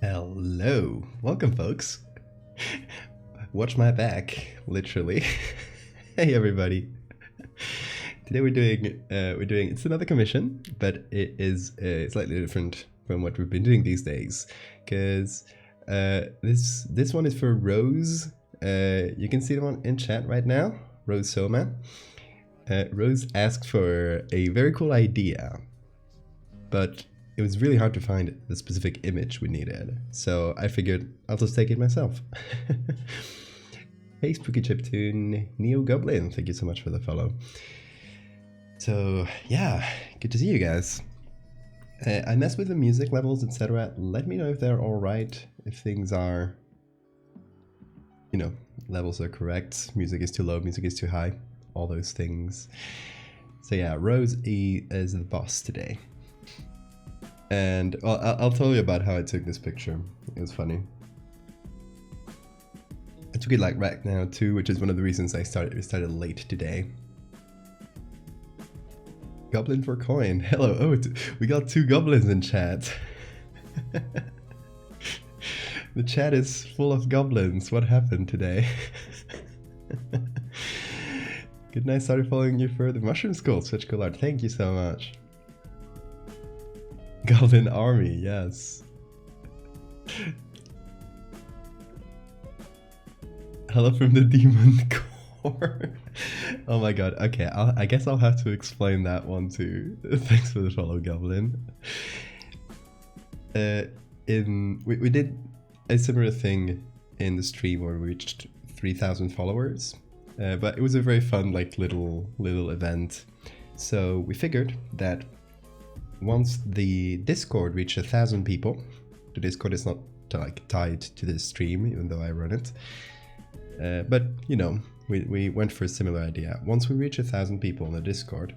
Hello, welcome folks. Watch my back, literally. Hey everybody. Today we're doing it's another commission, but it is slightly different from what we've been doing these days, because this one is for Rose. You can see the one in chat right now, Rose Soma. Rose asked for a very cool idea, but it was really hard to find the specific image we needed, so I figured I'll just take it myself. Hey Spooky Chiptune, Neo Goblin, thank you so much for the follow. So yeah, good to see you guys. I messed with the music levels, etc. Let me know if they're alright, if things are, you know, levels are correct, music is too low, music is too high, all those things. So yeah, Rose E is the boss today. And well, I'll tell you about how I took this picture. It was funny. I took it like right now too, which is one of the reasons I started late today. Goblin for coin. Hello. Oh, we got 2 goblins in chat. The chat is full of goblins. What happened today? Good night. Started following you for the Mushroom School. Such cool art. Thank you so much. Goblin Army, yes. Hello from the Demon Core. Oh my god, okay, I guess I'll have to explain that one too. Thanks for the follow, Goblin. We did a similar thing in the stream where we reached 3,000 followers, but it was a very fun, like, little event. So we figured that once the Discord reached 1,000 people, the Discord is not tied to this stream, even though I run it. But you know, we went for a similar idea. Once we reach 1,000 people on the Discord,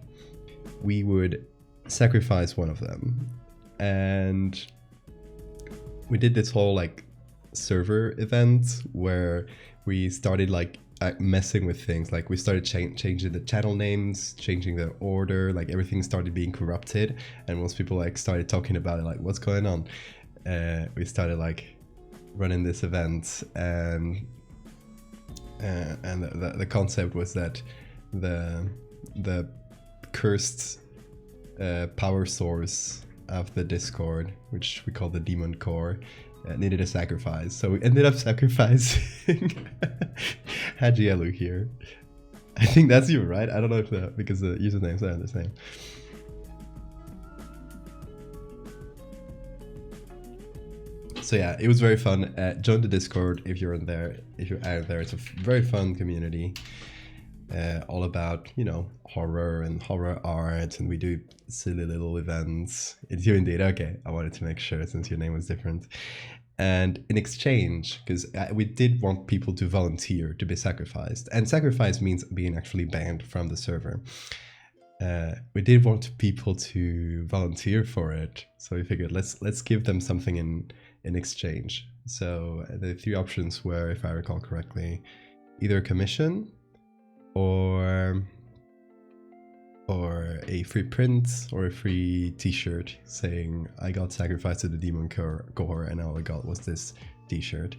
we would sacrifice one of them, and we did this whole like server event where we started like messing with things. Like we started changing the channel names, changing the order, like everything started being corrupted, and once people like started talking about it, like what's going on, we started like running this event, and the concept was that the cursed power source of the Discord, which we call the Demon Core, needed a sacrifice, so we ended up sacrificing Hajielu here. I think that's you, right? I don't know if because the usernames are the same. So yeah, it was very fun. Join the Discord if you're in there. If you're out there, it's a very fun community. All about, you know, horror and horror art, and we do silly little events. It's you indeed. Okay, I wanted to make sure since your name was different. And in exchange, because we did want people to volunteer to be sacrificed, and sacrifice means being actually banned from the server. We did want people to volunteer for it, so we figured let's give them something in exchange. So the 3 options were, if I recall correctly, either a commission, or a free print, or a free t-shirt saying I got sacrificed to the Demon Core and all I got was this t-shirt.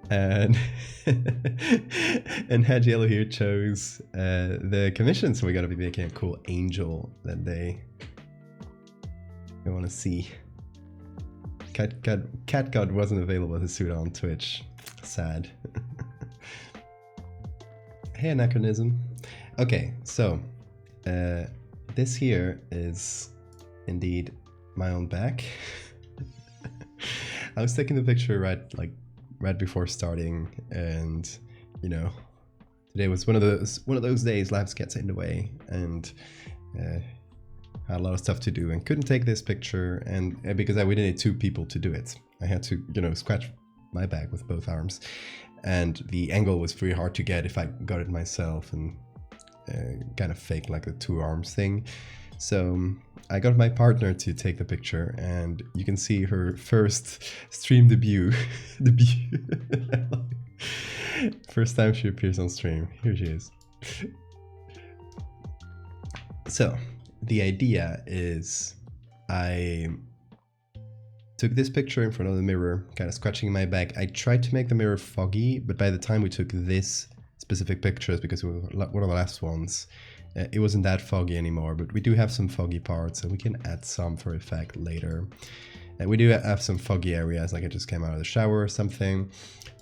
And and Hajielo here chose the commission, so we're gonna be making a cool angel that they want to see. Cat God wasn't available to suit on Twitch. Sad. Hey, Anachronism. Okay, so this here is indeed my own back. I was taking the picture right before starting, and you know, today was one of those days life gets in the way, and had a lot of stuff to do and couldn't take this picture, and because we needed 2 people to do it, I had to, you know, scratch my back with both arms, and the angle was very hard to get if I got it myself, and kind of fake like the 2 arms thing. So I got my partner to take the picture, and you can see her first stream debut. First time she appears on stream. Here she is. So the idea is I Took this picture in front of the mirror, kind of scratching my back. I tried to make the mirror foggy, but by the time we took this specific pictures, because it was one of the last ones, it wasn't that foggy anymore, but we do have some foggy parts, and we can add some for effect later. And we do have some foggy areas, like I just came out of the shower or something,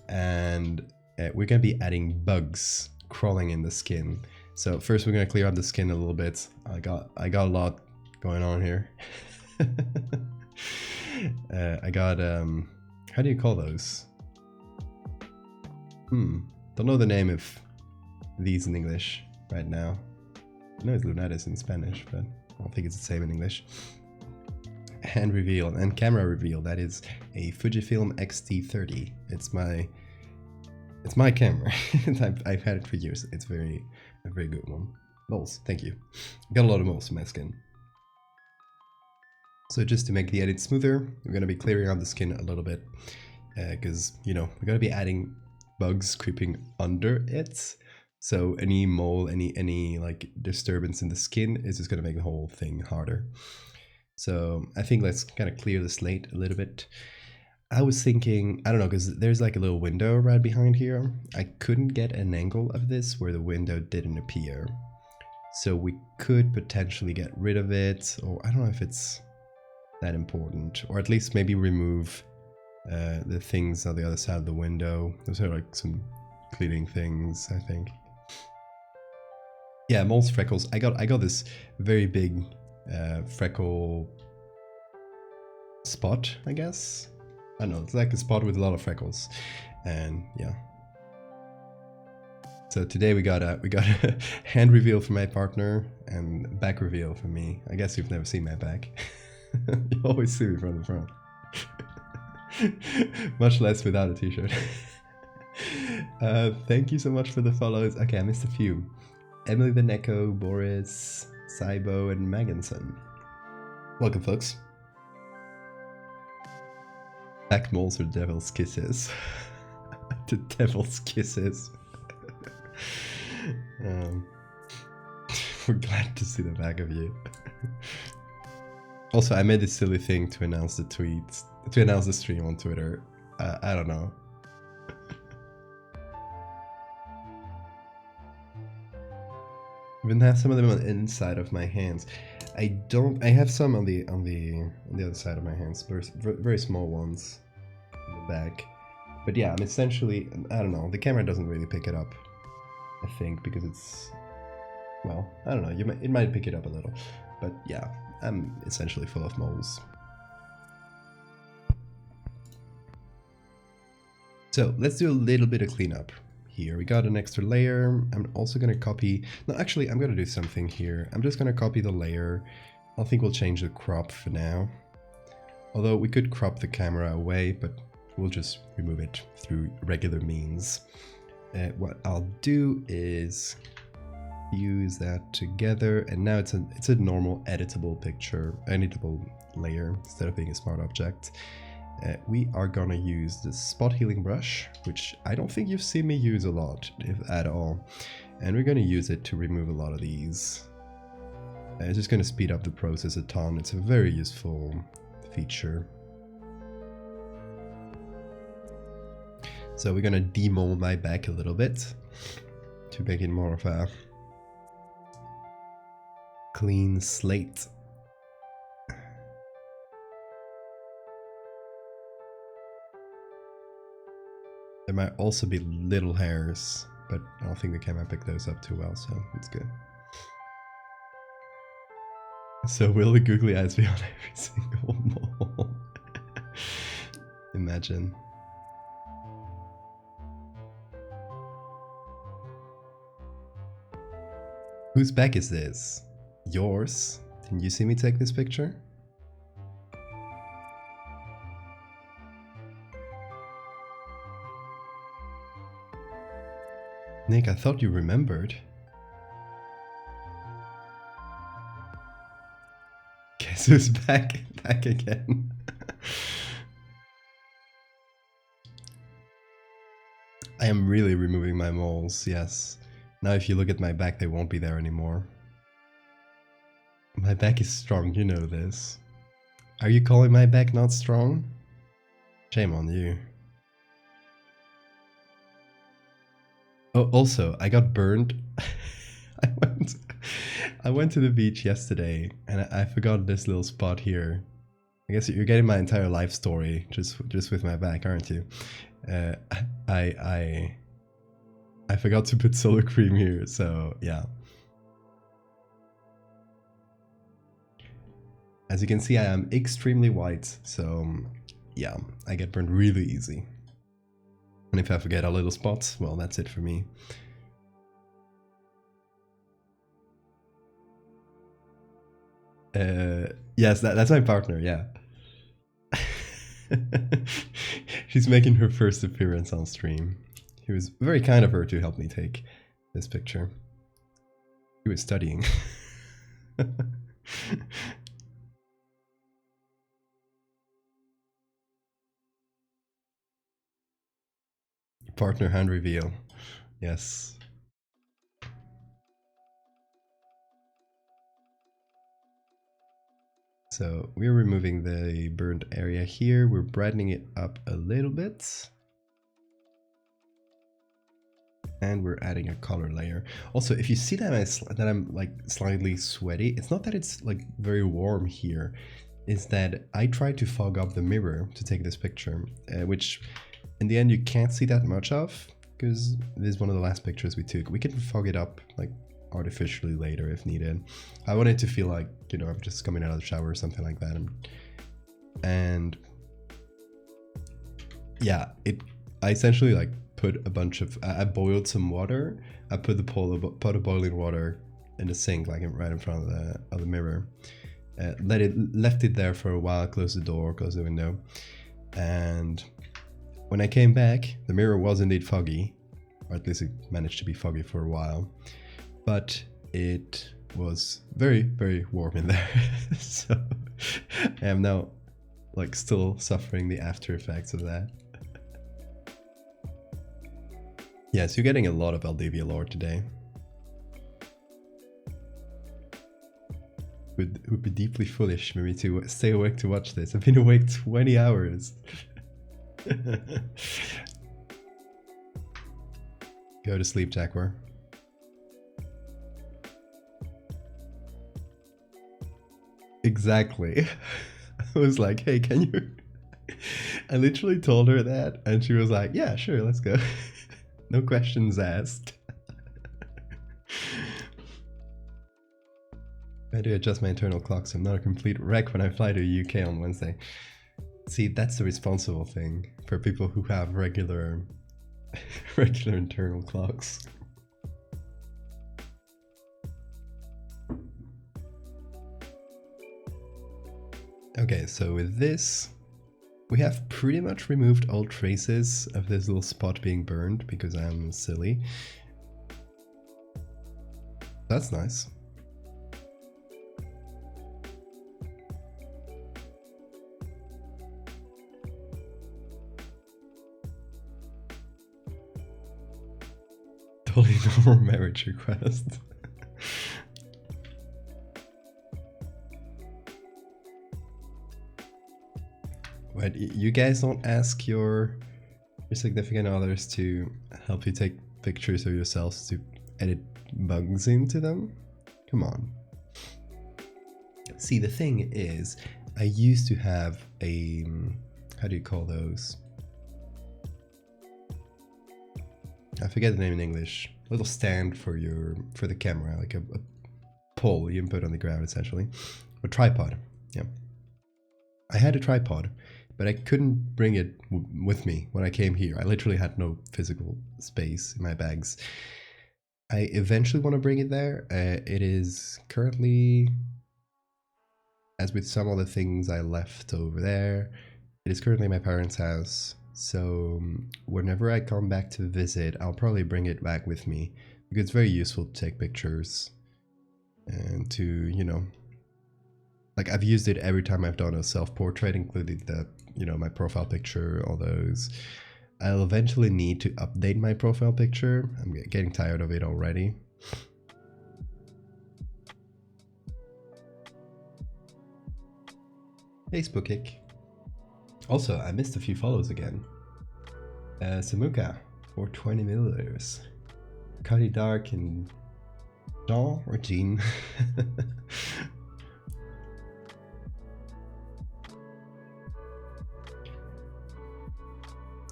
and we're going to be adding bugs crawling in the skin. So first we're going to clear out the skin a little bit. I got a lot going on here. I got, how do you call those? Don't know the name of these in English right now. I know it's lunares in Spanish, but I don't think it's the same in English. Hand reveal and camera reveal. That is a Fujifilm X-T30. It's my camera. I've had it for years. It's a very good one. Moles, thank you. Got a lot of moles in my skin. So just to make the edit smoother, we're going to be clearing out the skin a little bit, because, you know, we're going to be adding bugs creeping under it. So any mole, any like disturbance in the skin is just going to make the whole thing harder. So I think let's kind of clear the slate a little bit. I was thinking, I don't know, because there's like a little window right behind here. I couldn't get an angle of this where the window didn't appear. So we could potentially get rid of it, or I don't know if it's that important, or at least maybe remove the things on the other side of the window. Those are like some cleaning things, I think. Yeah, moles, freckles. I got this very big freckle spot, I guess. I don't know, it's like a spot with a lot of freckles, and yeah. So today we got a hand reveal for my partner and back reveal for me. I guess you've never seen my back. You always see me from the front. Much less without a t-shirt. Thank you so much for the follows. Okay, I missed a few. Emily the Neko, Boris, Saibo, and Maginson. Welcome, folks. Back moles are devil's kisses. The devil's kisses. We're glad to see the back of you. Also, I made this silly thing to announce the tweets, to announce the stream on Twitter. I don't know. Even have some of them on the inside of my hands. I have some on the other side of my hands, very small ones in the back. But yeah, I'm essentially, I don't know, the camera doesn't really pick it up, I think, because it's, well, I don't know, it might pick it up a little, but yeah, I'm essentially full of moles. So let's do a little bit of cleanup. Here we got an extra layer. I'm also going to copy, no, actually I'm going to do something here. I'm just going to copy the layer. I think we'll change the crop for now. Although we could crop the camera away, but we'll just remove it through regular means. What I'll do is use that together, and now it's a normal editable picture, editable layer instead of being a smart object. We are gonna use the spot healing brush, which I don't think you've seen me use a lot, if at all. And we're gonna use it to remove a lot of these. It's just gonna speed up the process a ton. It's a very useful feature. So we're gonna demold my back a little bit to make it more of a clean slate. There might also be little hairs, but I don't think the camera picked those up too well, so it's good. So will the googly eyes be on every single mole? Imagine. Whose back is this? Yours? Didn't you see me take this picture? Nick, I thought you remembered. Guess who's back again? I am really removing my moles, yes. Now if you look at my back, they won't be there anymore. My back is strong, you know this. Are you calling my back not strong? Shame on you. Oh, also, I got burned. I went to the beach yesterday and I forgot this little spot here. I guess you're getting my entire life story just with my back, aren't you? I forgot to put solar cream here, so yeah. As you can see, I am extremely white, so yeah, I get burned really easy. And if I forget a little spot, well, that's it for me. Yes, that's my partner, yeah. She's making her first appearance on stream. It was very kind of her to help me take this picture. She was studying. Partner hand reveal. Yes. So we're removing the burned area here. We're brightening it up a little bit. And we're adding a color layer. Also, if you see that I'm like slightly sweaty, it's not that it's like very warm here. It's that I tried to fog up the mirror to take this picture, which in the end you can't see that much of because this is one of the last pictures we took. We can fog it up like artificially later if needed. I want it to feel like, you know, I'm just coming out of the shower or something like that. And yeah, I essentially like put a bunch of, I boiled some water. I put the pot of boiling water in the sink, like right in front of the mirror. Left it there for a while, closed the door, closed the window. And when I came back, the mirror was indeed foggy, or at least it managed to be foggy for a while. But it was very, very warm in there. So I am now like still suffering the after effects of that. Yes, you're getting a lot of Valdevia lore today. It would be deeply foolish for me to stay awake to watch this. I've been awake 20 hours. Go to sleep, Jaguar. Exactly. I was like, hey, can you... I literally told her that and she was like, yeah, sure, let's go. No questions asked. I do adjust my internal clock so I'm not a complete wreck when I fly to UK on Wednesday. See, that's the responsible thing for people who have regular internal clocks. Okay, so with this, we have pretty much removed all traces of this little spot being burned because I'm silly. That's nice. Totally normal marriage request. But you guys don't ask your significant others to help you take pictures of yourselves to edit bugs into them? Come on. See, the thing is, I used to have a, how do you call those? I forget the name in English. A little stand for the camera, like a pole you can put on the ground essentially. A tripod, yeah. I had a tripod, but I couldn't bring it with me when I came here. I literally had no physical space in my bags. I eventually want to bring it there. It is currently, as with some other things I left over there, it is currently my parents' house. So whenever I come back to visit, I'll probably bring it back with me because it's very useful to take pictures and to, you know, like I've used it every time I've done a self-portrait, including the, you know, my profile picture, all those. I'll eventually need to update my profile picture. I'm getting tired of it already. Facebook kick. Also, I missed a few follows again. Samuka for 20 milliliters. Cuddy Dark and Jean or Jean.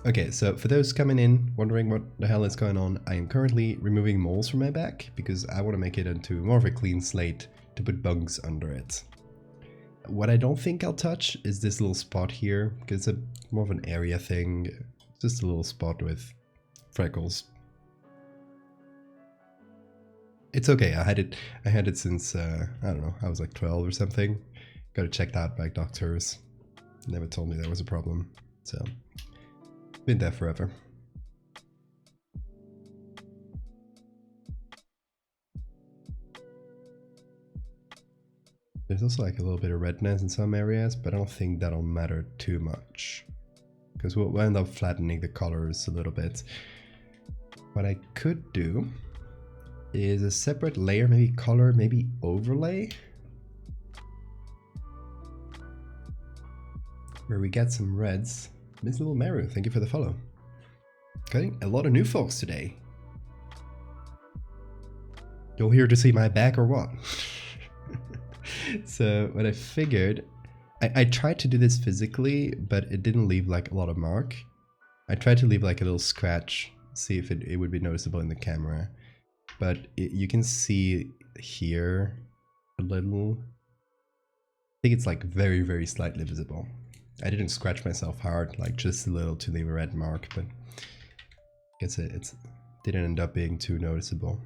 Okay, so for those coming in wondering what the hell is going on, I am currently removing moles from my back because I want to make it into more of a clean slate to put bugs under it. What I don't think I'll touch is this little spot here, because it's more of an area thing. Just a little spot with freckles. It's okay. I had it since I don't know. I was like 12 or something. Got it checked out by doctors. Never told me there was a problem. So been there forever. There's also like a little bit of redness in some areas, but I don't think that'll matter too much because we'll end up flattening the colors a little bit. What I could do is a separate layer, maybe color, maybe overlay, where we get some reds. Miss Little Meru, thank you for the follow. Getting a lot of new folks today. You're here to see my back or what? So what I figured, I tried to do this physically, but it didn't leave like a lot of mark. I tried to leave like a little scratch, see if it would be noticeable in the camera. But you can see here a little, I think it's like very, very slightly visible. I didn't scratch myself hard, like just a little to leave a red mark, but I guess it didn't end up being too noticeable.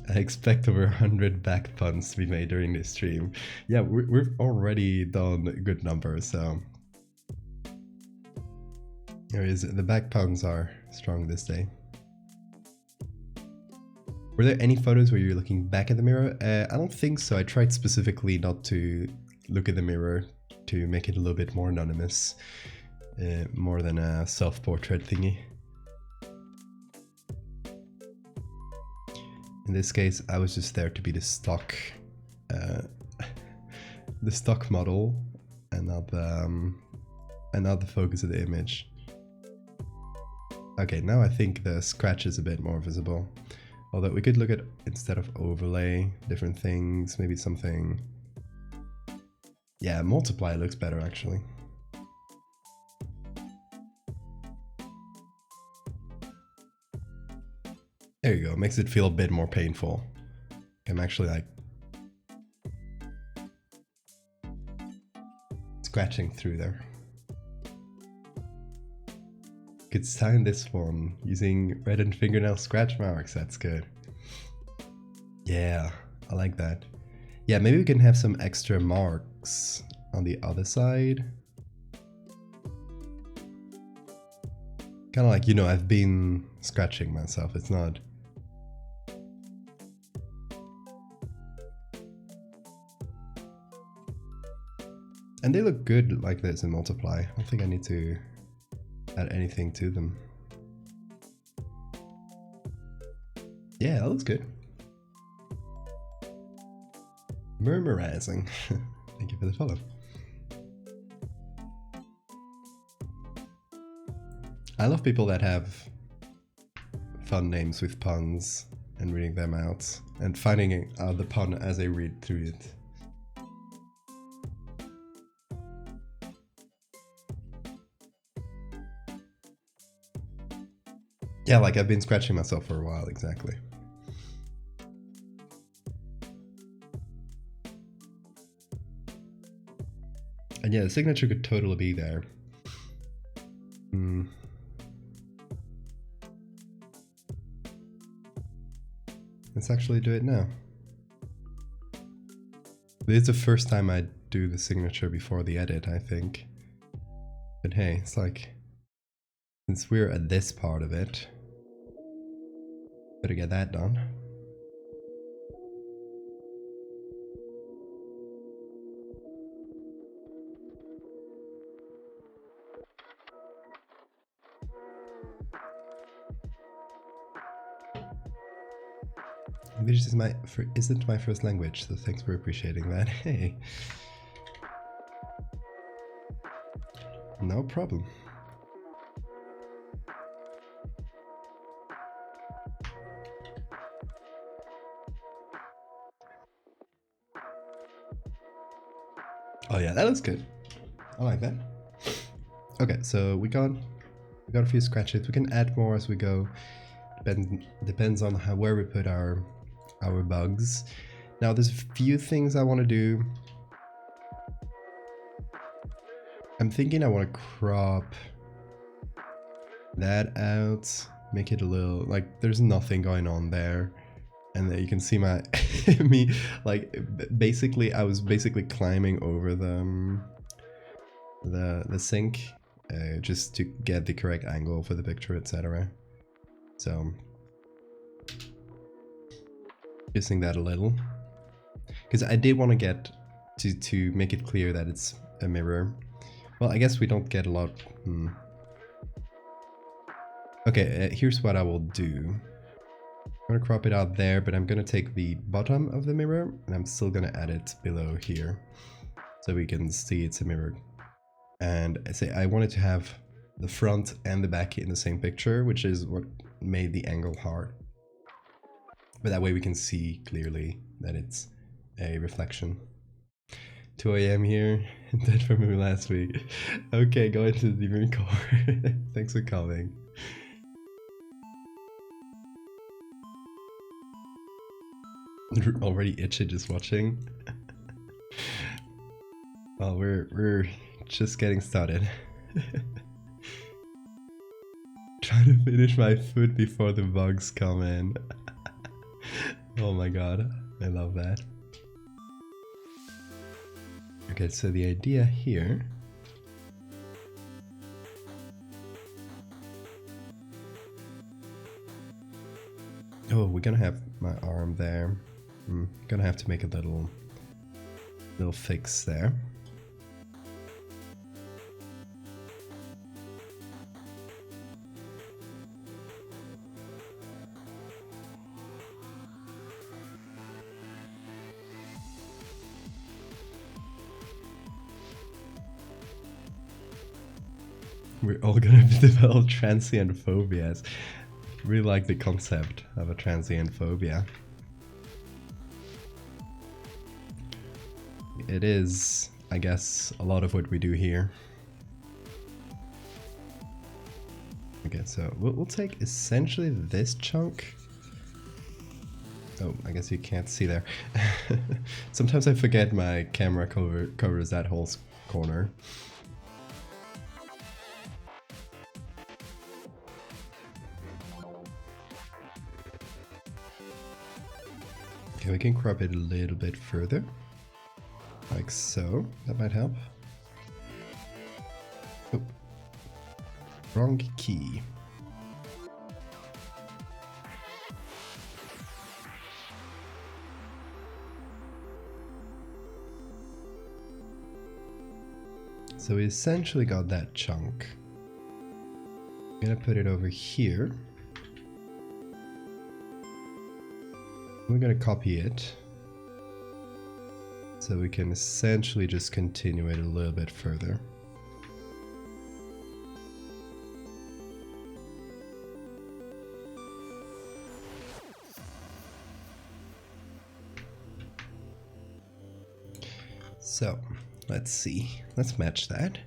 I expect over 100 back puns to be made during this stream. Yeah, we've already done a good number, so the back puns are strong this day. Were there any photos where you're looking back at the mirror? I don't think so. I tried specifically not to look at the mirror to make it a little bit more anonymous, more than a self-portrait thingy. In this case, I was just there to be the stock model, and not the focus of the image. Okay, now I think the scratch is a bit more visible. Although we could look at, instead of overlay, different things, maybe something. Yeah, multiply looks better actually. There you go, makes it feel a bit more painful. I'm actually like scratching through there. Could sign this one using reddened fingernail scratch marks. That's good. Yeah, I like that. Yeah, maybe we can have some extra marks on the other side. Kind of like, you know, I've been scratching myself. It's not... And they look good like this in multiply. I don't think I need to add anything to them. Yeah, that looks good. Murmurizing. Thank you for the follow. I love people that have fun names with puns and reading them out and finding out the pun as they read through it. Yeah, like I've been scratching myself for a while, exactly. And yeah, the signature could totally be there. Let's actually do it now. This is the first time I do the signature before the edit, I think. But hey, it's like, since we're at this part of it, better get that done. English is isn't my first language, so thanks for appreciating that. Hey. No problem. Oh yeah, that looks good. I like that. Okay, so we got a few scratches. We can add more as we go. Depends on where we put our bugs. Now there's a few things I want to do. I'm thinking I want to crop that out, make it a little like there's nothing going on there. And then you can see my me like basically I was basically climbing over the sink just to get the correct angle for the picture, etc. So using that a little because I did want to get to make it clear that it's a mirror. Well, I guess we don't get a lot. Okay, here's what I will do. I'm gonna crop it out there, but I'm gonna take the bottom of the mirror and I'm still gonna add it below here so we can see it's a mirror. And I say I wanted to have the front and the back in the same picture, which is what made the angle hard. But that way we can see clearly that it's a reflection. 2 AM here, dead for me last week. Okay, going to the Demon Core. Thanks for coming. Already itchy just watching. Well, we're just getting started. Trying to finish my food before the bugs come in. Oh my god, I love that. Okay, so the idea here oh, we're gonna have my arm there. Gonna have to make a little fix there. We're all gonna develop transient phobias. Really like the concept of a transient phobia. It is, I guess, a lot of what we do here. Okay, so we'll take essentially this chunk. Oh, I guess you can't see there. Sometimes I forget my camera covers that whole corner. Okay, we can crop it a little bit further. Like so. That might help. Oh. Wrong key. So we essentially got that chunk. I'm gonna put it over here. We're gonna copy it. So we can essentially just continue it a little bit further. So let's see, let's match that.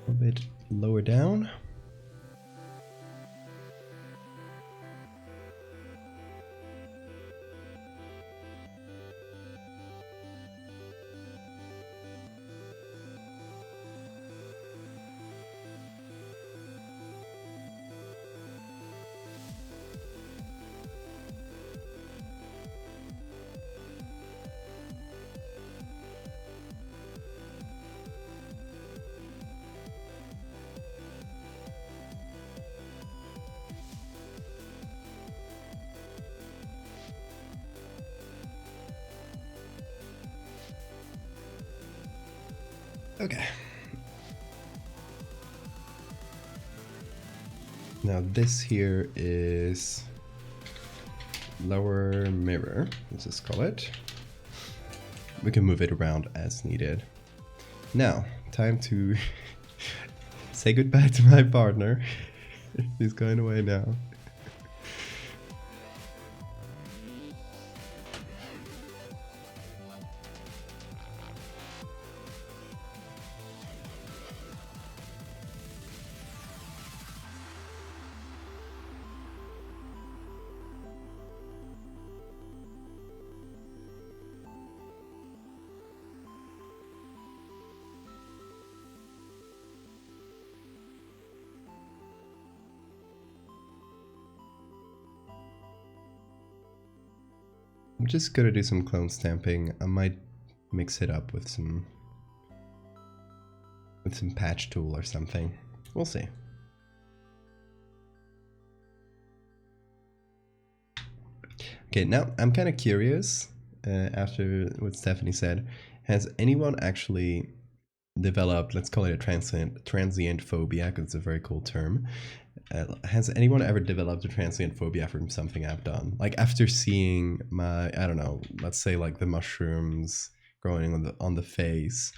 A little bit lower down. Okay. Now this here is lower mirror, let's just call it. We can move it around as needed. Now, time to say goodbye to my partner. He's going away now. I'm just gonna do some clone stamping. I might mix it up with some patch tool or something. We'll see. Okay, now I'm kind of curious, after what Stephanie said, has anyone actually developed, let's call it a transient phobia, because it's a very cool term. Has anyone ever developed a transient phobia from something I've done? Like after seeing my, I don't know, let's say like the mushrooms growing on the face.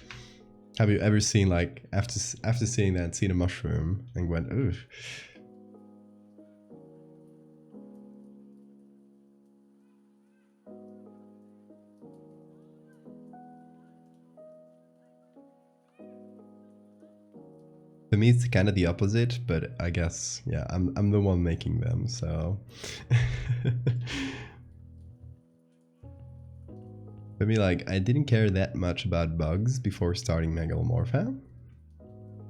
Have you ever seen like after seeing that, seen a mushroom and went, ooh? For me, it's kind of the opposite, but I guess, yeah, I'm the one making them, so. For me, like, I didn't care that much about bugs before starting Megalomorpha.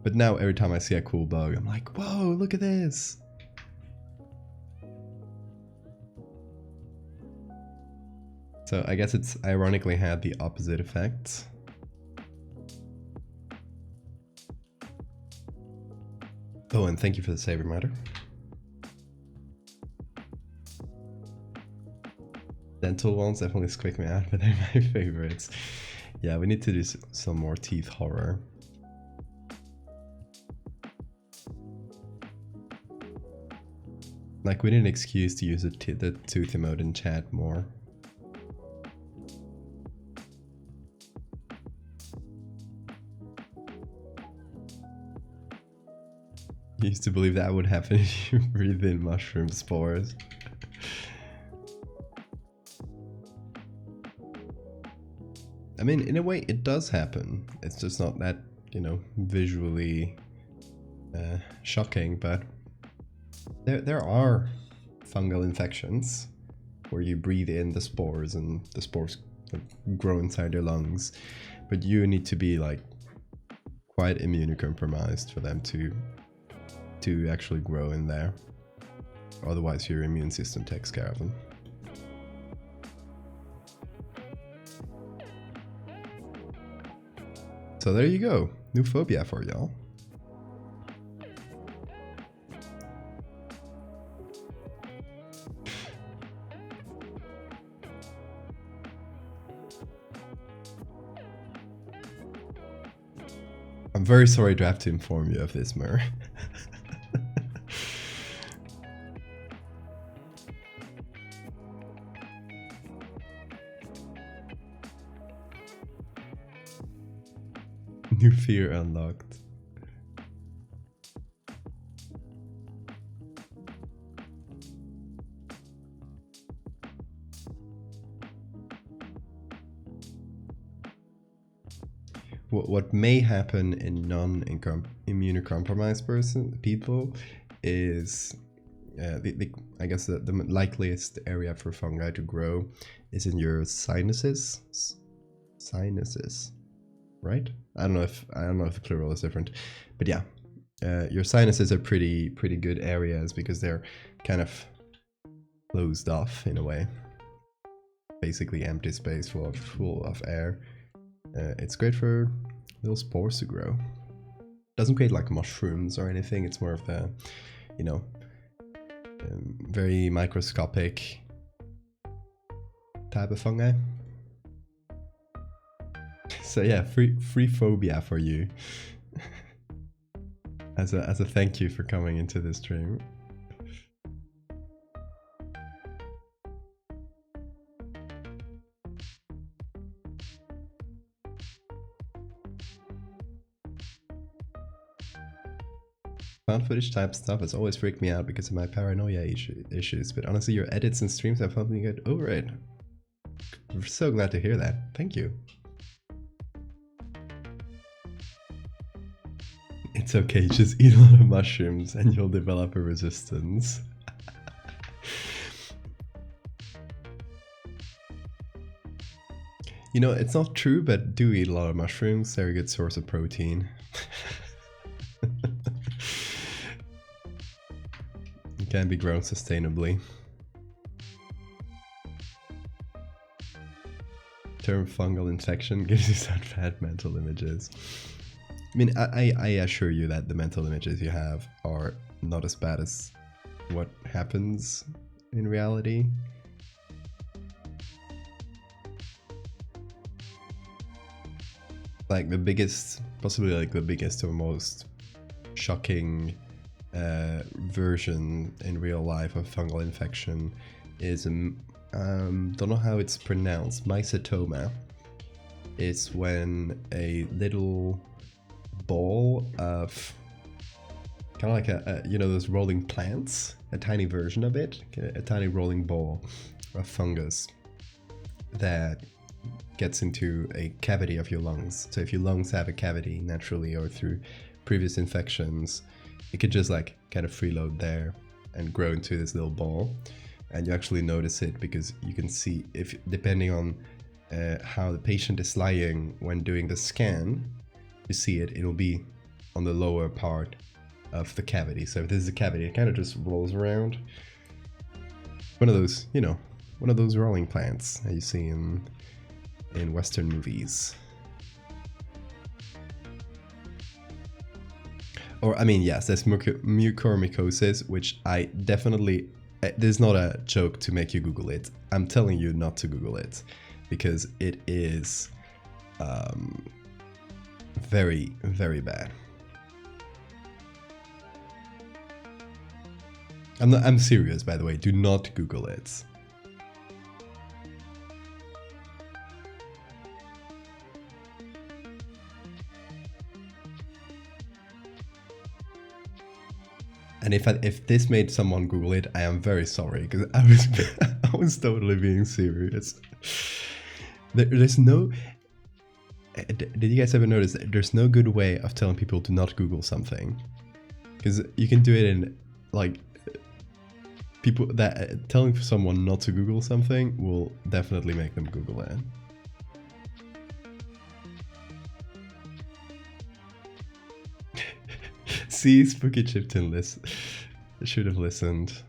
But now every time I see a cool bug, I'm like, whoa, look at this! So I guess it's ironically had the opposite effect. Oh, and thank you for the save reminder. Dental ones definitely squeak me out, but they're my favorites. Yeah, we need to do some more teeth horror. Like, we need an excuse to use the tooth emote in chat more. I used to believe that would happen if you breathe in mushroom spores. I mean, in a way, it does happen. It's just not that, you know, visually shocking, but there are fungal infections where you breathe in the spores and the spores grow inside your lungs, but you need to be like quite immunocompromised for them to actually grow in there. Otherwise, your immune system takes care of them. So there you go, new phobia for y'all. I'm very sorry to have to inform you of this, Mer. New fear unlocked. What may happen in non-immunocompromised people is, I guess the likeliest area for fungi to grow is in your sinuses. Sinuses, right? I don't know if the plural is different, but yeah, your sinuses are pretty good areas because they're kind of closed off in a way. Basically, empty space full of air. It's great for little spores to grow. Doesn't create like mushrooms or anything. It's more of the, you know, very microscopic type of fungi. So yeah, free phobia for you. as a thank you for coming into this stream. Found footage type stuff has always freaked me out because of my paranoia issues, but honestly, your edits and streams have helped me get over it. I'm so glad to hear that. Thank you. It's okay, just eat a lot of mushrooms and you'll develop a resistance. You know, it's not true, but do eat a lot of mushrooms. They're a good source of protein. It can be grown sustainably. Term fungal infection gives you some bad mental images. I mean, I assure you that the mental images you have are not as bad as what happens in reality. Like the biggest, possibly like the biggest or most shocking version in real life of fungal infection is, don't know how it's pronounced, mycetoma. It's when a little ball of kind of like a you know, those rolling plants, a tiny version of it, a tiny rolling ball of fungus that gets into a cavity of your lungs. So if your lungs have a cavity naturally or through previous infections, it could just like kind of freeload there and grow into this little ball. And you actually notice it because you can see, if depending on how the patient is lying when doing the scan, you see it, it'll be on the lower part of the cavity. So if this is a cavity, it kind of just rolls around. One of those, you know, one of those rolling plants that you see in Western movies. Or, I mean, yes, there's mucormycosis, which I definitely, this is not a joke to make you Google it. I'm telling you not to Google it, because it is very, very bad. I'm serious, by the way, do not Google it. And if this made someone Google it, I am very sorry, because I was totally being serious. There's no. Did you guys ever notice that there's no good way of telling people to not Google something? Because you can do it in like people that telling someone not to Google something will definitely make them Google it. See, Spooky Chipton should have listened.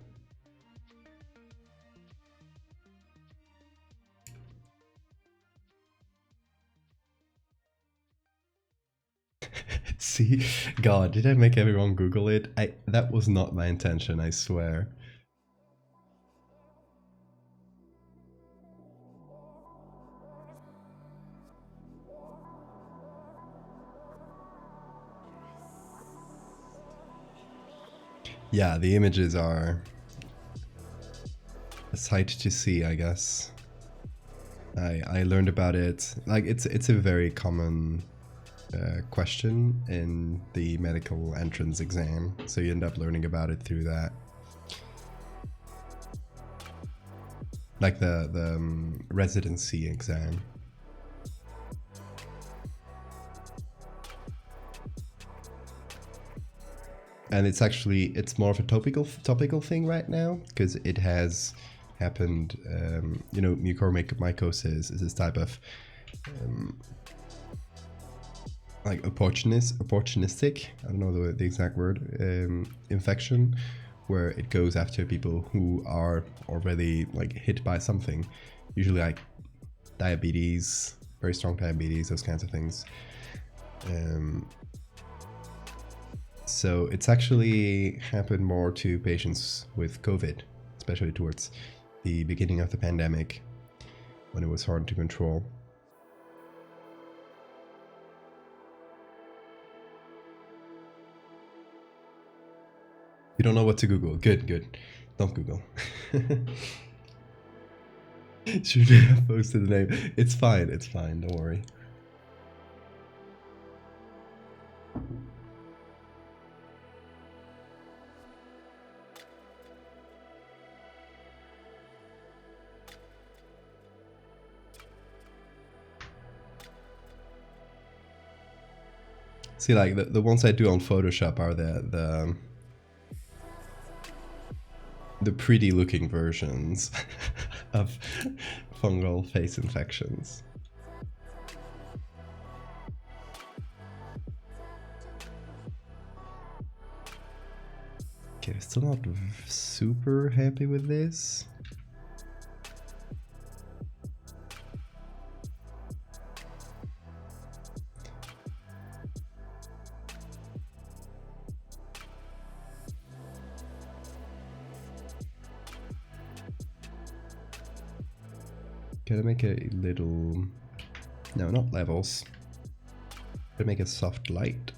See, God, did I make everyone Google it? That was not my intention, I swear. Yeah, the images are a sight to see, I guess. I learned about it, like it's a very common question in the medical entrance exam, so you end up learning about it through that. Like the residency exam. And it's more of a topical thing right now, because it has happened. You know, mucormycosis is this type of like opportunistic, I don't know the exact word, infection, where it goes after people who are already like hit by something, usually like diabetes, very strong diabetes, those kinds of things. So it's actually happened more to patients with COVID, especially towards the beginning of the pandemic, when it was hard to control. You don't know what to Google. Good. Don't Google. Should have posted the name. It's fine, don't worry. See, like the ones I do on Photoshop are the pretty looking versions of fungal face infections. Okay, still not super happy with this. Gotta make a little, no, not levels. Gotta make a soft light.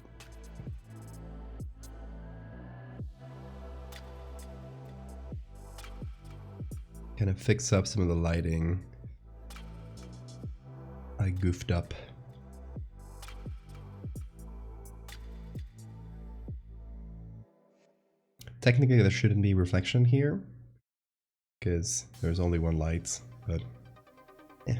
Kind of fix up some of the lighting I goofed up. Technically there shouldn't be reflection here, because there's only one light, but yeah.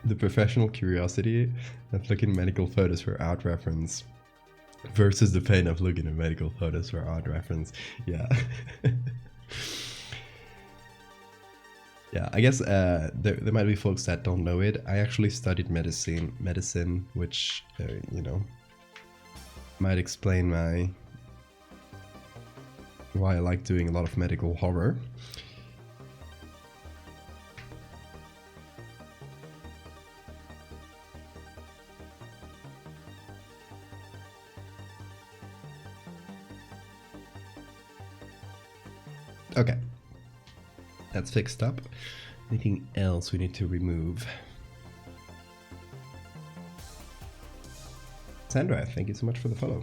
The professional curiosity of looking at medical photos for art reference versus the pain of looking at medical photos for art reference. Yeah. Yeah, I guess there might be folks that don't know it. I actually studied medicine, which, you know, might explain why I like doing a lot of medical horror. Okay, that's fixed up. Anything else we need to remove? Sandra, thank you so much for the follow.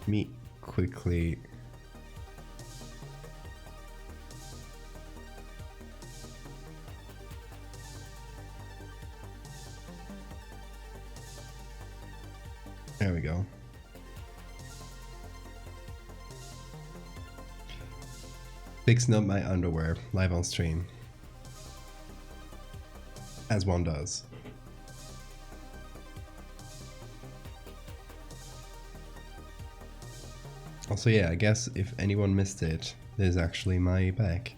Me quickly. There we go. Fixing up my underwear live on stream. As one does. Also, yeah, I guess if anyone missed it, this is actually my back.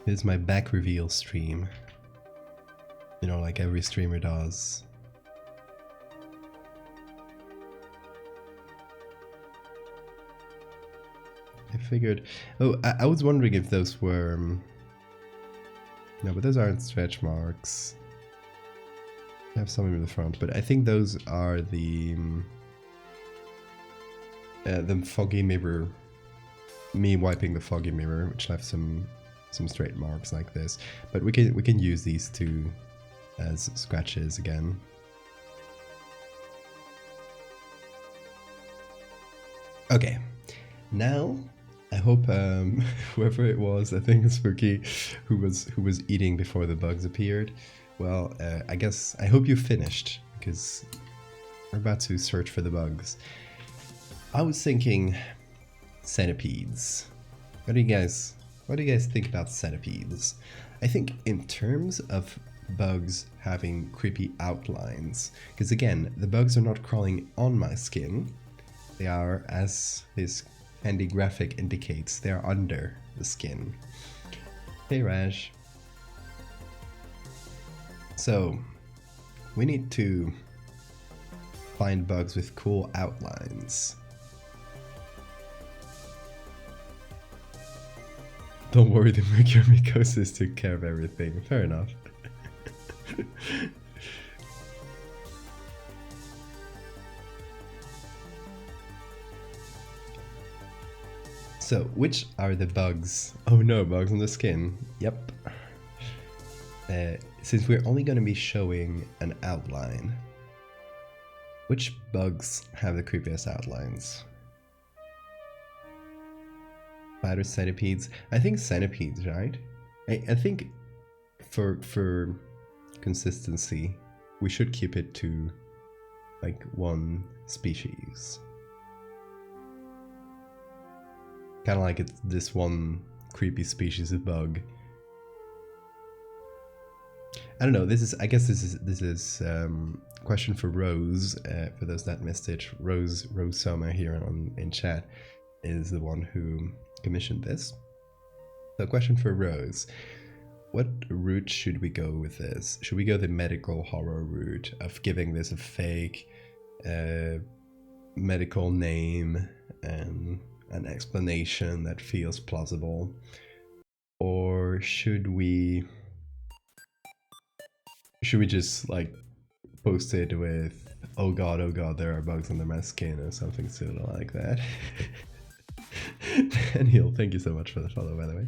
This is my back reveal stream. You know, like every streamer does. I figured... Oh, I was wondering if those were... No, but those aren't stretch marks. I have some in the front, but I think those are the foggy mirror. Me wiping the foggy mirror, which left some straight marks like this. But we can use these two as scratches again. Okay, now I hope whoever it was, I think it's Spooky, who was eating before the bugs appeared. Well, I hope you finished, because we're about to search for the bugs. I was thinking centipedes. What do you guys think about centipedes? I think in terms of bugs having creepy outlines, because again, the bugs are not crawling on my skin. They are, as this handy graphic indicates, they are under the skin. Hey Raj. So, we need to find bugs with cool outlines. Don't worry, the mucormycosis took care of everything. Fair enough. So, which are the bugs? Oh no, bugs on the skin. Yep. Since we're only going to be showing an outline, which bugs have the creepiest outlines? Spider centipedes? I think centipedes, right? I think for consistency, we should keep it to like one species. Kind of like it's this one creepy species of bug. I don't know. I guess this is question for Rose. For those that missed it, Rose Soma here in chat is the one who commissioned this. So, question for Rose: what route should we go with this? Should we go the medical horror route of giving this a fake medical name and an explanation that feels plausible, or should we just like post it with oh god there are bugs under my skin or something similar like that? Daniel, thank you so much for the follow, by the way.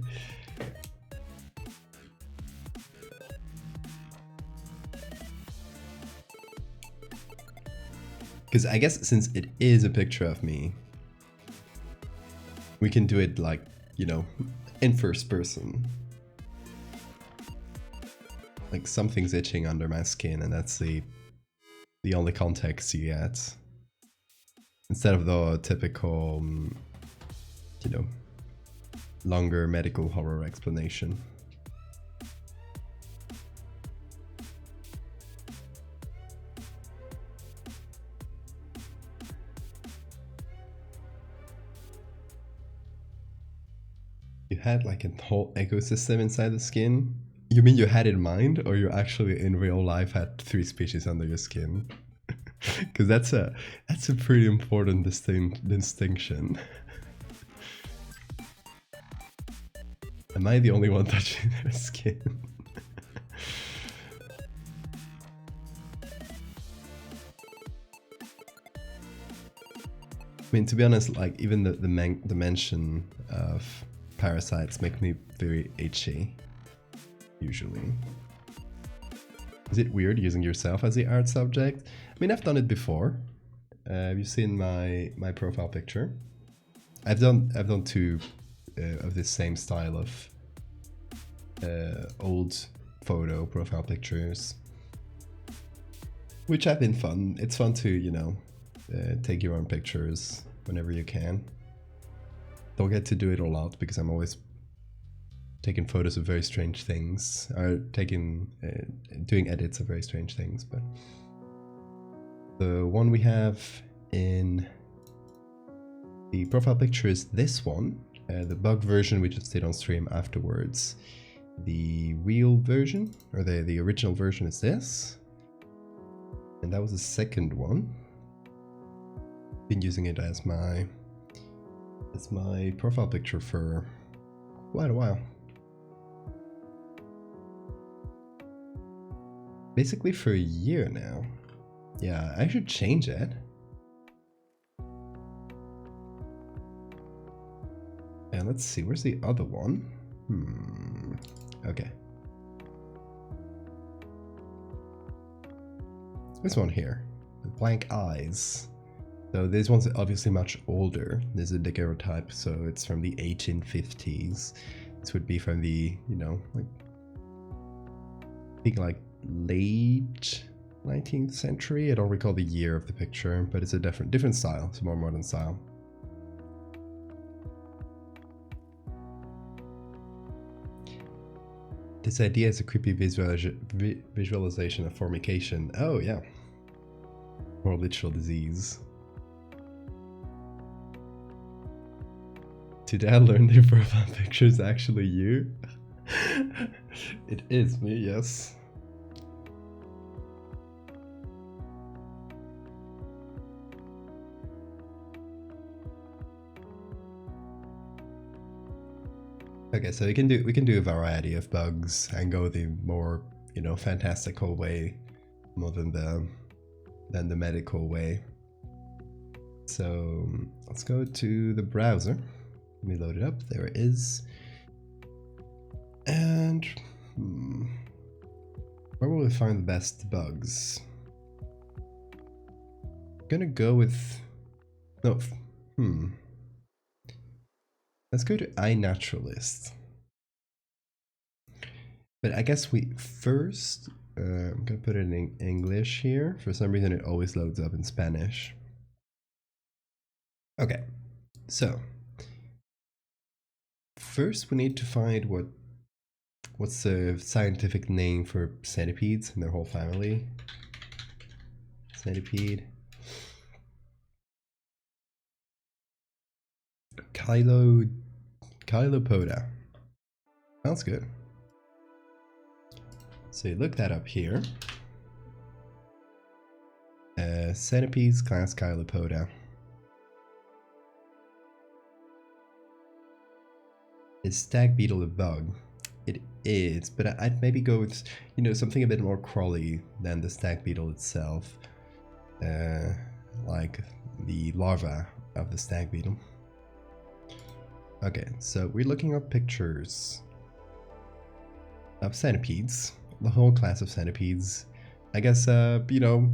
Because I guess since it is a picture of me, we can do it like, you know, in first person. Like something's itching under my skin, and that's the only context you get. Instead of the typical, you know, longer medical horror explanation. You had like a whole ecosystem inside the skin? You mean you had in mind, or you actually in real life had 3 species under your skin? Because that's a pretty important distinction. Am I the only one touching their skin? I mean, to be honest, like even the mention of parasites make me very itchy, usually. Is it weird using yourself as the art subject? I mean, I've done it before. Have you seen my profile picture? I've done 2 of this same style of old photo profile pictures, which have been fun. It's fun to, you know, take your own pictures whenever you can. Don't get to do it a lot because I'm always taking photos of very strange things, or doing edits of very strange things. But the one we have in the profile picture is this one, the bug version we just did on stream afterwards. The real version, or the original version, is this, and that was the second one. Been using it as my profile picture for quite a while. Basically for a year now. Yeah, I should change it. And let's see, where's the other one? Okay. This one here, with blank eyes. So this one's obviously much older. There's a daguerreotype, so it's from the 1850s. This would be from the, you know, like, I think like late 19th century. I don't recall the year of the picture, but it's a different style. It's a more modern style. This idea is a creepy visualization of formication. Oh yeah. Or literal disease. Today I learned your profile picture is actually you. It is me, yes. Okay, so we can do a variety of bugs and go the more, you know, fantastical way, more than the medical way. So let's go to the browser. Let me load it up. There it is. And where will we find the best bugs? I'm gonna go with let's go to iNaturalist. But I guess we first, I'm gonna put it in English here. For some reason it always loads up in Spanish. Okay, so first we need to find what's the scientific name for centipedes and their whole family. Centipede. Chilopoda. Sounds good. So you look that up here. Centipedes class Chilopoda. Is stag beetle a bug? It is, but I'd maybe go with, you know, something a bit more crawly than the stag beetle itself. Like the larva of the stag beetle. Okay, so we're looking up pictures of centipedes, the whole class of centipedes. I guess, you know,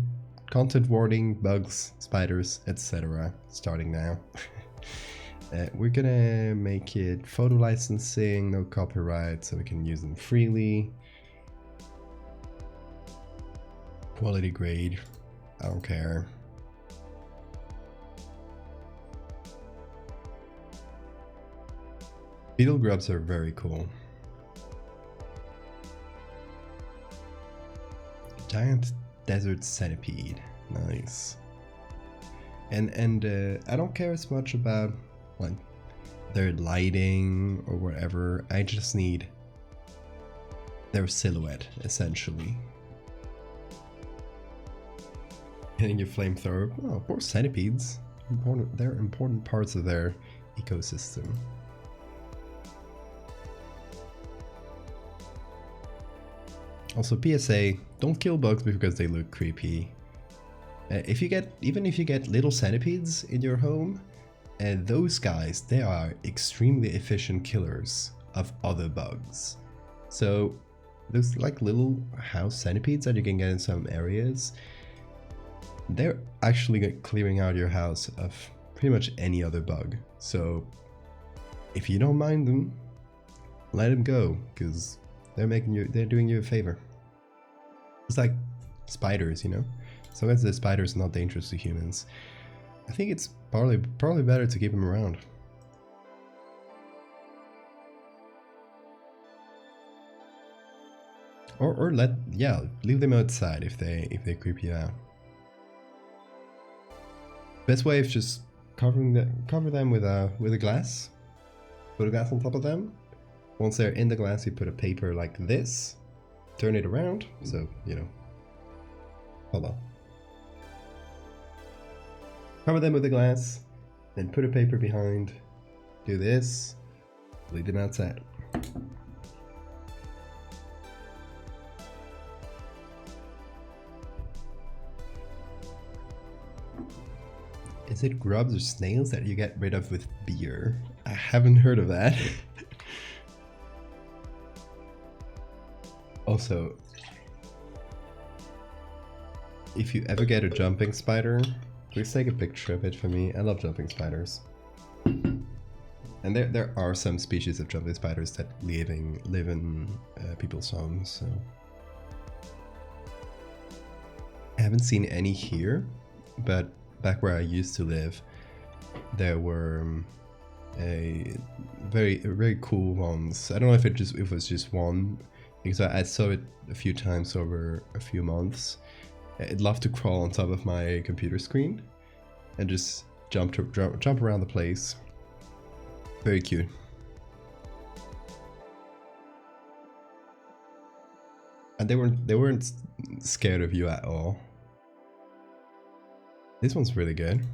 content warning, bugs, spiders, etc. Starting now. We're gonna make it photo licensing, no copyright, so we can use them freely. Quality grade, I don't care. Beetle grubs are very cool. Giant desert centipede, nice. And I don't care as much about like their lighting or whatever. I just need their silhouette, essentially. Hitting your flamethrower. Oh, poor centipedes. They're important parts of their ecosystem. Also, PSA: don't kill bugs because they look creepy. Even if you get little centipedes in your home, those guys, they are extremely efficient killers of other bugs. So those like little house centipedes that you can get in some areas, they're actually clearing out your house of pretty much any other bug. So if you don't mind them, let them go, because they're doing you a favor. It's like spiders, you know? As long as the spider's not dangerous to humans, I think it's probably better to keep them around. Or leave them outside if they creep you out. Best way is just cover them with a glass. Put a glass on top of them. Once they're in the glass, you put a paper like this. Turn it around, so you know. Hold on. Cover them with the glass, then put a paper behind. Do this. Leave them outside. Is it grubs or snails that you get rid of with beer? I haven't heard of that. Also, if you ever get a jumping spider, please take a picture of it for me. I love jumping spiders. And there are some species of jumping spiders that live in people's homes, so. I haven't seen any here, but back where I used to live, there were very cool ones. I don't know if it was just one, because I saw it a few times over a few months. It loved to crawl on top of my computer screen and just jump around the place. Very cute. And they weren't scared of you at all. This one's really good.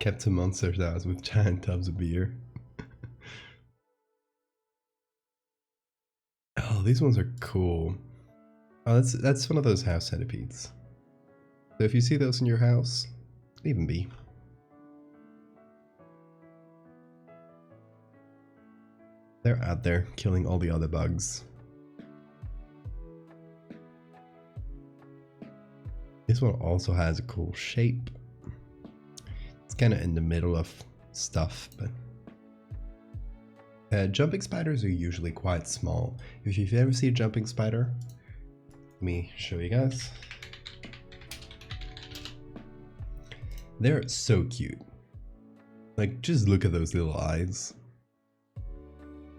Kept a monster's house with giant tubs of beer. Oh, these ones are cool. Oh, that's one of those house centipedes. So if you see those in your house, leave them be. They're out there killing all the other bugs. This one also has a cool shape. kind of in the middle of stuff, but jumping spiders are usually quite small. If you've ever seen a jumping spider, let me show you guys. They're so cute. Like, just look at those little eyes.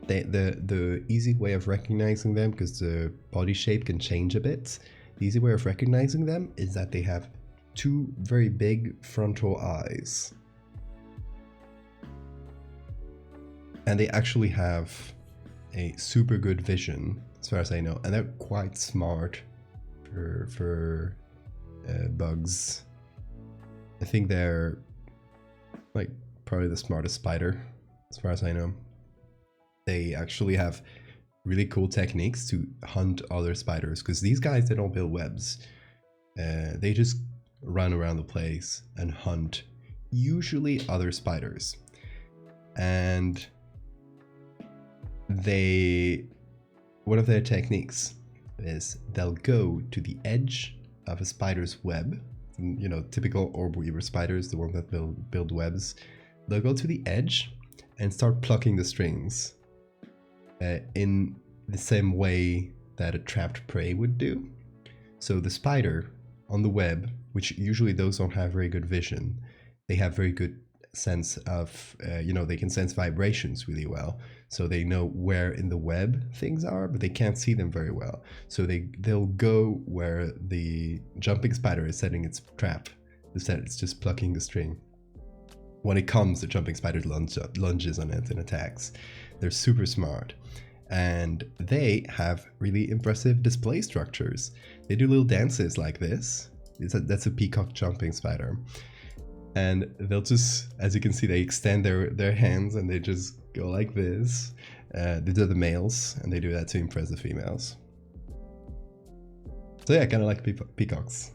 The easy way of recognizing them, because the body shape can change a bit, the easy way of recognizing them is that they have two very big frontal eyes. And they actually have a super good vision, as far as I know, and they're quite smart for bugs. I think they're like probably the smartest spider, as far as I know. They actually have really cool techniques to hunt other spiders, because these guys, they don't build webs. They just run around the place and hunt, usually other spiders. And one of their techniques is they'll go to the edge of a spider's web. You know, typical orb weaver spiders, the ones that build webs. They'll go to the edge and start plucking the strings in the same way that a trapped prey would do. So the spider on the web, which usually those don't have very good vision, they have very good sense of, you know, they can sense vibrations really well. So they know where in the web things are, but they can't see them very well. So they'll go where the jumping spider is setting its trap. Instead, it's just plucking the string. When it comes, the jumping spider lunges on it and attacks. They're super smart. And they have really impressive display structures. They do little dances like this. That's a peacock jumping spider. And they'll just, as you can see, they extend their hands and they just go like this. These are the males, and they do that to impress the females. So yeah, I kind of like peacocks.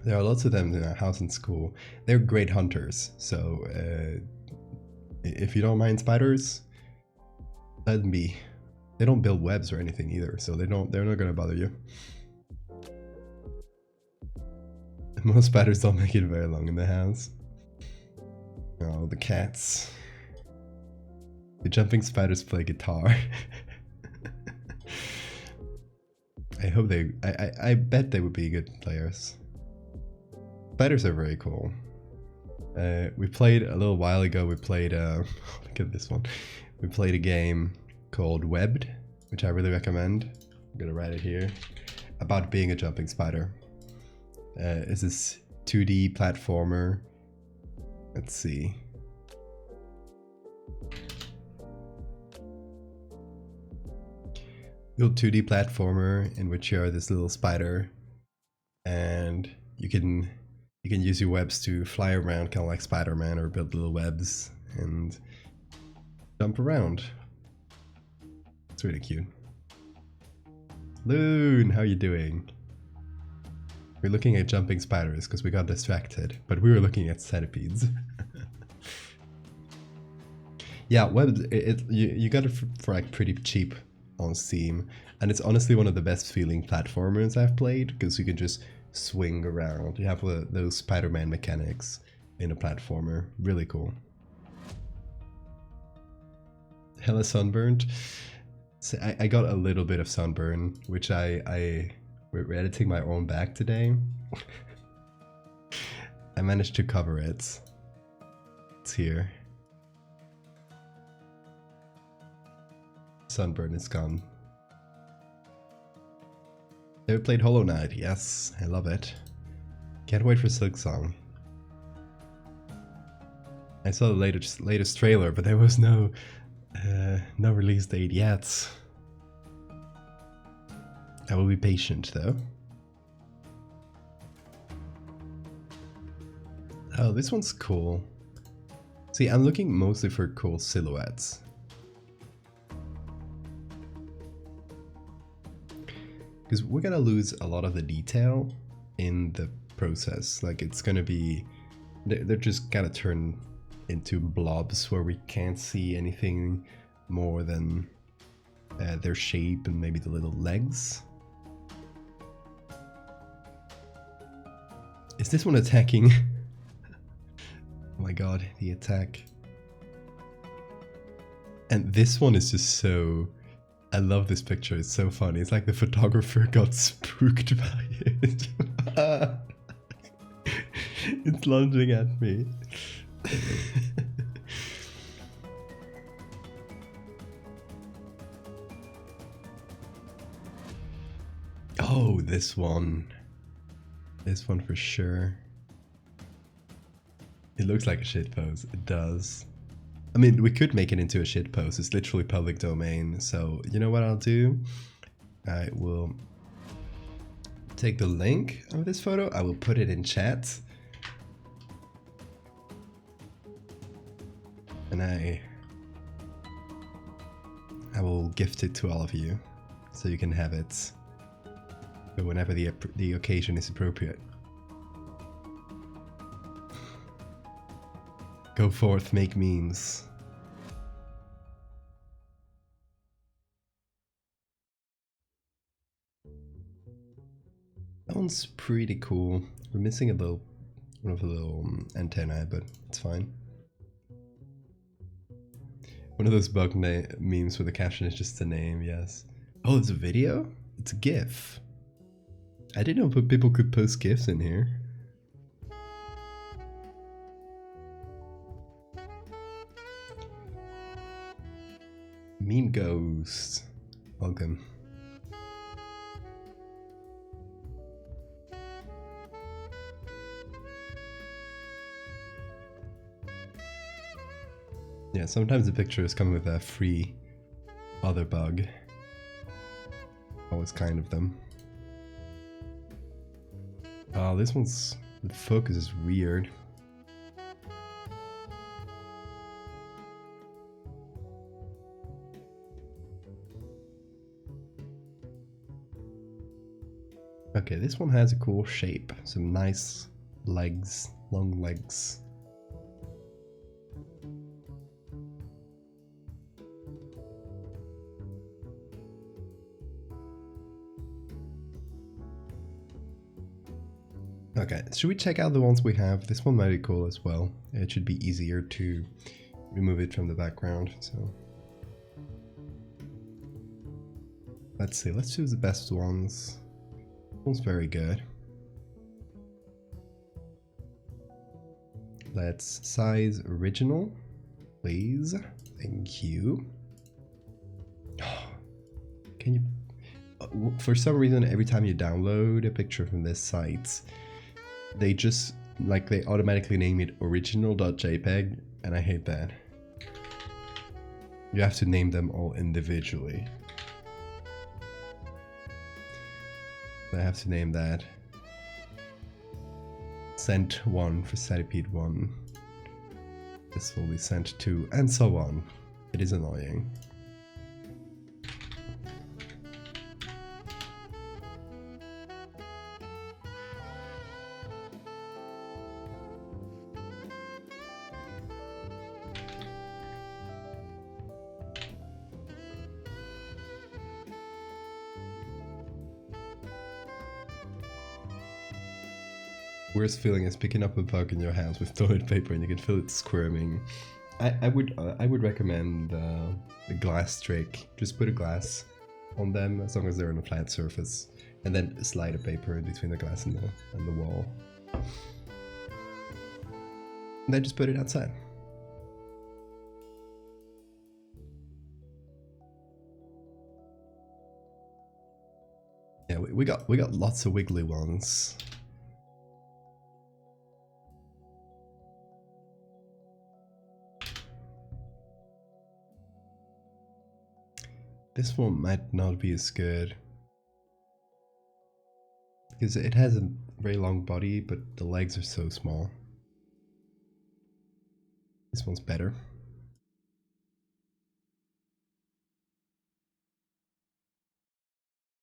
There are lots of them in our house and school. They're great hunters, so if you don't mind spiders, let them be. They don't build webs or anything either, so they're not gonna bother you. Most spiders don't make it very long in the house. Oh, the cats. The jumping spiders play guitar. I bet they would be good players. Spiders are very cool. We played a little while ago, look at this one. We played a game called Webbed, which I really recommend. I'm gonna write it here. About being a jumping spider. It's this 2D platformer. Let's see. Little 2D platformer in which you are this little spider, and you can use your webs to fly around, kind of like Spider-Man, or build little webs and jump around. It's really cute. Loon, how you doing? We're looking at jumping spiders because we got distracted, but we were looking at centipedes. Yeah, webs, you got it for like pretty cheap on Steam, and it's honestly one of the best feeling platformers I've played, because you can just swing around. You have those Spider-Man mechanics in a platformer. Really cool. Hella sunburned. So I got a little bit of sunburn, which we're editing my own back today. I managed to cover it. It's here. Sunburn is gone. Ever played Hollow Knight? Yes, I love it. Can't wait for Silksong. I saw the latest trailer, but there was no release date yet. I will be patient though. Oh, this one's cool. See, I'm looking mostly for cool silhouettes. Because we're gonna lose a lot of the detail in the process. Like, it's gonna be, they're just gonna turn into blobs where we can't see anything more than their shape and maybe the little legs. Is this one attacking? Oh my god, the attack. And this one is just so... I love this picture, it's so funny. It's like the photographer got spooked by it. It's lunging at me. Oh, this one. This one for sure. It looks like a shitpost. It does. I mean, we could make it into a shitpost. It's literally public domain. So, you know what I'll do? I will take the link of this photo. I will put it in chat. And I will gift it to all of you. So you can have it whenever the occasion is appropriate. Go forth, make memes. That one's pretty cool. We're missing one of the little antennae, but it's fine. One of those bug memes where the caption is just the name, yes. Oh, it's a video? It's a GIF. I didn't know people could post GIFs in here. Meme Ghost. Welcome. Yeah, sometimes the pictures come with a free other bug. Always kind of them. Oh, this one's... the focus is weird. Okay, this one has a cool shape. Some nice legs, long legs. Okay, should we check out the ones we have? This one might be cool as well. It should be easier to remove it from the background, so... let's see, let's choose the best ones. This one's very good. Let's size original, please. Thank you. Can you... for some reason, every time you download a picture from this site, they just, like, they automatically name it original.jpg, and I hate that. You have to name them all individually. I have to name that sent 1 for centipede 1. This will be sent 2, and so on. It is annoying. Worst feeling is picking up a bug in your house with toilet paper and you can feel it squirming. I would recommend the glass trick. Just put a glass on them as long as they're on a flat surface, and then slide a paper in between the glass and the wall. And then just put it outside. Yeah, we got lots of wiggly ones. This one might not be as good because it has a very long body, but the legs are so small. This one's better.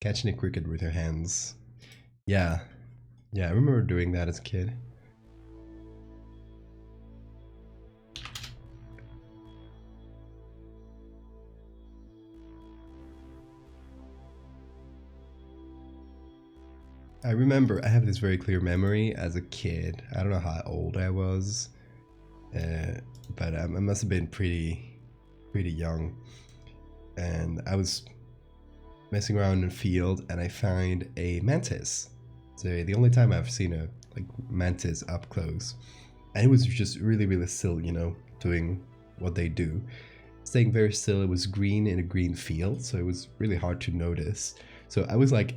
Catching a cricket with your hands. Yeah, I remember doing that as a kid. I remember I have this very clear memory as a kid. I don't know how old I was, but I must have been pretty young. And I was messing around in a field and I found a mantis. So the only time I've seen a like mantis up close, and it was just really still, you know, doing what they do, staying very still. It was green in a green field, so it was really hard to notice. So I was like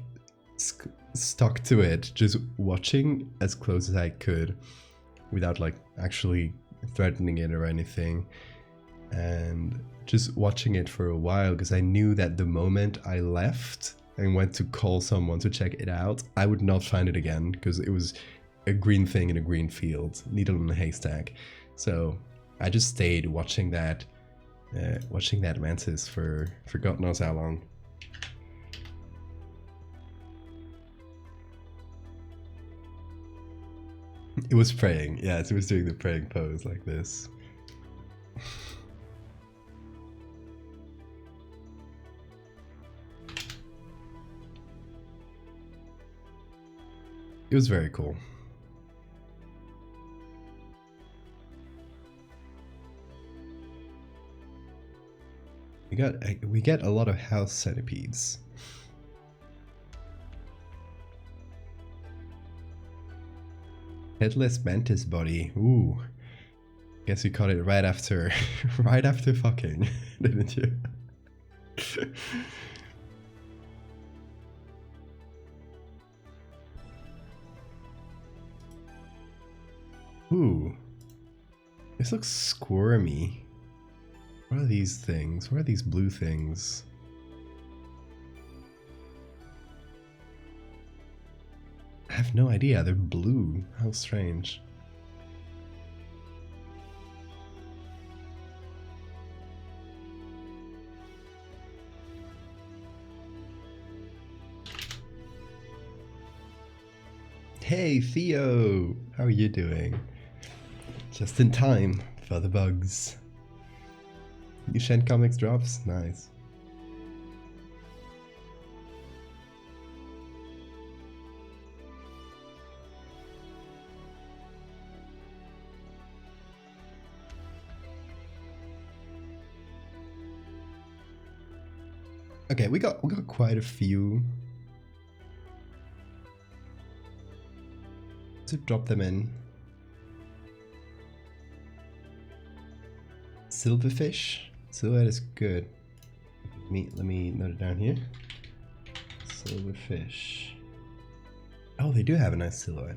stuck to it, just watching as close as I could without like actually threatening it or anything, and just watching it for a while because I knew that the moment I left and went to call someone to check it out, I would not find it again because it was a green thing in a green field, needle in a haystack. So I just stayed watching that mantis for God knows how long. It was praying, yes, it was doing the praying pose like this. It was very cool. We get a lot of house centipedes. Headless mantis body. Ooh. Guess you caught it right after right after fucking, didn't you? Ooh. This looks squirmy. What are these things? What are these blue things? I have no idea. They're blue. How strange. Hey Theo! How are you doing? Just in time for the bugs. New Shen Comics drops? Nice. Okay, we got quite a few. To drop them in. Silverfish? Silhouette is good. Let me note it down here. Silverfish. Oh, they do have a nice silhouette.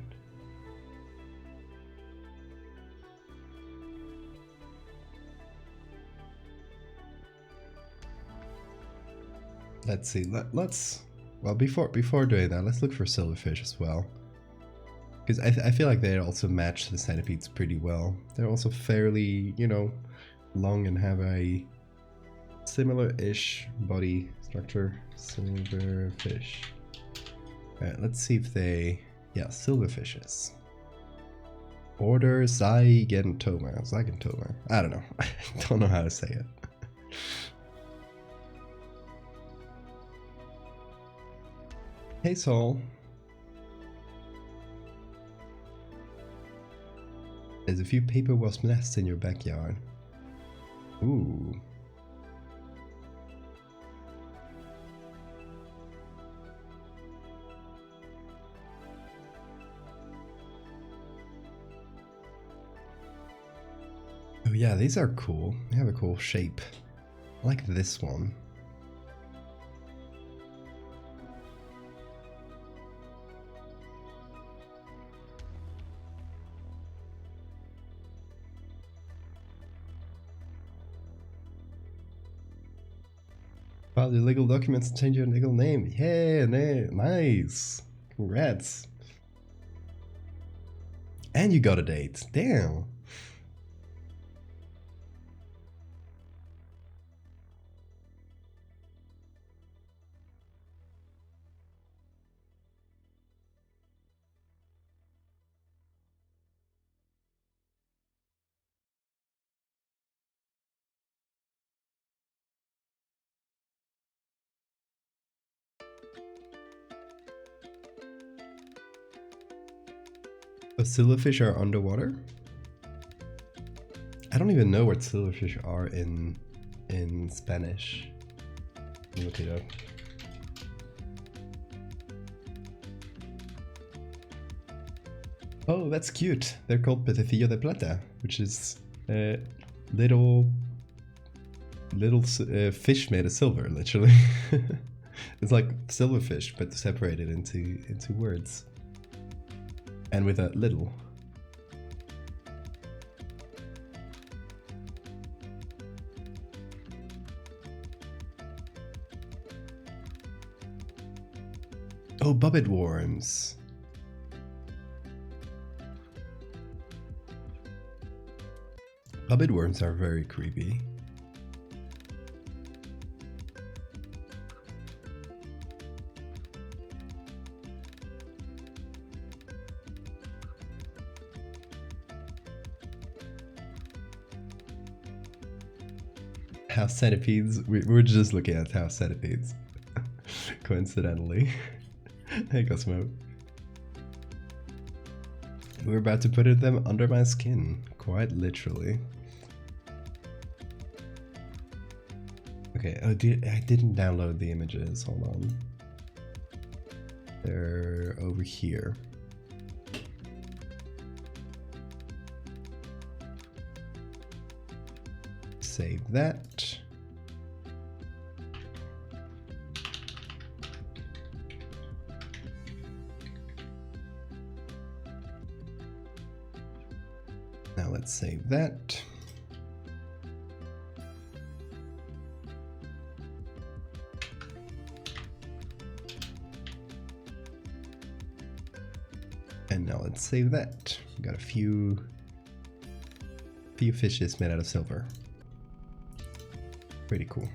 Let's see. Well, before doing that, let's look for silverfish as well. Because I feel like they also match the centipedes pretty well. They're also fairly, you know, long and have a similar-ish body structure. Silverfish. Alright, let's see if they... Yeah, silverfishes. Order Zygentoma. Zygentoma. I don't know. I don't know how to say it. Hey, Saul. There's a few paper wasp nests in your backyard. Ooh. Oh yeah, these are cool. They have a cool shape. I like this one. File your legal documents and change your legal name. Yeah, nice. Congrats. And you got a date. Damn. Oh, silverfish are underwater? I don't even know what silverfish are in Spanish. Let me look it up. Oh, that's cute. They're called pececillo de plata, which is little fish made of silver, literally. It's like silverfish, but separated into words, and with a little. Oh, bubbit worms. Bubbit worms are very creepy. House centipedes. We're just looking at house centipedes. Coincidentally. Hey, Cosmo. We're about to put them under my skin, quite literally. Okay, oh, I didn't download the images, hold on. They're over here. Save that. Now let's save that. And now let's save that. We got a few fishes made out of silver. Pretty cool.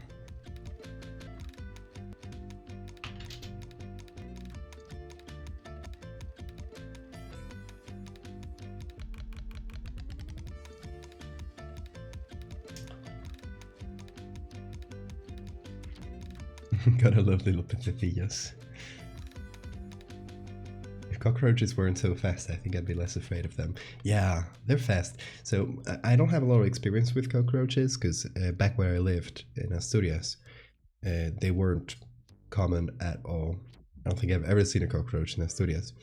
Gotta love little pececillos. If cockroaches weren't so fast, I think I'd be less afraid of them. Yeah, they're fast. So I don't have a lot of experience with cockroaches because back where I lived in Asturias, they weren't common at all. I don't think I've ever seen a cockroach in Asturias.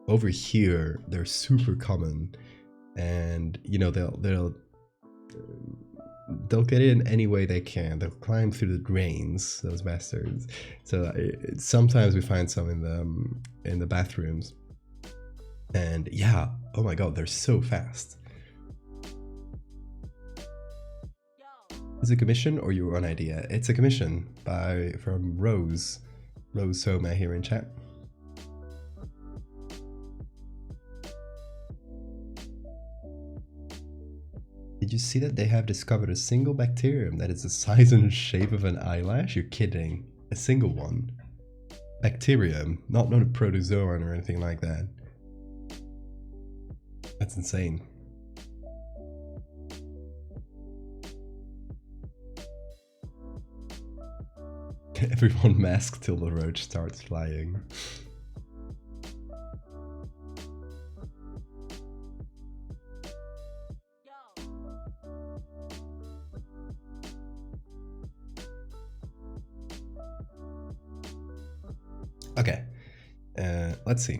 Over here, they're super common, and you know they'll get in any way they can. They'll climb through the drains, those bastards. So sometimes we find some in the bathrooms, and yeah, oh my god, they're so fast. Is it a commission or your own idea? It's a commission from Rose Soma here in chat. Did you see that they have discovered a single bacterium that is the size and shape of an eyelash? You're kidding. A single one. Bacterium, not a protozoan or anything like that. That's insane. Everyone mask till the roach starts flying. Okay, let's see.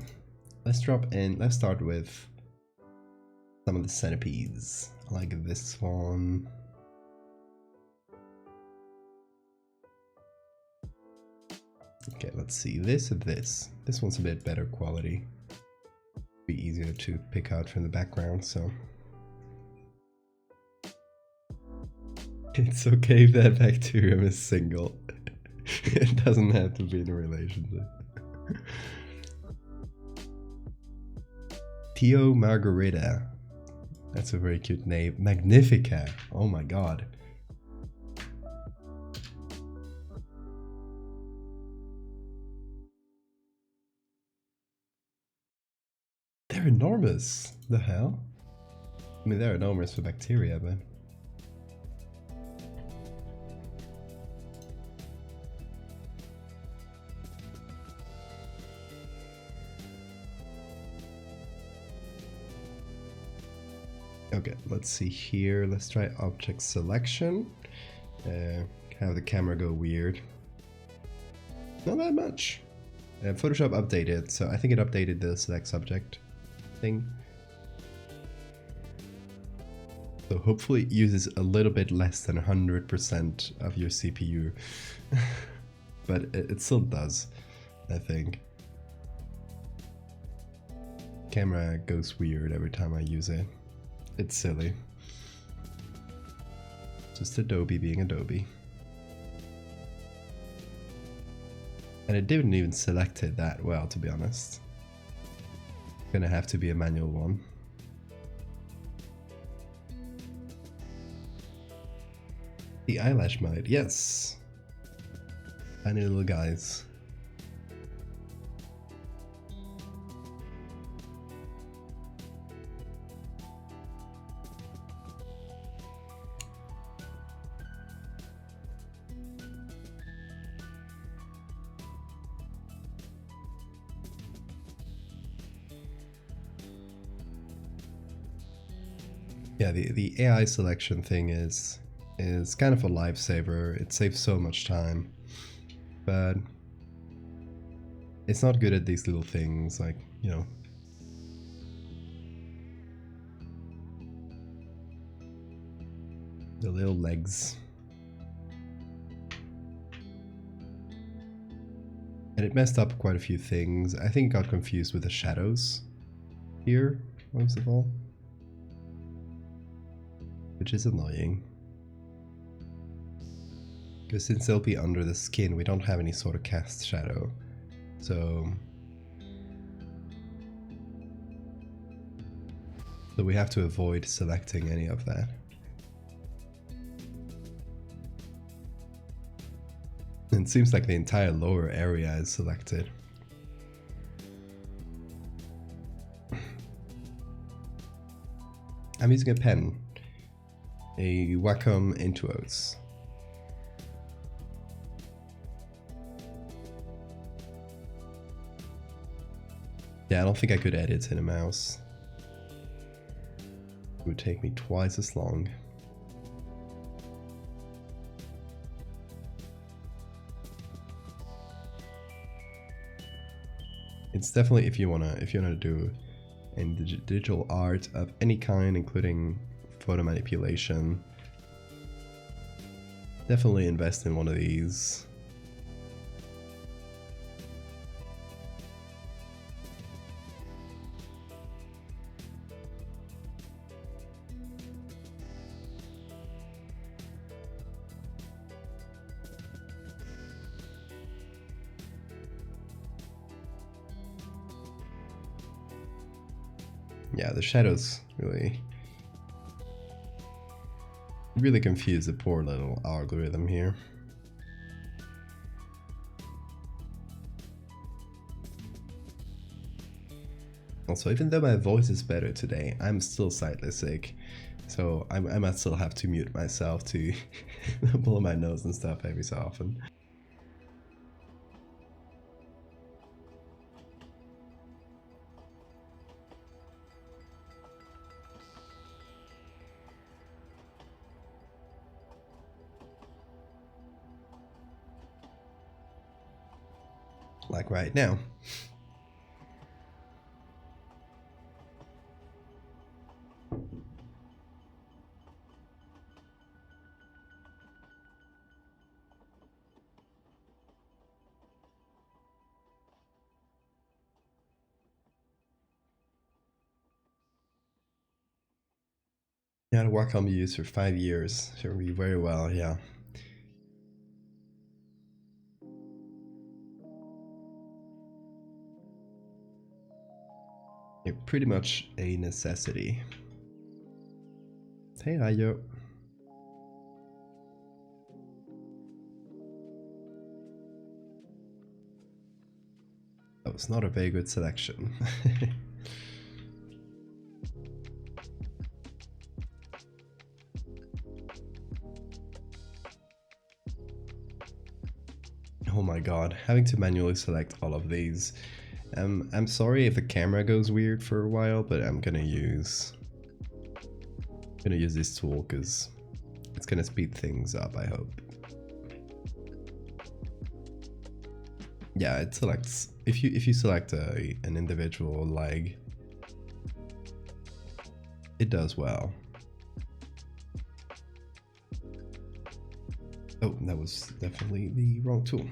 Let's start with some of the centipedes, like this one. Okay, let's see, this one's a bit better quality. Be easier to pick out from the background, so. It's okay if that bacterium is single. It doesn't have to be in a relationship. Tio Margarita. That's a very cute name. Magnifica. Oh my god. They're enormous. The hell? I mean, they're enormous for bacteria, but... Okay, let's see here. Let's try object selection. Have the camera go weird. Not that much. Photoshop updated, so I think it updated the select subject thing. So hopefully it uses a little bit less than 100% of your CPU. But it still does, I think. Camera goes weird every time I use it. It's silly. Just Adobe being Adobe. And it didn't even select it that well, to be honest. Gonna have to be a manual one. The eyelash mode, yes. Tiny little guys. Yeah, the AI selection thing is kind of a lifesaver. It saves so much time, but it's not good at these little things like, you know, the little legs. And it messed up quite a few things. I think it got confused with the shadows here, most of all, which is annoying. Because since they'll be under the skin, we don't have any sort of cast shadow. So we have to avoid selecting any of that. And it seems like the entire lower area is selected. I'm using a pen, a Wacom Intuos. Yeah, I don't think I could edit in a mouse. It would take me twice as long. It's definitely, if you wanna do any digital art of any kind, including photo manipulation, definitely invest in one of these. Yeah, the shadows really confuse the poor little algorithm here. Also, even though my voice is better today, I'm still slightly sick, so I might still have to mute myself to blow my nose and stuff every so often. Like right now. Yeah, the Wacom used for 5 years. Served me very well, yeah. You're pretty much a necessity. Hey, Rayo. That was not a very good selection. Oh my god, having to manually select all of these. I'm sorry if the camera goes weird for a while, but I'm gonna use gonna use this tool because it's gonna speed things up, I hope. Yeah, it selects, if you select an individual leg, it does well. Oh, that was definitely the wrong tool.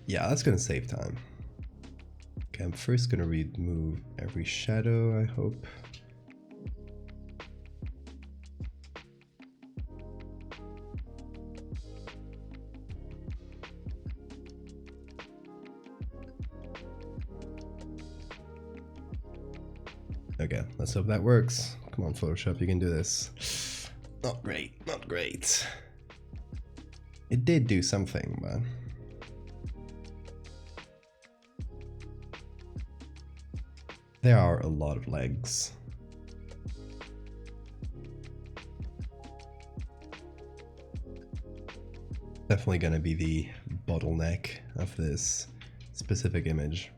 Yeah, that's gonna save time. Okay, I'm first gonna remove every shadow, I hope. Okay, let's hope that works. Come on, Photoshop, you can do this. Not great, not great. It did do something, but... there are a lot of legs. Definitely gonna be the bottleneck of this specific image.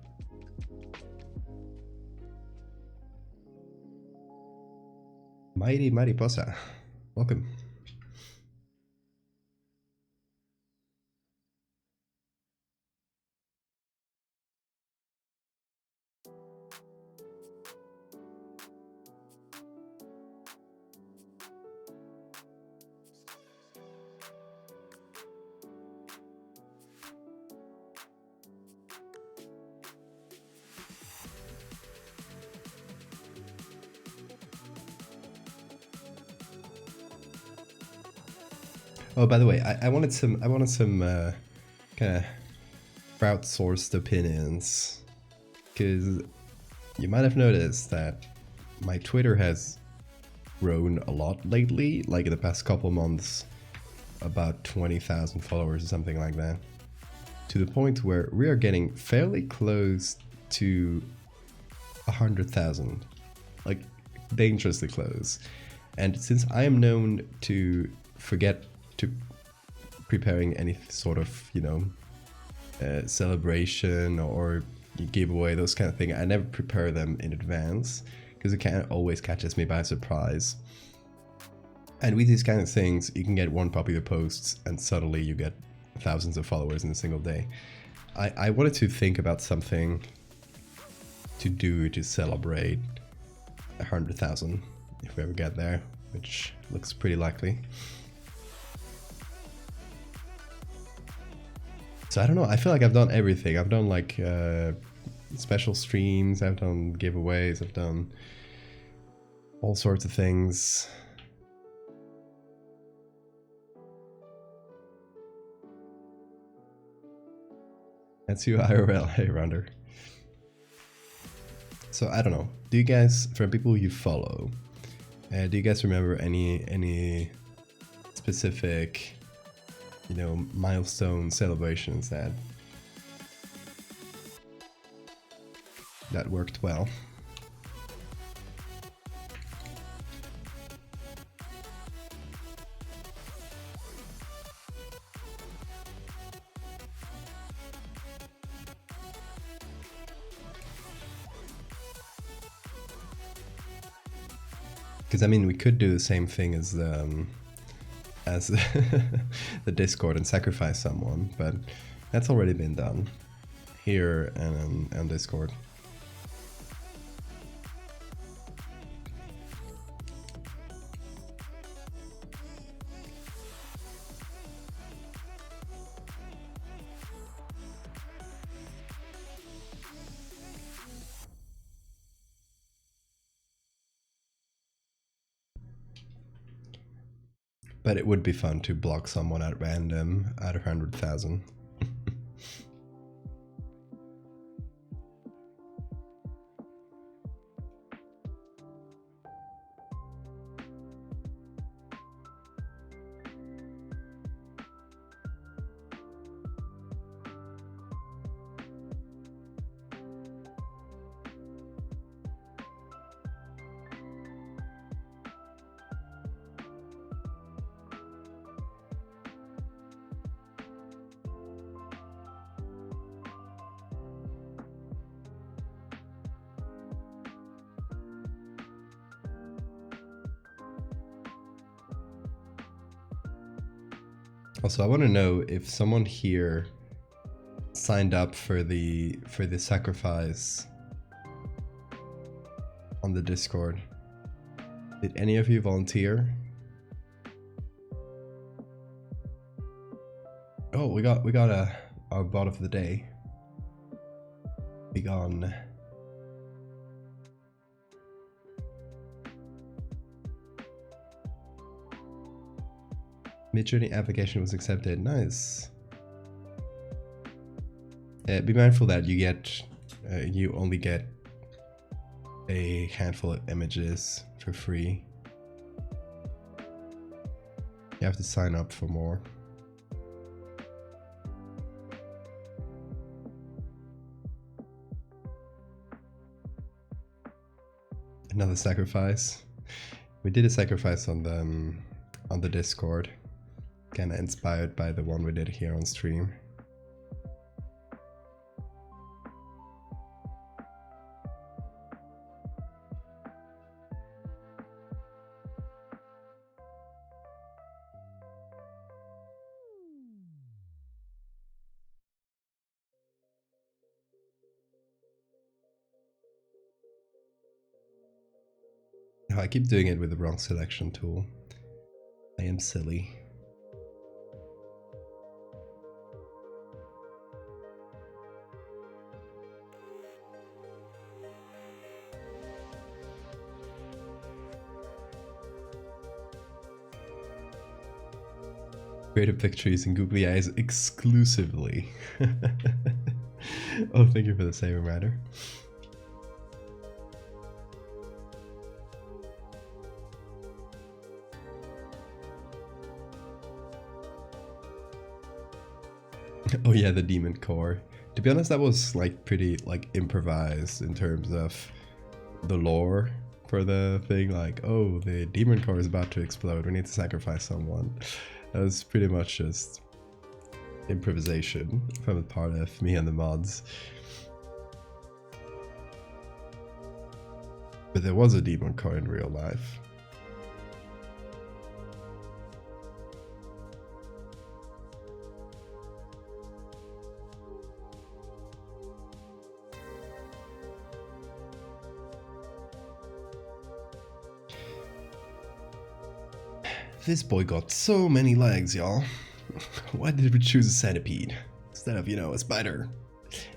Mighty Mariposa, welcome. Oh, by the way, I wanted some kind of crowdsourced opinions, because you might have noticed that my Twitter has grown a lot lately, like in the past couple months, about 20,000 followers or something like that, to the point where we are getting fairly close to 100,000, like dangerously close. And since I am known to forget to preparing any sort of, you know, celebration or giveaway, those kind of thing, I never prepare them in advance because it kind of always catches me by surprise. And with these kind of things, you can get one popular post and suddenly you get thousands of followers in a single day. I wanted to think about something to do to celebrate 100,000 if we ever get there, which looks pretty likely. So I don't know, I feel like I've done everything. I've done like special streams, I've done giveaways, I've done all sorts of things. That's you IRL, hey Rounder. So I don't know, do you guys, for people you follow, do you guys remember any specific, you know, milestone celebrations that worked well? Because I mean, we could do the same thing as the Discord and sacrifice someone, but that's already been done here and on Discord. But it would be fun to block someone at random out of 100,000. Also, I want to know if someone here signed up for the sacrifice on the Discord. Did any of you volunteer? Oh, we got our bot of the day. Big on. Midjourney application was accepted. Nice. Be mindful that you only get a handful of images for free. You have to sign up for more. Another sacrifice. We did a sacrifice on the Discord. Kinda inspired by the one we did here on stream. Oh, I keep doing it with the wrong selection tool. I am silly. Create a picture using googly eyes exclusively. Oh, thank you for the same reminder. Oh yeah, the demon core. To be honest, that was like pretty like improvised in terms of the lore for the thing. Like, oh, the demon core is about to explode. We need to sacrifice someone. That was pretty much just improvisation from a part of me and the mods. But there was a demon core in real life. This boy got so many legs, y'all. Why did we choose a centipede instead of, you know, a spider?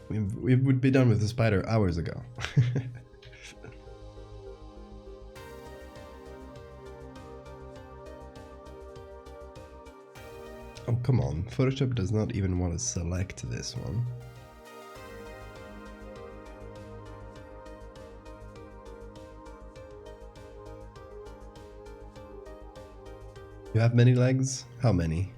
We would be done with the spider hours ago. Oh, come on. Photoshop does not even want to select this one. You have many legs? How many?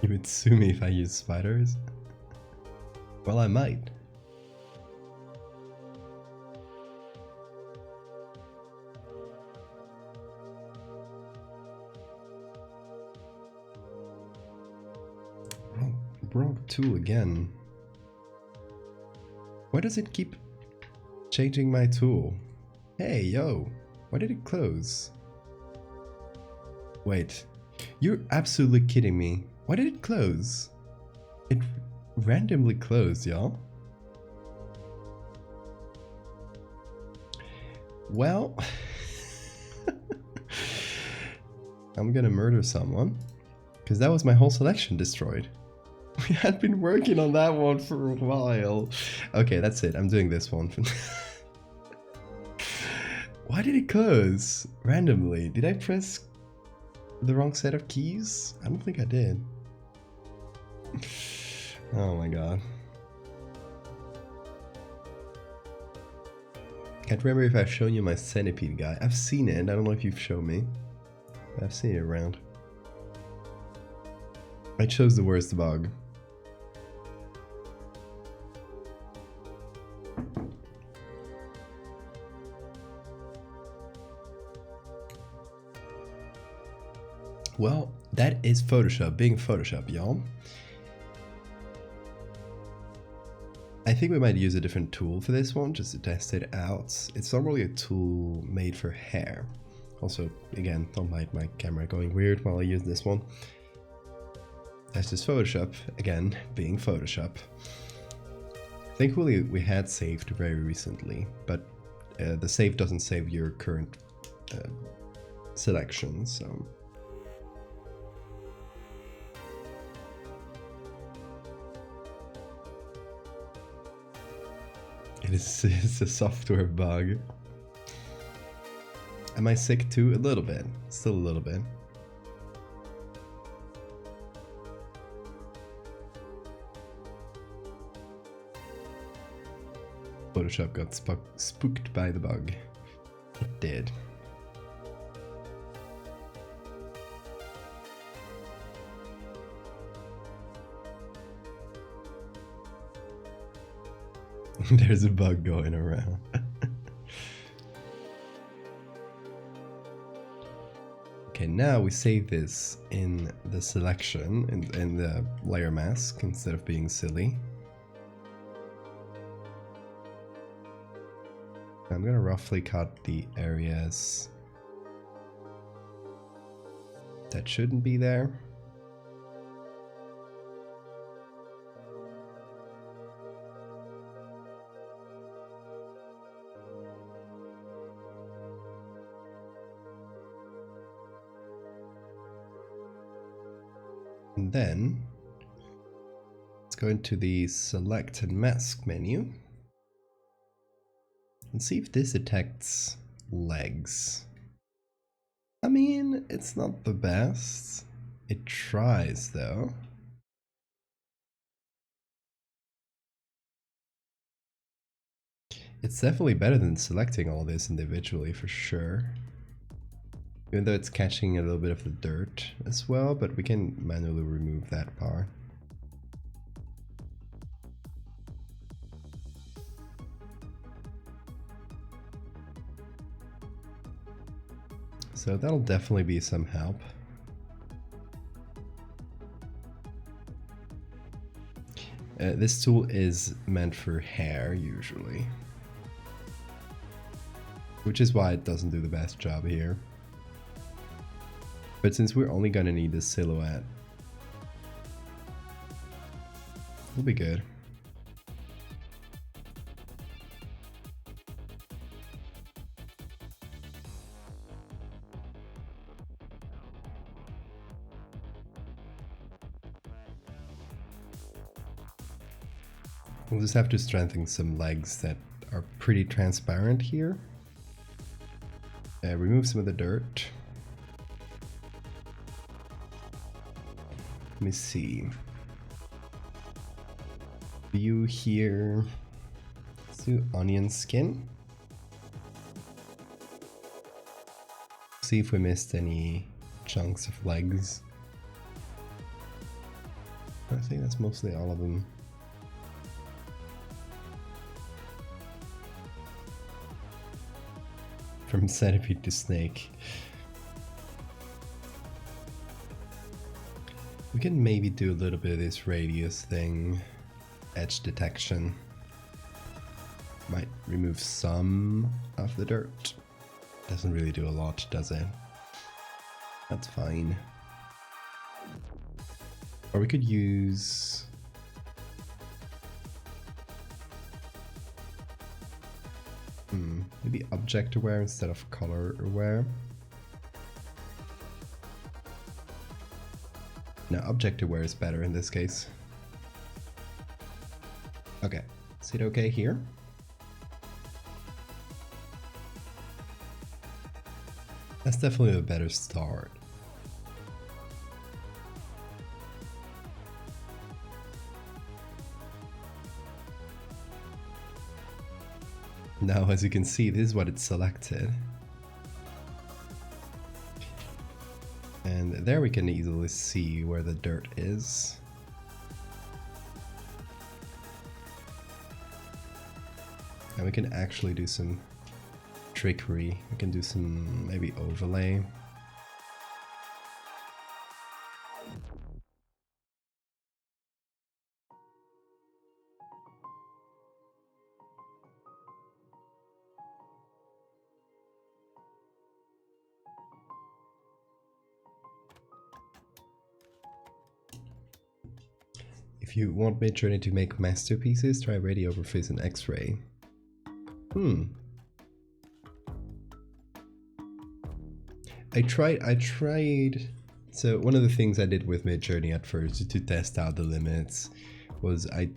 You would sue me if I use spiders? Well, I might. Wrong tool again. Why does it keep changing my tool? Hey, yo, why did it close? Wait, you're absolutely kidding me. Why did it close? It randomly closed, y'all. Well, I'm gonna murder someone, because that was my whole selection destroyed. We had been working on that one for a while. Okay, that's it. I'm doing this one. Why did it close randomly? Did I press the wrong set of keys? I don't think I did. Oh my god. Can't remember if I've shown you my centipede guy. I've seen it. I don't know if you've shown me. But I've seen it around. I chose the worst bug. Well, that is Photoshop being Photoshop, y'all. I think we might use a different tool for this one just to test it out. It's not really a tool made for hair. Also, again, don't mind my camera going weird while I use this one. That's just Photoshop, again, being Photoshop. Thankfully, we had saved very recently, but the save doesn't save your current selection, so... It's a software bug. Am I sick too? A little bit. Still a little bit. Photoshop got spooked by the bug. It did. There's a bug going around. Okay, now we save this in the selection, in the layer mask, instead of being silly. I'm gonna roughly cut the areas that shouldn't be there. And then let's go into the select and mask menu and see if this detects legs. I mean, it's not the best. It tries though. It's definitely better than selecting all this individually for sure. Even though it's catching a little bit of the dirt as well, but we can manually remove that part. So that'll definitely be some help. This tool is meant for hair usually, which is why it doesn't do the best job here. But since we're only gonna need the silhouette, we'll be good. We'll just have to strengthen some legs that are pretty transparent here. Remove some of the dirt. Let me see. View here. Let's do onion skin. See if we missed any chunks of legs. I think that's mostly all of them. From centipede to snake. We can maybe do a little bit of this radius thing. Edge detection. Might remove some of the dirt. Doesn't really do a lot, does it? That's fine. Or we could use... maybe object aware instead of color aware. No, object aware is better in this case. Okay, is it okay here? That's definitely a better start. Now, as you can see, this is what it's selected. And there we can easily see where the dirt is. And we can actually do some trickery. We can do some maybe overlay. If you want Midjourney to make masterpieces, try radiography and X-ray. I tried. So one of the things I did with Midjourney at first to test out the limits was I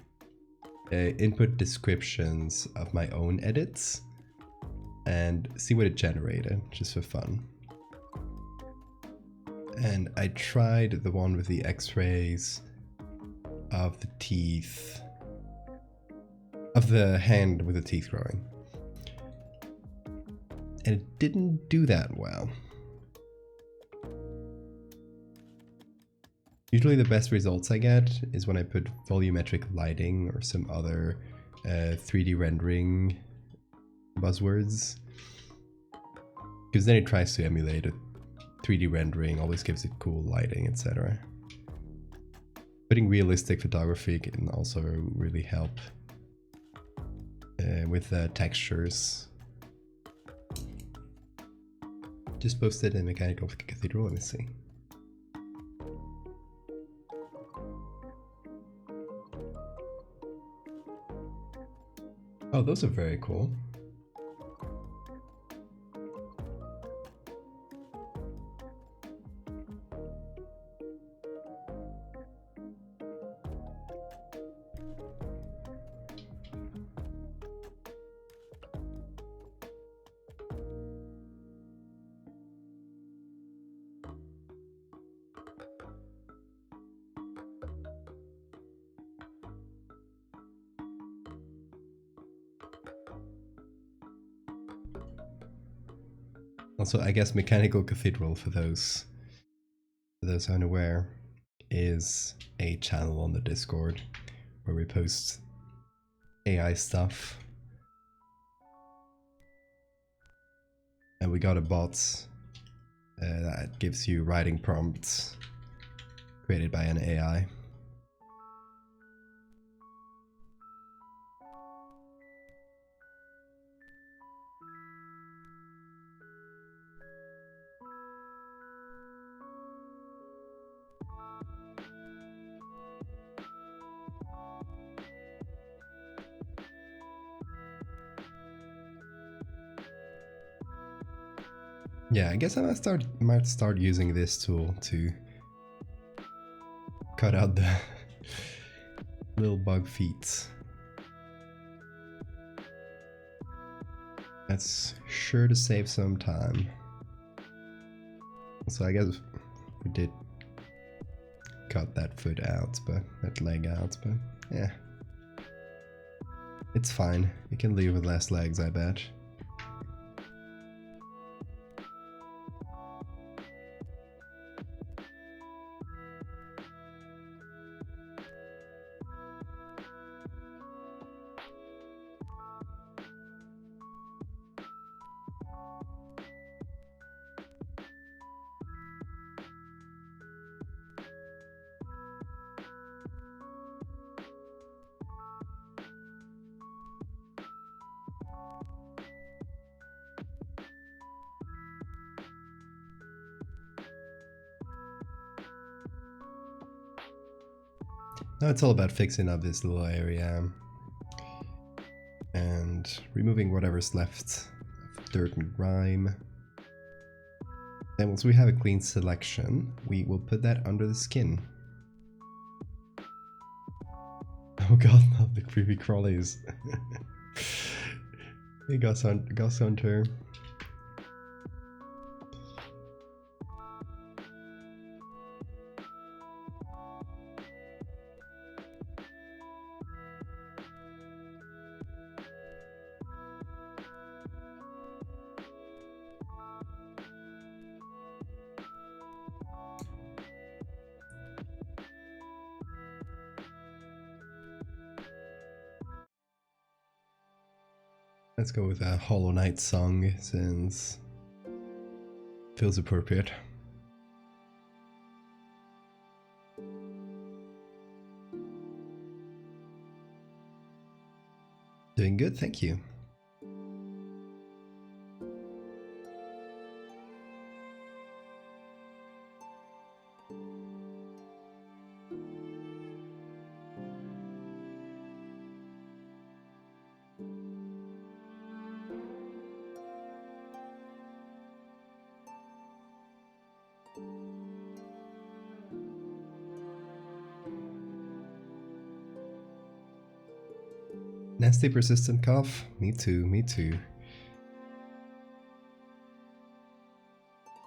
input descriptions of my own edits and see what it generated, just for fun. And I tried the one with the X-rays of the teeth, of the hand with the teeth growing. And it didn't do that well. Usually the best results I get is when I put volumetric lighting or some other 3D rendering buzzwords. Because then it tries to emulate a 3D rendering, always gives it cool lighting, etc. Putting realistic photography can also really help with textures. Just posted in Mechanical Cathedral, let me see. Oh, those are very cool. Also, I guess Mechanical Cathedral, for those unaware, is a channel on the Discord where we post AI stuff. And we got a bot that gives you writing prompts created by an AI. Yeah, I guess I might start using this tool to cut out the little bug feet. That's sure to save some time. So I guess we did cut that foot out, but that leg out, but yeah. It's fine. You can leave with less legs, I bet. Now it's all about fixing up this little area and removing whatever's left of dirt and grime. And once we have a clean selection, we will put that under the skin. Oh god, not the creepy crawlies. Hey Gus Hunter. Let's go with a Hollow Knight song since it feels appropriate. Doing good, thank you. Nasty persistent cough? Me too, me too.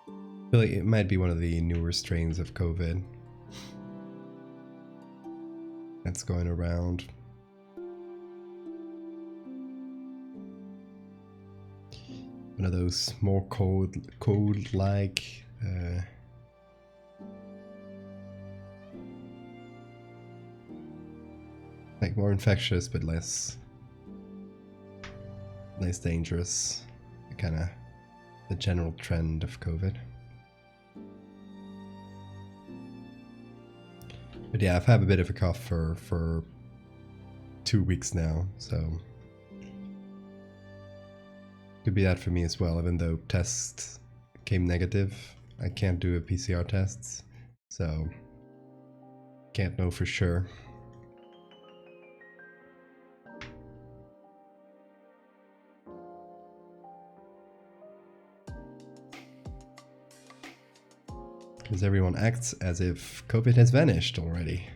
I feel like it might be one of the newer strains of COVID that's going around. One of those more cold-like like more infectious but less dangerous. Kind of the general trend of COVID. But yeah, I've had a bit of a cough for 2 weeks now, so could be that for me as well. Even though tests came negative, I can't do a PCR tests, so can't know for sure. Because everyone acts as if COVID has vanished already.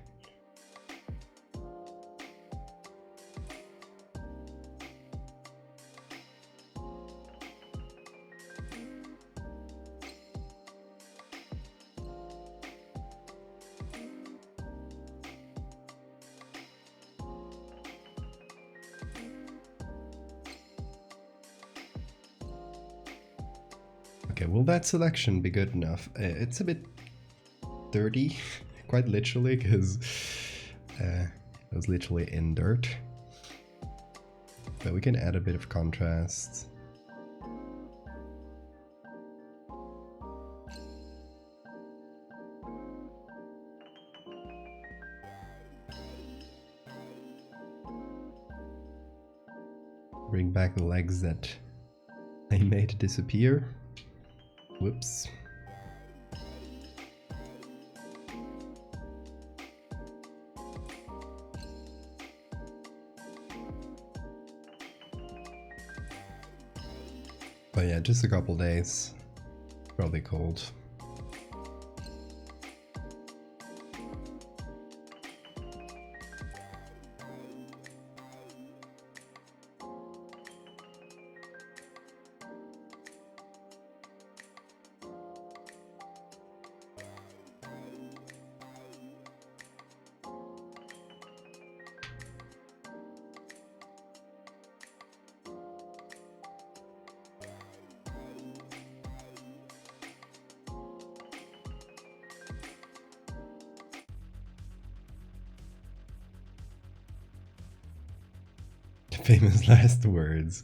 Okay, will that selection be good enough? It's a bit dirty, quite literally, because it was literally in dirt. But we can add a bit of contrast. Bring back the legs that I made disappear. Whoops. But yeah, just a couple days. Probably cold. Famous last words.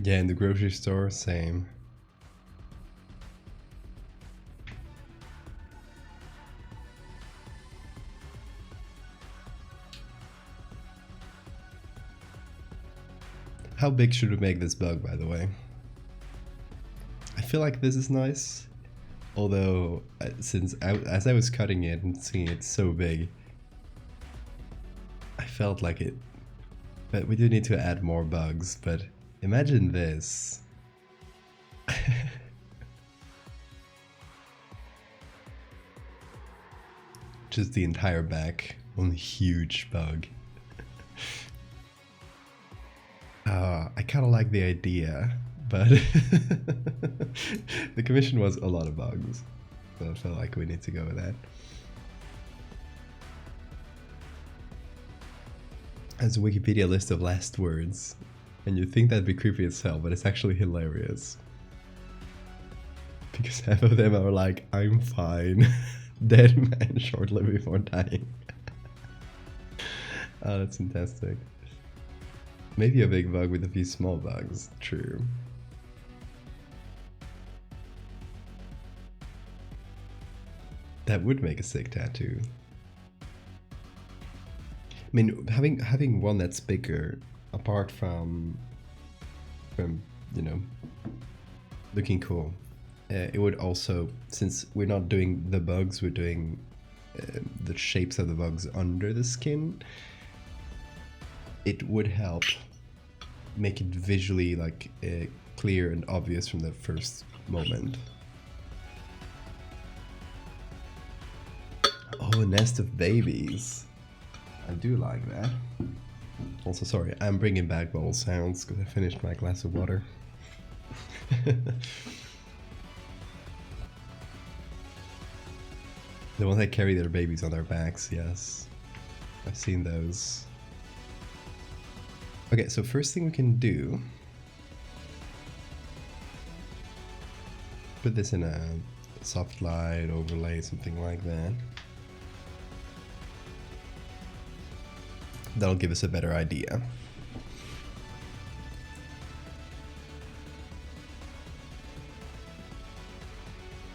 Yeah, in the grocery store, same. How big should we make this bug, by the way? I feel like this is nice, although as I was cutting it and seeing it so big, I felt like it. But we do need to add more bugs. But imagine this. Just the entire back, one huge bug. I kind of like the idea, but the commission was a lot of bugs, so I felt like we need to go with that. As a Wikipedia list of last words, and you'd think that'd be creepy as hell, but it's actually hilarious. Because half of them are like, I'm fine, dead man short-lived before dying. Oh, that's fantastic. Maybe a big bug with a few small bugs, true. That would make a sick tattoo. I mean, having one that's bigger, apart from you know, looking cool, it would also, since we're not doing the bugs, we're doing the shapes of the bugs under the skin, it would help make it visually like clear and obvious from the first moment. Oh, a nest of babies. I do like that. Also, sorry, I'm bringing back bowl sounds because I finished my glass of water. The ones that carry their babies on their backs, yes. I've seen those. Okay, so first thing we can do, put this in a soft light overlay, something like that. That'll give us a better idea.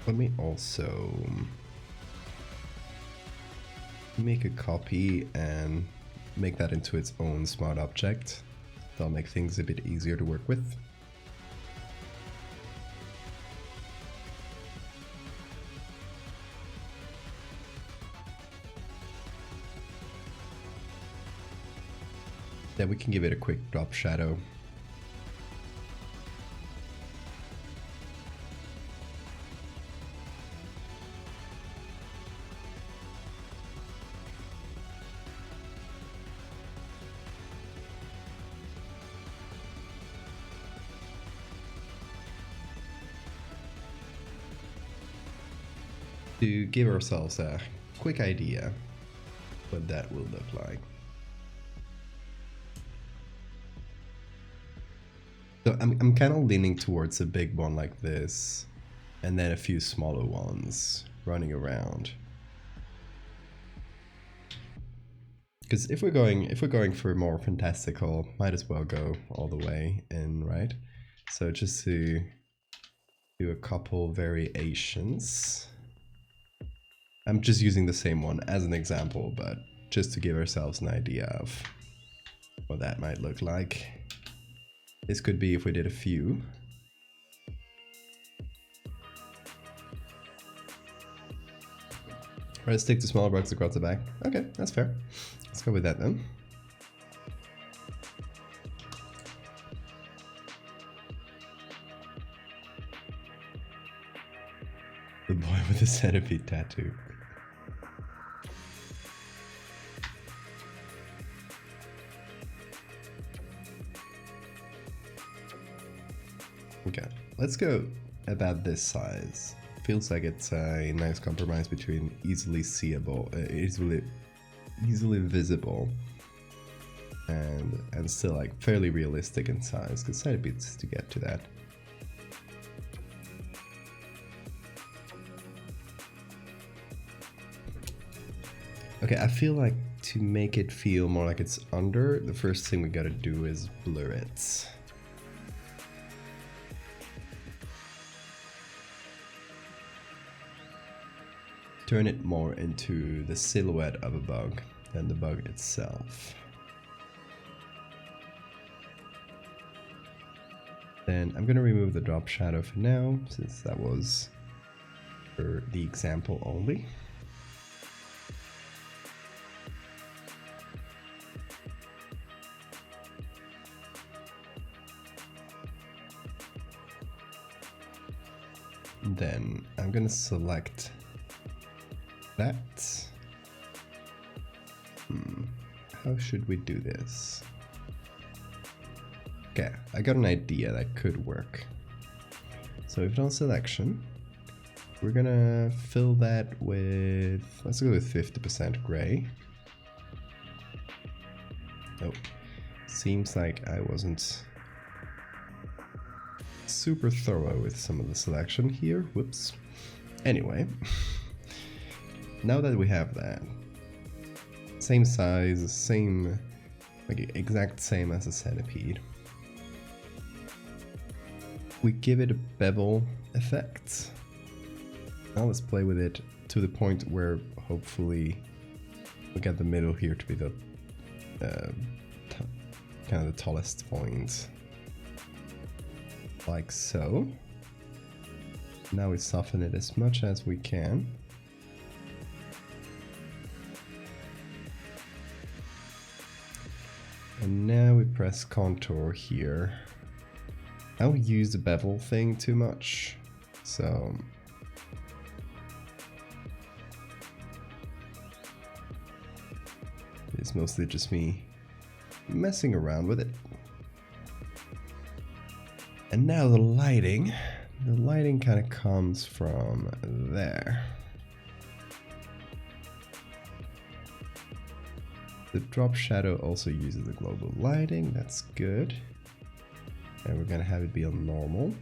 Let me also make a copy and make that into its own smart object. That'll make things a bit easier to work with. Then we can give it a quick drop shadow. To give ourselves a quick idea what that will look like. So I'm kind of leaning towards a big one like this, and then a few smaller ones running around. Because if we're going for more fantastical, might as well go all the way in, right? So just to do a couple variations. I'm just using the same one as an example, but just to give ourselves an idea of what that might look like. This could be if we did a few. Or let's stick to smaller blocks across the back. Okay, that's fair. Let's go with that then. The boy with the centipede tattoo. Okay, let's go about this size. Feels like it's a nice compromise between easily seeable, easily visible, and still like fairly realistic in size. Because centipedes to get to that. Okay, I feel like to make it feel more like it's under, the first thing we gotta do is blur it. Turn it more into the silhouette of a bug than the bug itself. Then I'm gonna remove the drop shadow for now, since that was for the example only. Then I'm gonna select that. How should we do this? Okay, I got an idea that could work. So we've done selection. We're gonna fill that with, let's go with 50% gray. Oh, seems like I wasn't super thorough with some of the selection here. Whoops. Anyway, now that we have that, same size, same, like exact same as a centipede, we give it a bevel effect. Now let's play with it to the point where hopefully we get the middle here to be the kind of the tallest point. Like so. Now we soften it as much as we can. And now we press contour here. I don't use the bevel thing too much, so it's mostly just me messing around with it. And now the lighting. The lighting kind of comes from there. The drop shadow also uses the global lighting, that's good. And we're gonna have it be on normal.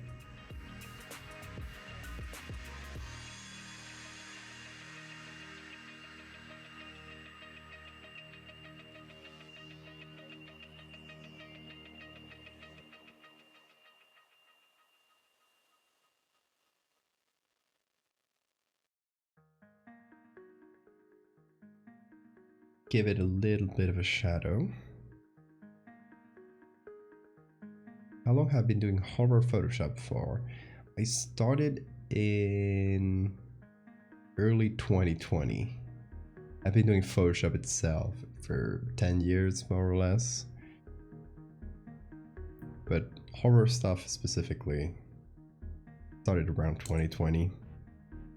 Give it a little bit of a shadow. How long have I been doing horror Photoshop for? I started in early 2020. I've been doing Photoshop itself for 10 years, more or less. But horror stuff specifically started around 2020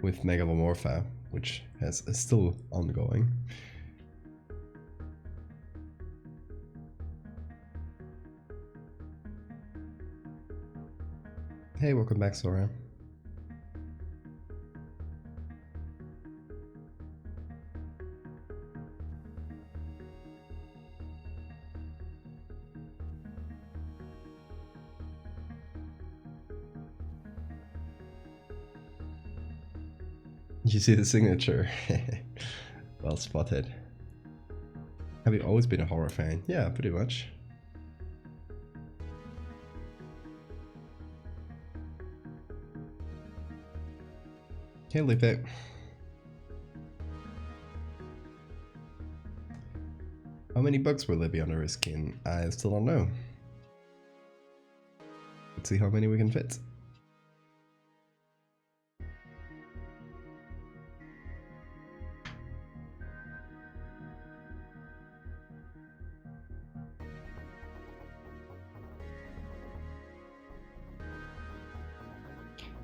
with Megalomorpha, which is still ongoing. Hey, welcome back, Sora. You see the signature? Well spotted. Have you always been a horror fan? Yeah, pretty much. Hey, Lipe. How many bugs will there be under his skin? I still don't know. Let's see how many we can fit.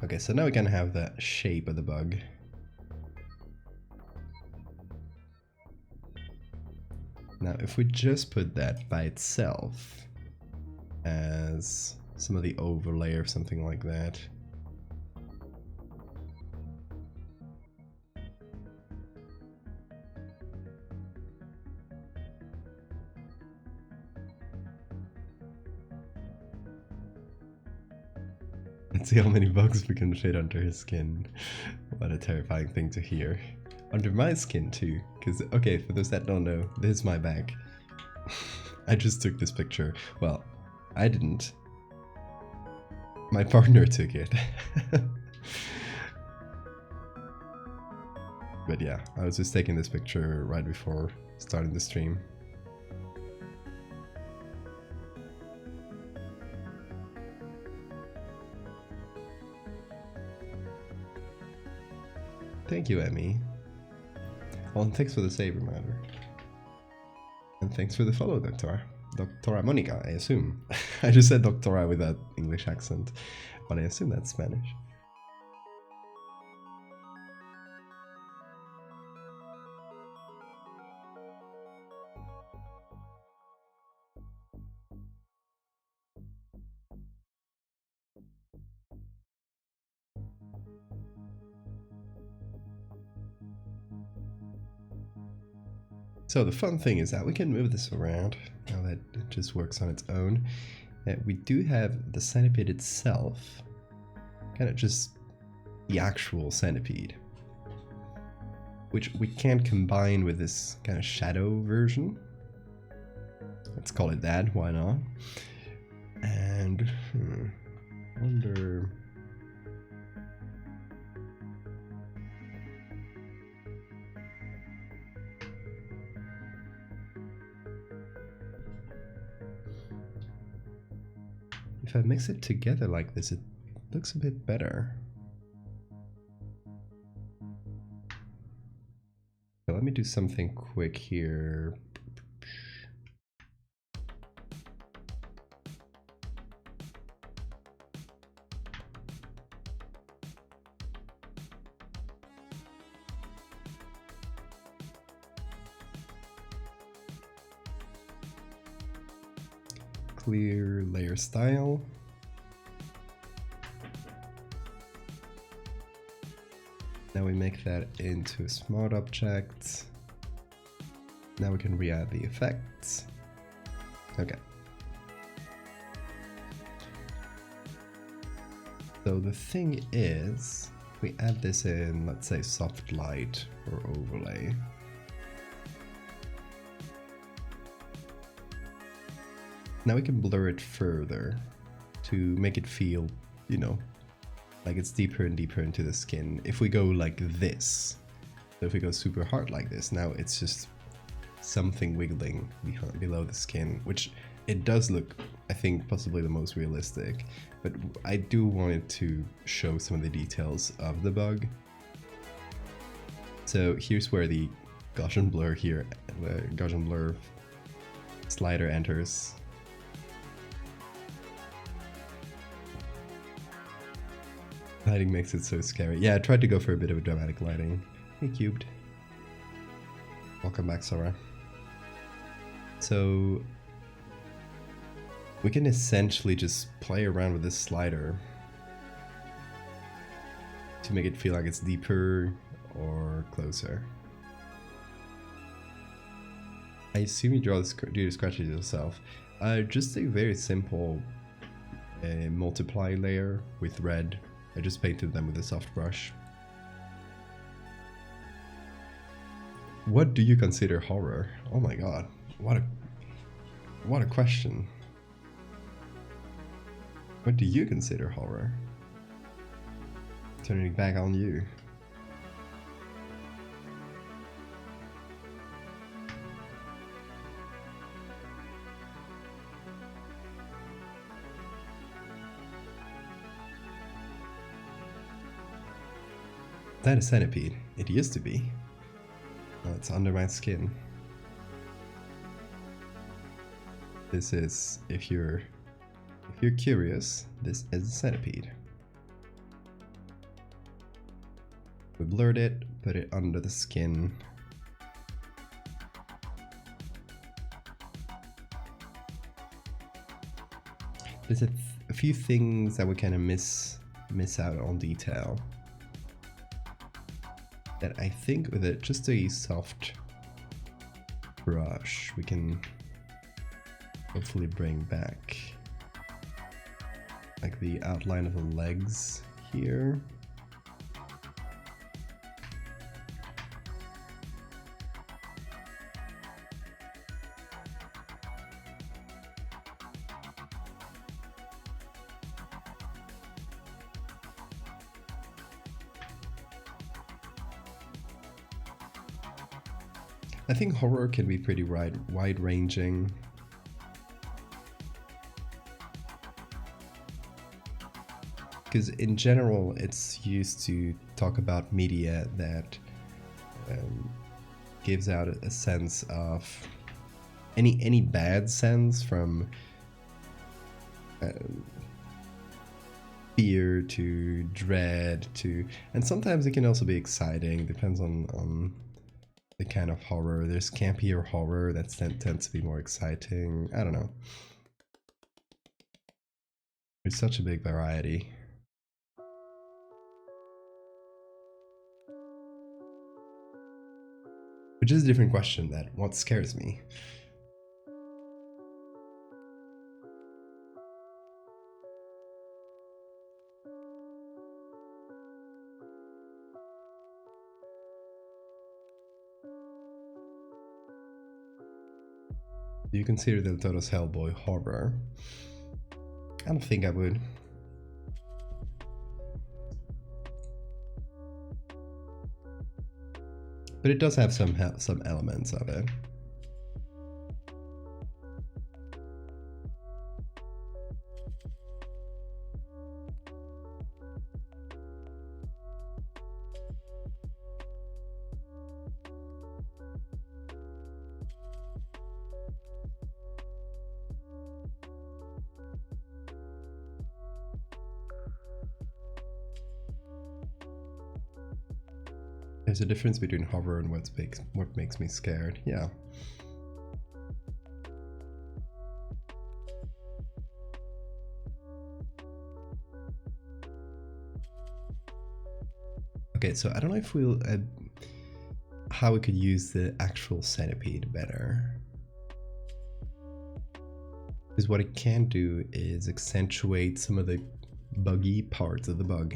Okay, so now we can have the shape of the bug. Now, if we just put that by itself as some of the overlay or something like that. Let's see how many bugs we can fit under his skin. What a terrifying thing to hear. Under my skin too, because, okay, for those that don't know, this is my back. I just took this picture. Well, I didn't. My partner took it. But yeah, I was just taking this picture right before starting the stream. Thank you, Emmy. Well, and thanks for the save reminder. And thanks for the follow, Doctora. Doctora Monica, I assume. I just said Doctora with that English accent, but I assume that's Spanish. So the fun thing is that we can move this around, now that it just works on its own. We do have the centipede itself, kind of just the actual centipede, which we can combine with this kind of shadow version. Let's call it that, why not? And wonder... if I mix it together like this, it looks a bit better. So let me do something quick here. clear layer style. Now we make that into a smart object. Now we can re-add the effects. Okay. So the thing is, if we add this in, let's say soft light or overlay. Now we can blur it further to make it feel, you know, like it's deeper and deeper into the skin. If we go like this, so if we go super hard like this, now it's just something wiggling below the skin, which it does look, I think, possibly the most realistic, but I do want it to show some of the details of the bug. So here's where the Gaussian blur slider enters. Lighting makes it so scary. Yeah, I tried to go for a bit of a dramatic lighting. Hey, Cubed. Welcome back, Sora. So we can essentially just play around with this slider to make it feel like it's deeper or closer. I assume you do the scratches yourself. Just a very simple multiply layer with red. I just painted them with a soft brush. What do you consider horror? Oh my god, what a question. What do you consider horror? Turning it back on you. That is centipede. It used to be. Oh, it's under my skin. This is, if you're curious, this is a centipede. We blurred it, put it under the skin. There's a few things that we kind of miss out on detail. That I think with it, just a soft brush, we can hopefully bring back, like the outline of the legs here. I think horror can be pretty wide-ranging. Because in general, it's used to talk about media that gives out a sense of any bad sense, from fear to dread to, and sometimes it can also be exciting. Depends on the kind of horror. There's campier horror that tends to be more exciting. I don't know. There's such a big variety. Which is a different question, that what scares me. Do you consider Del Toro's Hellboy horror? I don't think I would. But it does have some elements of it. There's a difference between horror and what makes me scared. Yeah. Okay, so I don't know if we'll how we could use the actual centipede better. Because what it can do is accentuate some of the buggy parts of the bug.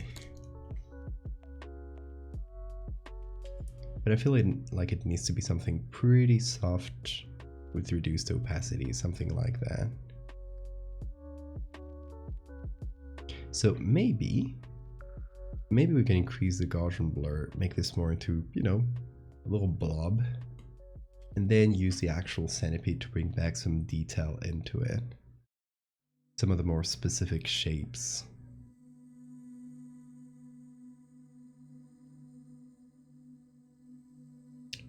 But I feel like it needs to be something pretty soft with reduced opacity, something like that. So maybe we can increase the Gaussian blur, make this more into, you know, a little blob, and then use the actual centipede to bring back some detail into it. Some of the more specific shapes.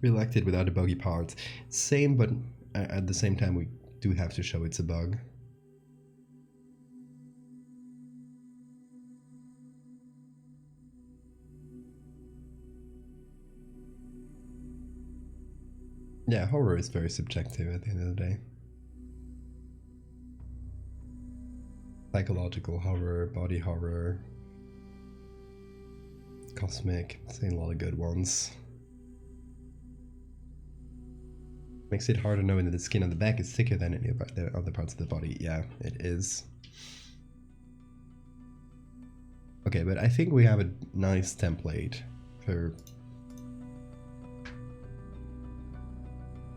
We liked it without the buggy parts. Same, but at the same time we do have to show it's a bug. Yeah, horror is very subjective at the end of the day. Psychological horror, body horror, cosmic, saying a lot of good ones. Makes it hard to know that the skin on the back is thicker than any of the other parts of the body. Yeah, it is. Okay, but I think we have a nice template for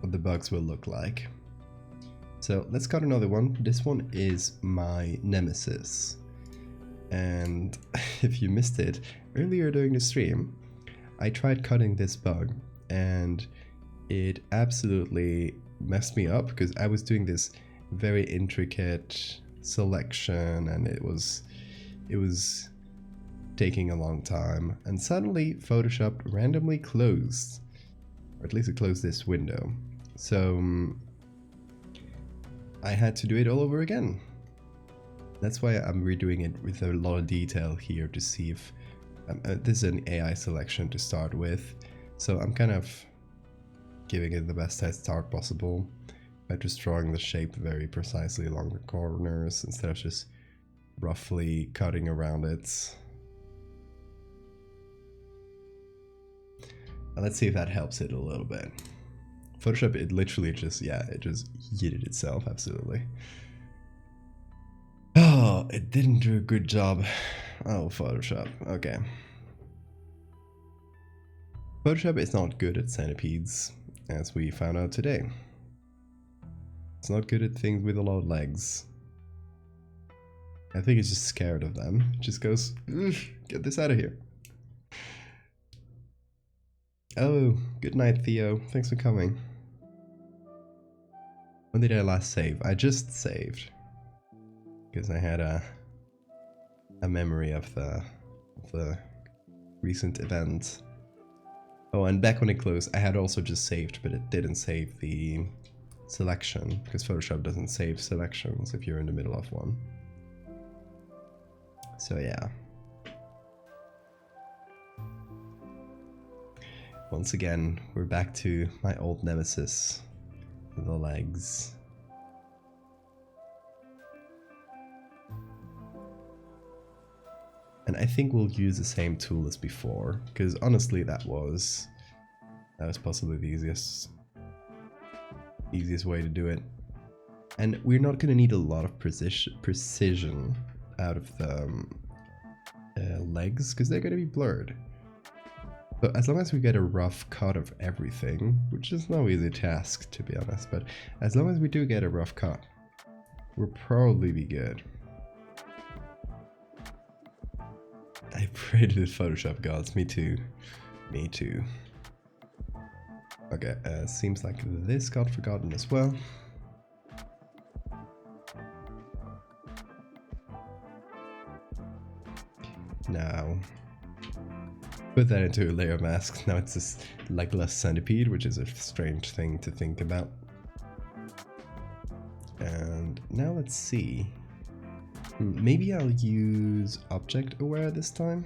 what the bugs will look like. So let's cut another one. This one is my nemesis. And if you missed it, earlier during the stream, I tried cutting this bug and it absolutely messed me up because I was doing this very intricate selection and it was taking a long time, and suddenly Photoshop randomly closed, or at least it closed this window. So I had to do it all over again. That's why I'm redoing it with a lot of detail here to see if this is an AI selection to start with, so I'm kind of giving it the best head start possible by just drawing the shape very precisely along the corners instead of just roughly cutting around it. And let's see if that helps it a little bit. Photoshop, it literally just, yeah, it just yeeted itself, absolutely. Oh, it didn't do a good job. Oh, Photoshop, okay. Photoshop is not good at centipedes, as we found out today. It's not good at things with a lot of legs. I think it's just scared of them. It just goes, get this out of here. Oh, good night, Theo. Thanks for coming. When did I last save? I just saved. Because I had a memory of the recent event. Oh, and back when it closed, I had also just saved, but it didn't save the selection, because Photoshop doesn't save selections if you're in the middle of one. So yeah. Once again, we're back to my old nemesis, the legs. And I think we'll use the same tool as before, because honestly that was possibly the easiest way to do it. And we're not going to need a lot of precision out of the legs, because they're going to be blurred. So as long as we get a rough cut of everything, which is no easy task to be honest, but as long as we do get a rough cut, we'll probably be good. I pray to the Photoshop gods, me too. Me too. Okay, seems like this got forgotten as well. Now, put that into a layer mask. Now it's this legless centipede, which is a strange thing to think about. And now let's see. Maybe I'll use object aware this time.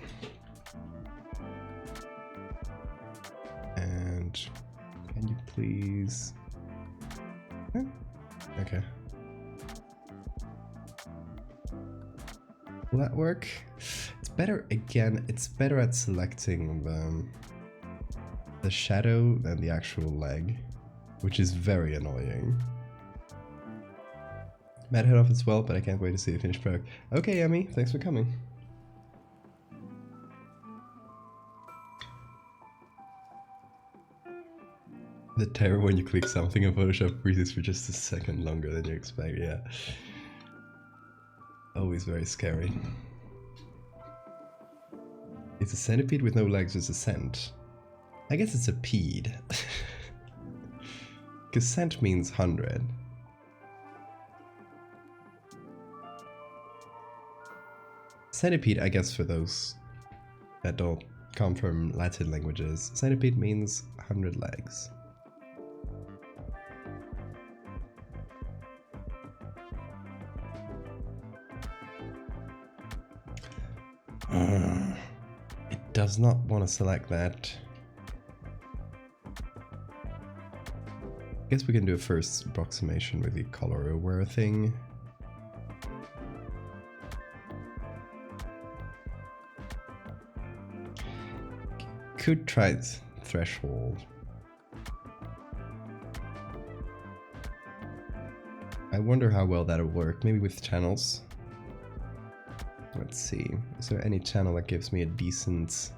And can you please... Okay. Will that work? It's better, again, it's better at selecting the shadow than the actual leg, which is very annoying. Might head off as well, but I can't wait to see the finished product. Okay, Emmy, thanks for coming. The terror when you click something in Photoshop freezes for just a second longer than you expect, yeah. Always very scary. It's a centipede with no legs, just a cent. I guess it's a pede. Because cent means 100. Centipede, I guess for those that don't come from Latin languages, centipede means 100 legs. It does not want to select that. I guess we can do a first approximation with the color aware thing. Could try threshold. I wonder how well that'll work. Maybe with channels. Let's see. Is there any channel that gives me a decent...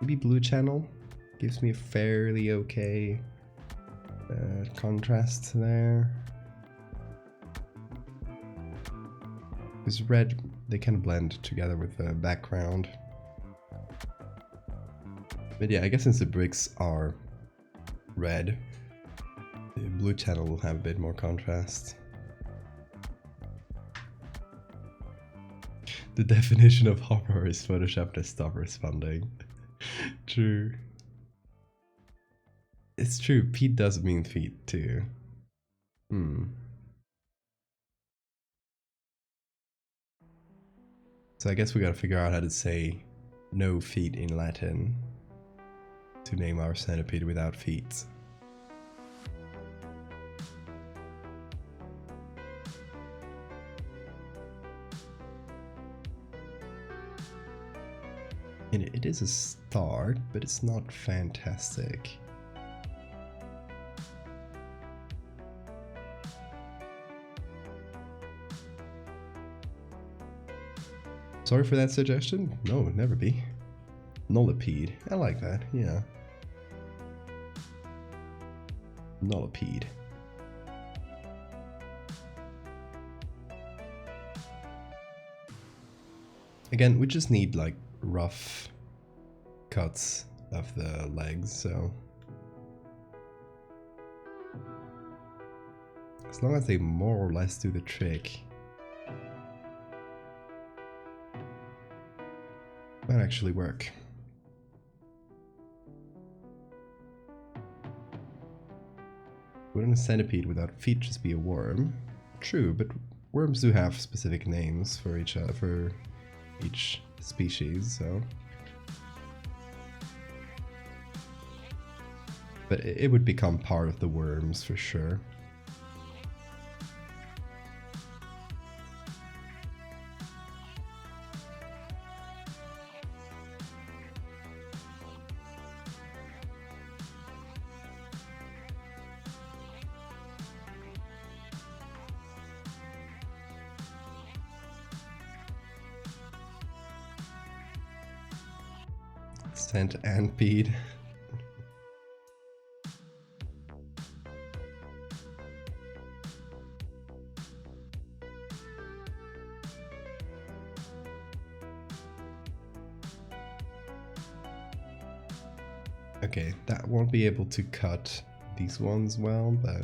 Maybe blue channel? Gives me a fairly okay contrast there. Because red, they can blend together with the background. But yeah, I guess since the bricks are red, the blue channel will have a bit more contrast. The definition of horror is Photoshop to stop responding. True. It's true, Pete does mean feet too. So I guess we gotta figure out how to say no feet in Latin to name our centipede without feet. And it is a start, but it's not fantastic. Sorry for that suggestion? No, never be. Nullipede. I like that, yeah. Nullipede. Again, we just need like rough cuts of the legs, so as long as they more or less do the trick, might actually work. Wouldn't a centipede without feet just be a worm? True, but worms do have specific names for each species, so. But it would become part of the worms for sure. Cent and pede. Okay, that won't be able to cut these ones well, but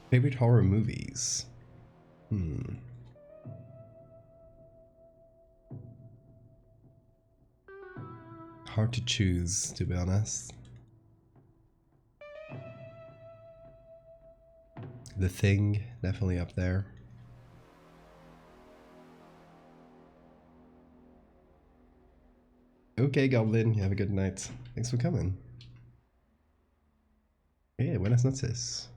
favorite horror movies? Hard to choose, to be honest. The Thing, definitely up there. Okay, Goblin, you have a good night. Thanks for coming. Buenas noches.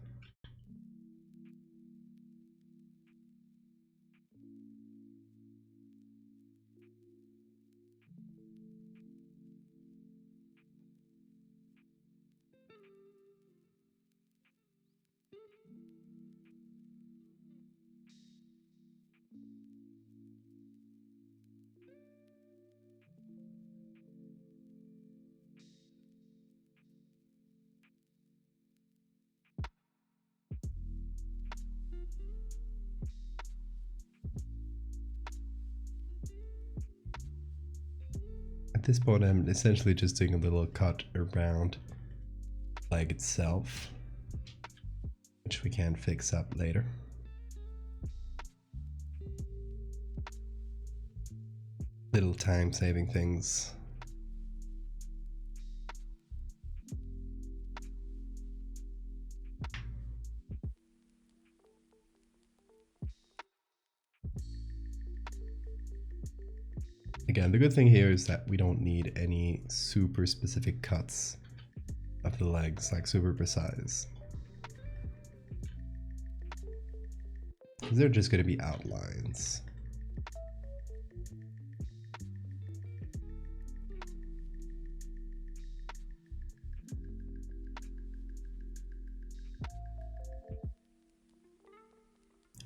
At this point, I'm essentially just doing a little cut around the leg itself, which we can fix up later. Little time-saving things. Again, the good thing here is that we don't need any super specific cuts of the legs, like super precise. They're just going to be outlines.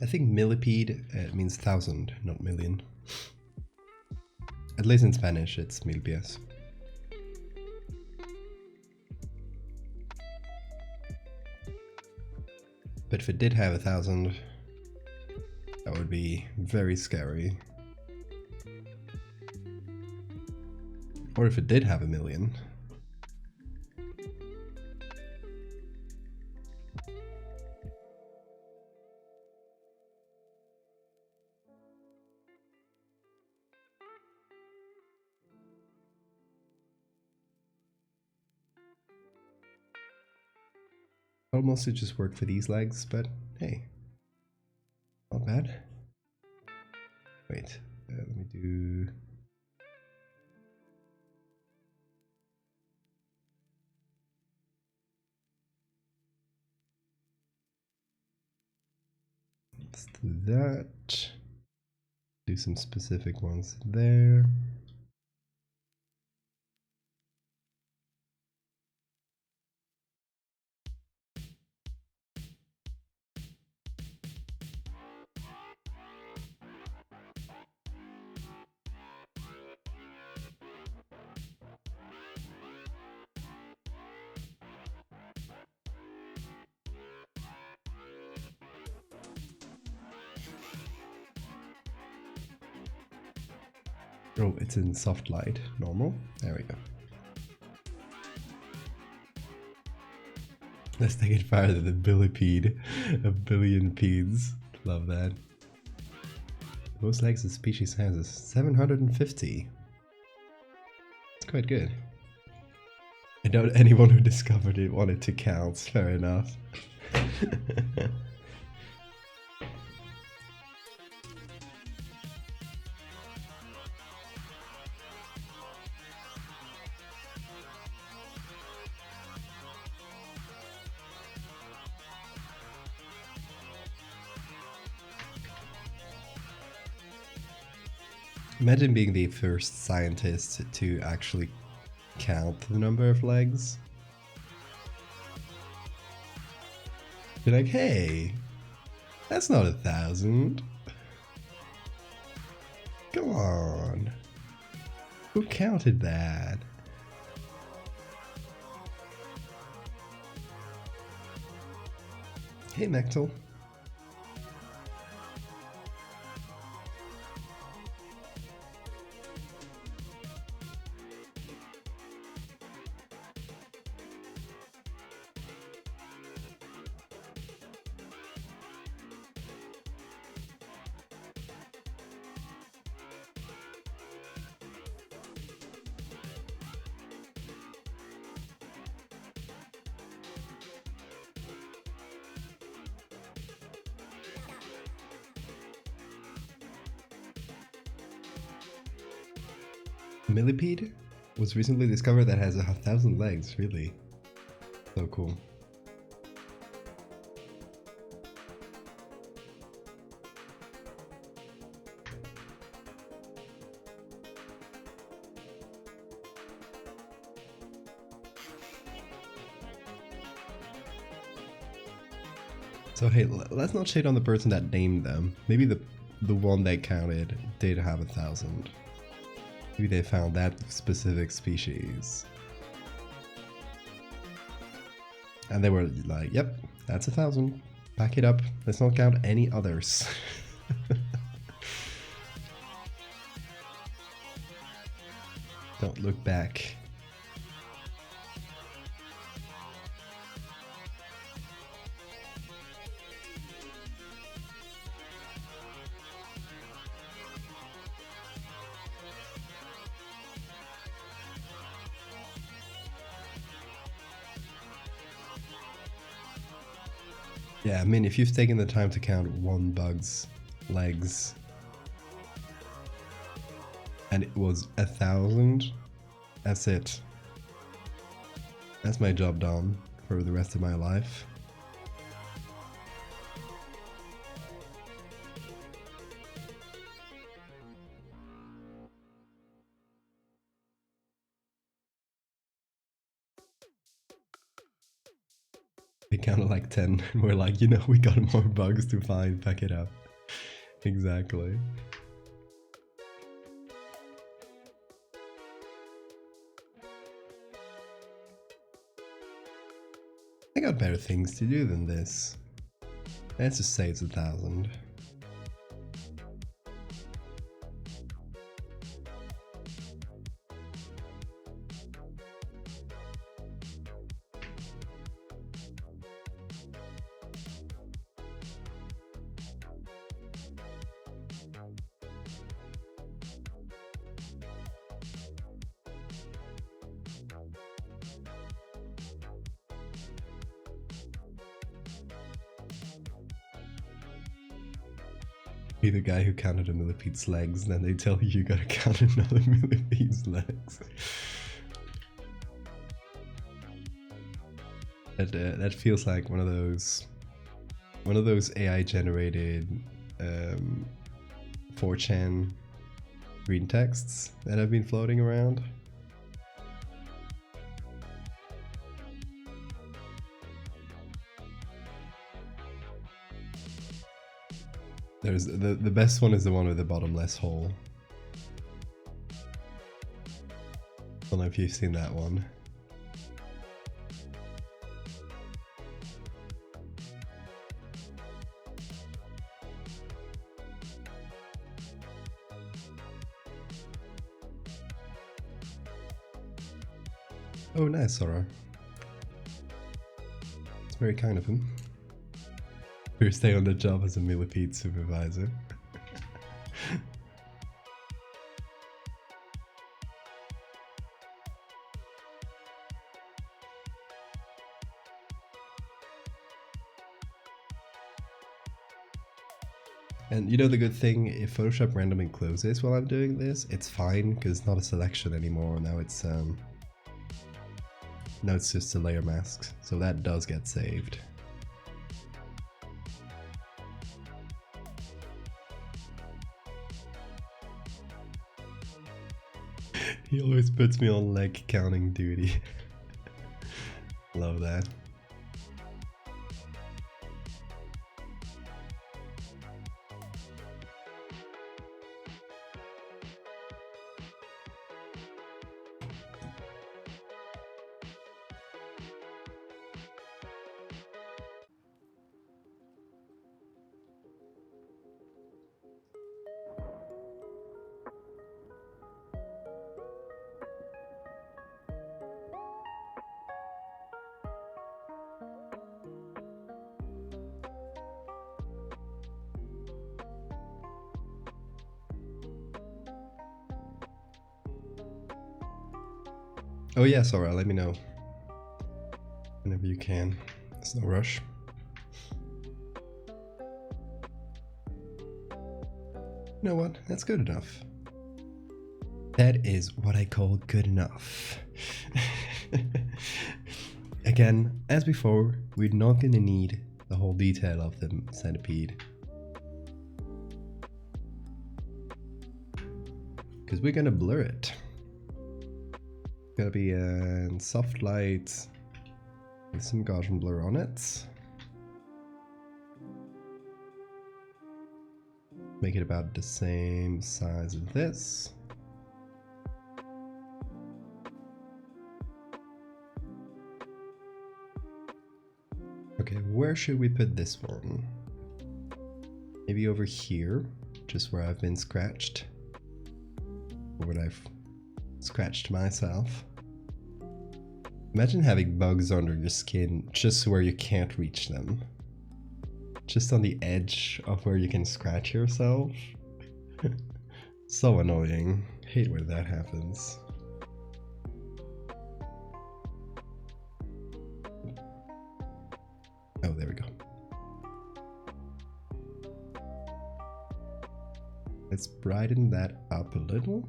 I think millipede means 1,000, not million. At least in Spanish, it's mil pies. But if it did have 1,000, that would be very scary. Or if it did have 1,000,000. I'll mostly just work for these legs, but hey, not bad. Wait, let me do... Let's do that. Do some specific ones there. Oh, it's in soft light, normal. There we go. Let's take it farther than billipede. A billion pedes. Love that. Most legs a species has is 750. It's quite good. I doubt anyone who discovered it wanted to count. Fair enough. Imagine being the first scientist to actually count the number of legs. Be like, hey, that's not 1,000. Come on. Who counted that? Hey, Mectal. Millipede? was recently discovered that has 1,000 legs, really. So cool. So hey, let's not shade on the person that named them. Maybe the one they counted did have 1,000. Maybe they found that specific species. And they were like, yep, that's 1,000. Back it up. Let's not count any others. Don't look back. Yeah, I mean, if you've taken the time to count one bug's legs and it was 1,000, that's it. That's my job done for the rest of my life. We counted like 10 and we're like, you know, we got more bugs to find, pack it up. Exactly. I got better things to do than this. Let's just say it's 1,000. Be the guy who counted a millipede's legs, and then they tell you gotta count another millipede's legs. That feels like one of those AI generated 4chan green texts that have been floating around. There's the best one is the one with the bottomless hole. I don't know if you've seen that one. Oh, nice, Sora. It's very kind of him. We're staying on the job as a millipede supervisor. And you know the good thing, if Photoshop randomly closes while I'm doing this, it's fine because it's not a selection anymore. Now it's just a layer mask, so that does get saved. He always puts me on leg counting duty. Love that. Oh yeah, Sora, let me know whenever you can. There's no rush. You know what? That's good enough. That is what I call good enough. Again, as before, we're not gonna need the whole detail of the centipede, because we're gonna blur it. It's gonna be a soft light with some Gaussian blur on it. Make it about the same size as this. Okay, where should we put this one? Maybe over here, just where I've been scratched. Or where I've scratched myself. Imagine having bugs under your skin just where you can't reach them. Just on the edge of where you can scratch yourself. So annoying. Hate when that happens. Oh, there we go. Let's brighten that up a little.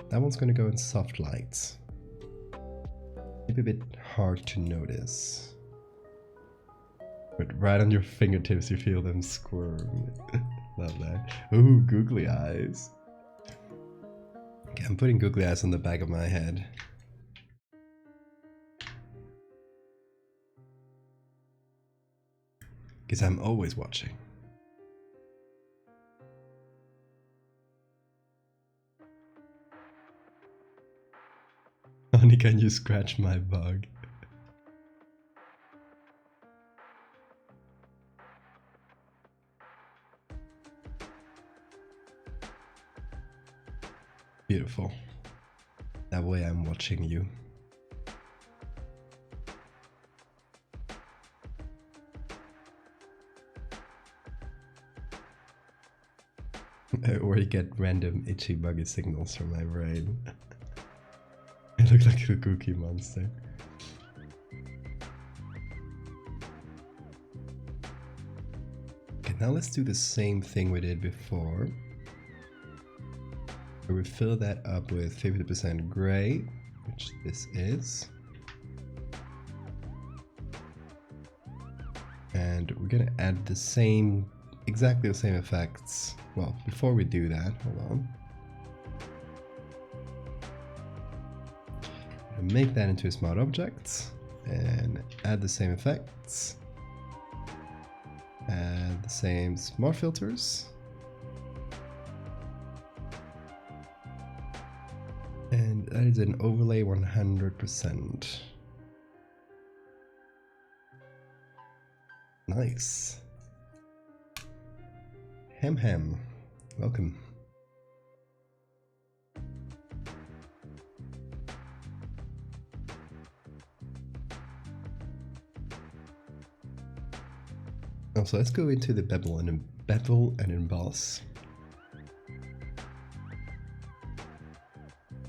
That one's gonna go in soft lights. Maybe a bit hard to notice. But right on your fingertips you feel them squirm. Love that. Ooh, googly eyes. Okay, I'm putting googly eyes on the back of my head. Because I'm always watching. Honey, can you scratch my bug? Beautiful. That way I'm watching you. I already get random itchy buggy signals from my brain. I look like a cookie monster. Okay, now let's do the same thing we did before. Where we fill that up with 50% gray, which this is. And we're gonna add the same, exactly the same effects. Well, before we do that, hold on. Make that into a smart object and add the same effects. Add the same smart filters. And that is an overlay 100%. Nice. Hem, welcome. So let's go into the bevel and emboss.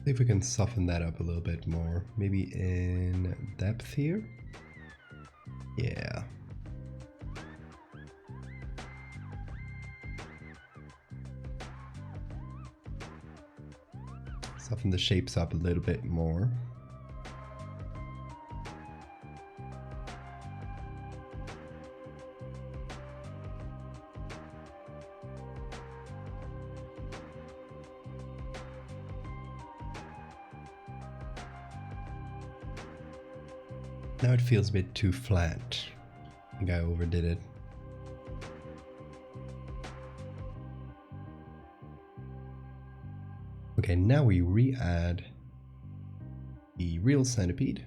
See if we can soften that up a little bit more. Maybe in depth here. Yeah. Soften the shapes up a little bit more. Now it feels a bit too flat. I think I overdid it. Okay, now we re-add the real centipede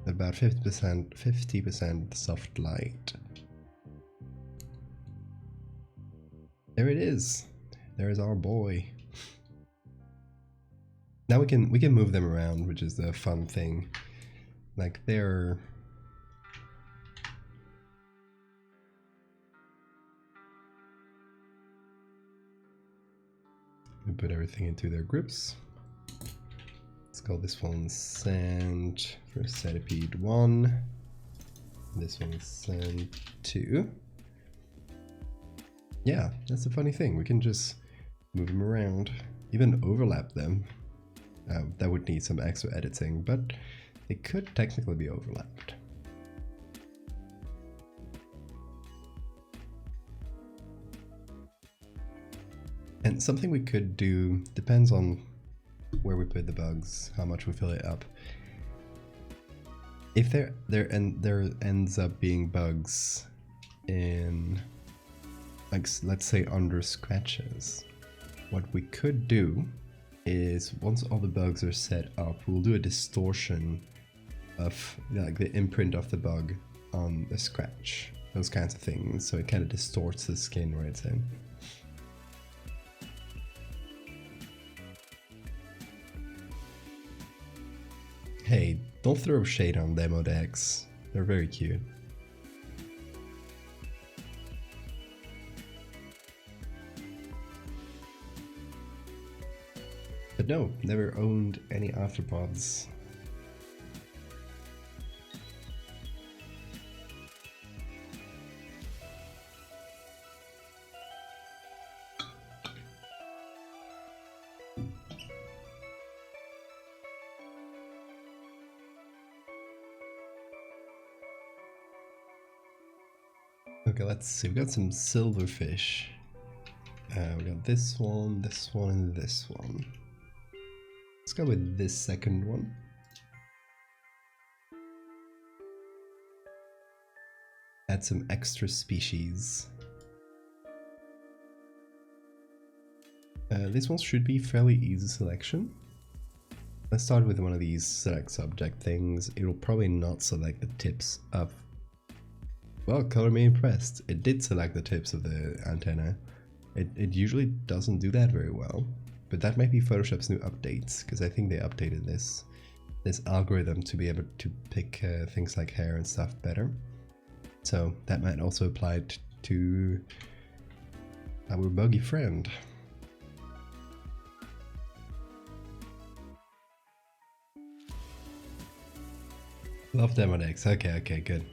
at about 50% soft light. There it is. There is our boy. Now we can move them around, which is the fun thing. Like they're we put everything into their groups. Let's call this one send for centipede 1. This one is send 2. Yeah, that's the funny thing. We can just move them around. even overlap them. That would need some extra editing, but they could technically be overlapped. And something we could do, depends on where we put the bugs, how much we fill it up. If there ends up being bugs in, like, let's say under scratches, what we could do is once all the bugs are set up, we'll do a distortion of like the imprint of the bug on the scratch, those kinds of things, so it kind of distorts the skin where it's in. Hey, don't throw shade on demo decks. They're very cute. But no, never owned any arthropods. Okay, let's see. We got some silverfish. We got this one, and this one. Let's go with this second one. Add some extra species. This one should be fairly easy selection. Let's start with one of these select subject things. It'll probably not select the tips of... Well, color me impressed. It did select the tips of the antenna. It usually doesn't do that very well. But that might be Photoshop's new updates, because I think they updated this algorithm to be able to pick things like hair and stuff better. So that might also apply to our buggy friend. Love demo decks. Okay, good.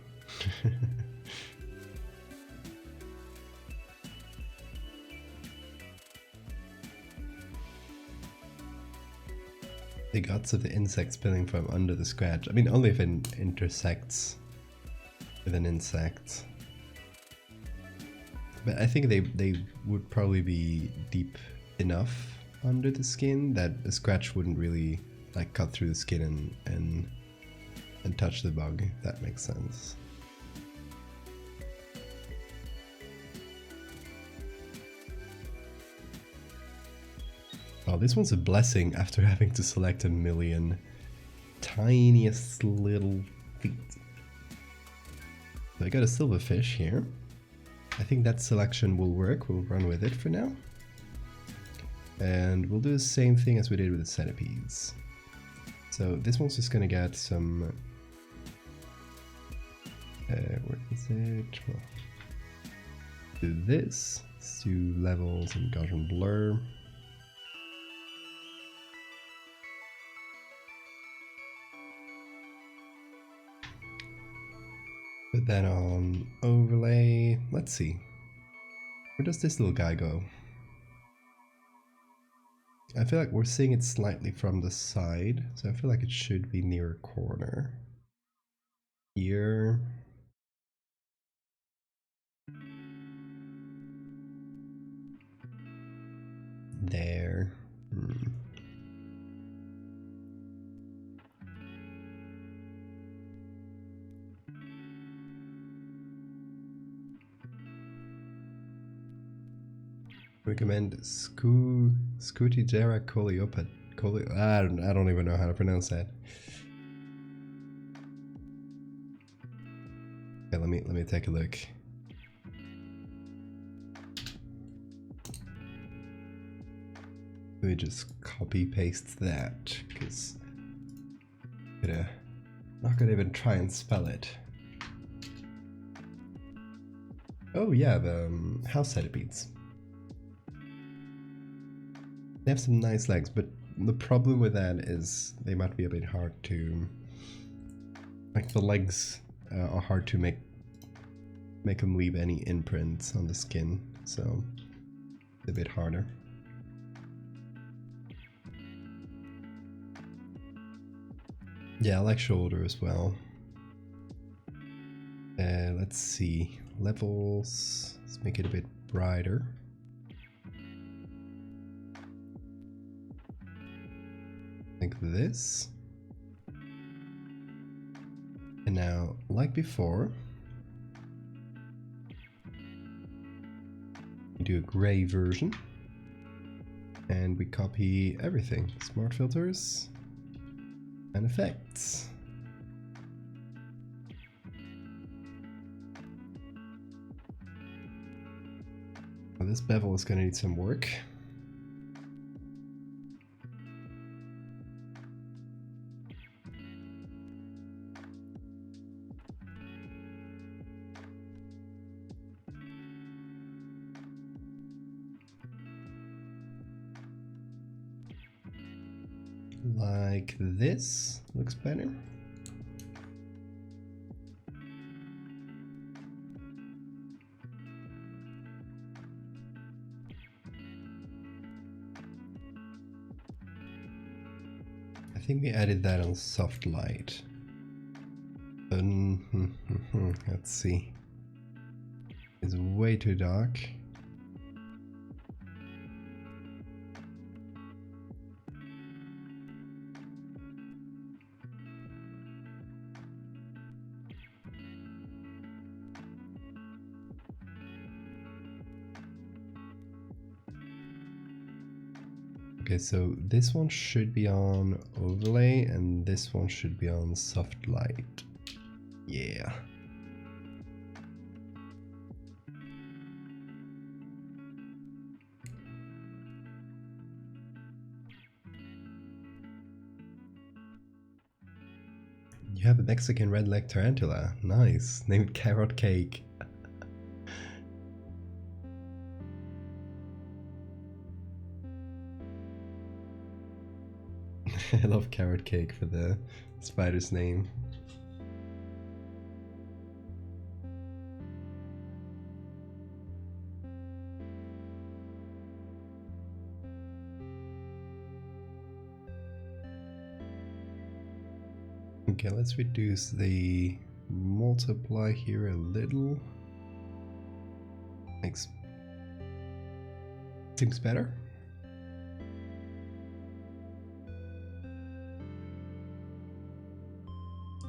The guts of the insect spilling from under the scratch. I mean, only if it intersects with an insect. But I think they would probably be deep enough under the skin that a scratch wouldn't really like cut through the skin and touch the bug, if that makes sense. Oh, this one's a blessing after having to select a million tiniest little feet. So I got a silverfish here. I think that selection will work. We'll run with it for now. And we'll do the same thing as we did with the centipedes. So this one's just gonna get some... where is it? Well, do this. Let's do levels and Gaussian blur. Put that on overlay. Let's see. Where does this little guy go? I feel like we're seeing it slightly from the side, so I feel like it should be near a corner. Here. There. Recommend Scutigera coleopad. I don't even know how to pronounce that. Okay, let me take a look. Let me just copy paste that, because I'm not gonna even try and spell it. Oh yeah, the house centipedes. They have some nice legs, but the problem with that is they might be a bit hard to... Like, the legs are hard to make them leave any imprints on the skin, so it's a bit harder. Yeah, I like shoulder as well. Let's see. Levels. Let's make it a bit brighter. Like this. And now, like before, we do a gray version. And we copy everything. Smart filters and effects. Well, this bevel is going to need some work. Like this, looks better. I think we added that on soft light. Let's see. It's way too dark. Okay, so this one should be on overlay and this one should be on soft light. Yeah. You have a Mexican red-legged tarantula. Nice. Named Carrot Cake. I love Carrot Cake for the spider's name. Okay, let's reduce the multiply here a little. Makes things better.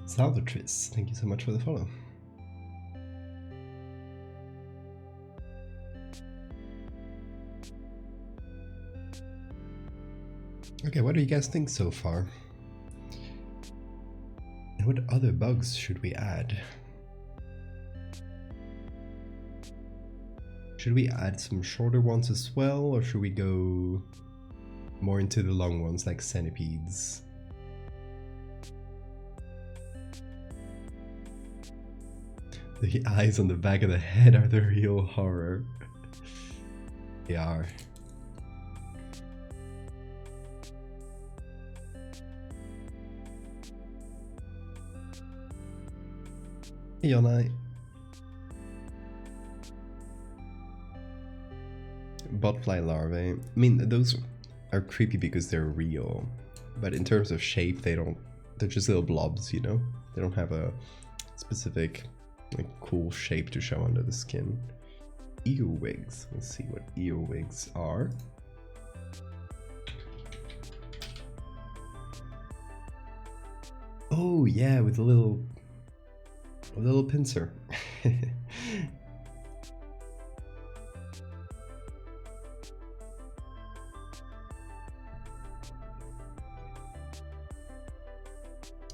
Salvatris, thank you so much for the follow. Okay, what do you guys think so far? And what other bugs should we add? Should we add some shorter ones as well, or should we go more into the long ones like centipedes? The eyes on the back of the head are the real horror. They are. Hey, Yonai. Botfly larvae. I mean, those are creepy because they're real, but in terms of shape, they're just little blobs, you know? They don't have a specific, like, cool shape to show under the skin. Earwigs. Let's see what earwigs are. Oh yeah, with a little pincer.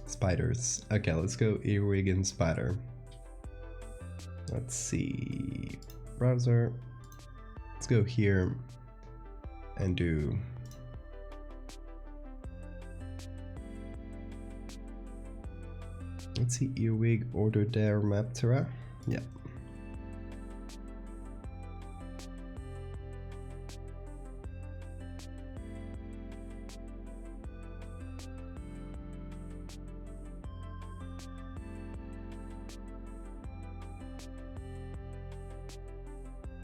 Spiders. Okay, let's go earwig and spider. Let's see. Browser. Let's go here and do let's see, earwig Ordodermaptera. Yeah.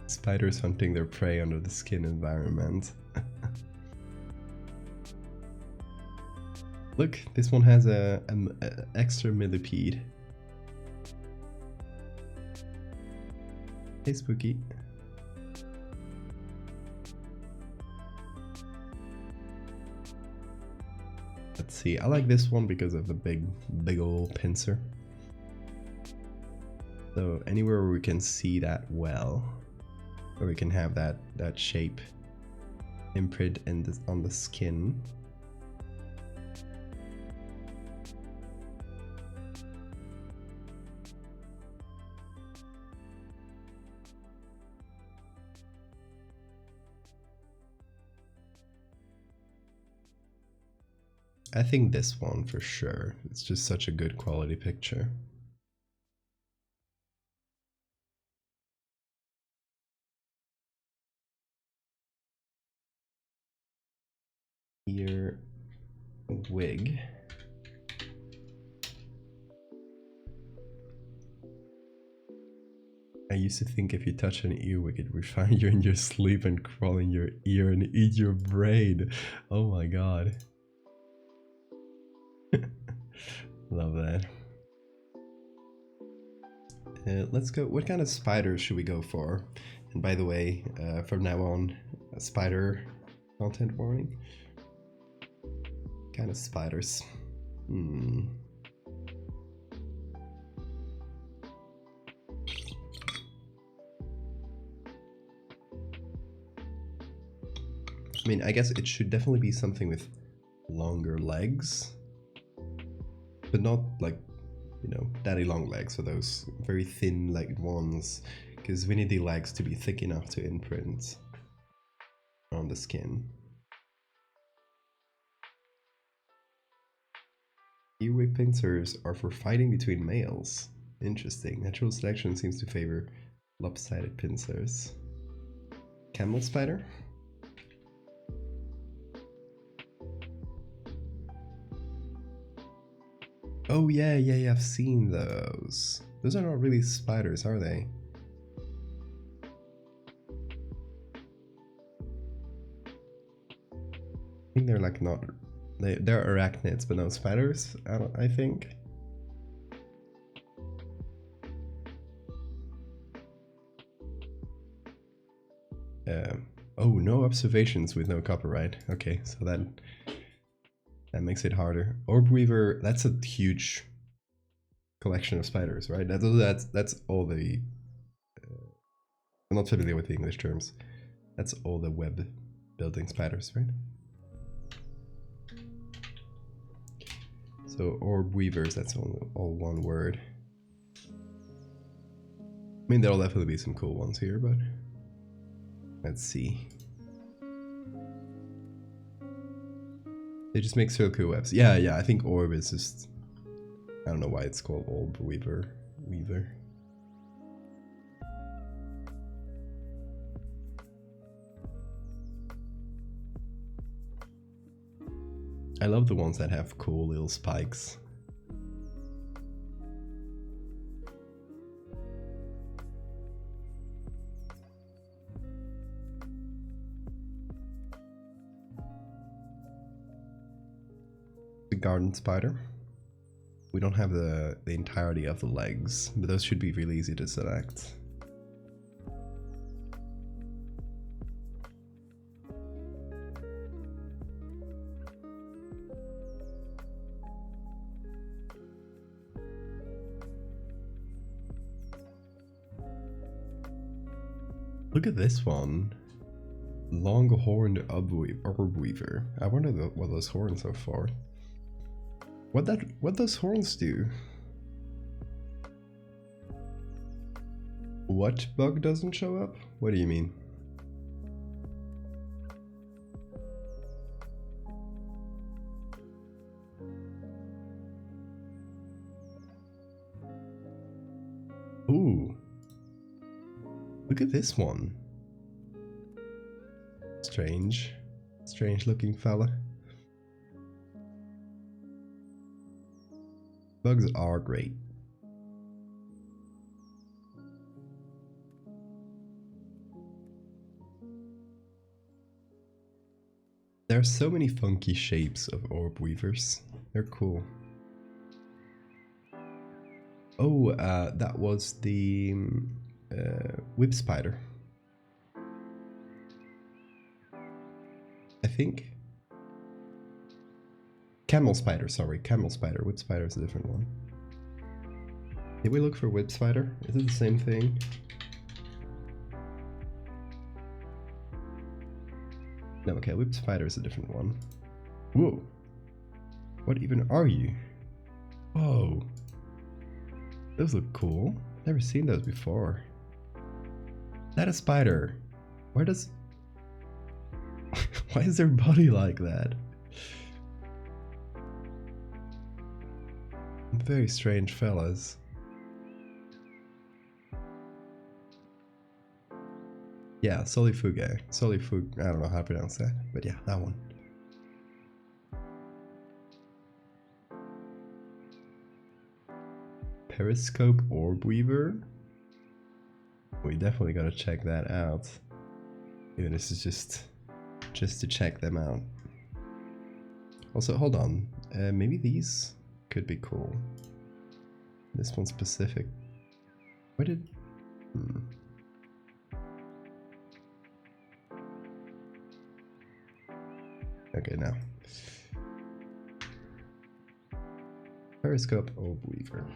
Spiders hunting their prey under the skin environment. Look, this one has a extra millipede. Hey, Spooky. Let's see, I like this one because of the big old pincer. So anywhere where we can see that well, where we can have that shape imprint on the skin. I think this one for sure. It's just such a good quality picture. Ear wig. I used to think if you touch an earwig, it would find you in your sleep and crawl in your ear and eat your brain. Oh my god. Love that. Let's go. What kind of spiders should we go for? And by the way, from now on, a spider content warning. Kind of spiders. I mean, I guess it should definitely be something with longer legs, but not like, you know, daddy long legs, or those very thin legged ones, because we need the legs to be thick enough to imprint on the skin. Earwig pincers are for fighting between males. Interesting. Natural selection seems to favor lopsided pincers. Camel spider? Oh yeah, I've seen those. Those are not really spiders, are they? I think they're like not... They're arachnids, but no spiders, I think. Oh, no observations with no copyright. Okay, so that makes it harder. Orb Weaver, that's a huge collection of spiders, right? That's all the... I'm not familiar with the English terms. That's all the web building spiders, right? So Orb Weavers, that's all one word. I mean, there'll definitely be some cool ones here, but let's see. They just make so cool webs. Yeah, I think Orb is just... I don't know why it's called Orb Weaver. I love the ones that have cool little spikes. The garden spider. We don't have the entirety of the legs, but those should be really easy to select. Look at this one. Long-horned orb weaver. I wonder what those horns are for. What those horns do? What bug doesn't show up? What do you mean? Ooh. Look at this one. Strange looking fella. Bugs are great. There are so many funky shapes of orb weavers. they're cool. Oh, that was the whip spider. I think. Camel spider, sorry, camel spider. Whip spider is a different one. Did we look for whip spider? Is it the same thing? No, okay, whip spider is a different one. Whoa. What even are you? Whoa. Those look cool. Never seen those before. Is that a spider? Where does... Why is their body like that? Very strange fellas. Yeah, solifuge. Solifuge, I don't know how to pronounce that, but yeah, that one. Periscope orb weaver? We definitely gotta check that out. Even this is just to check them out. Also, hold on. Maybe these could be cool. This one specific. Where did... Okay, now. Periscope orb weaver.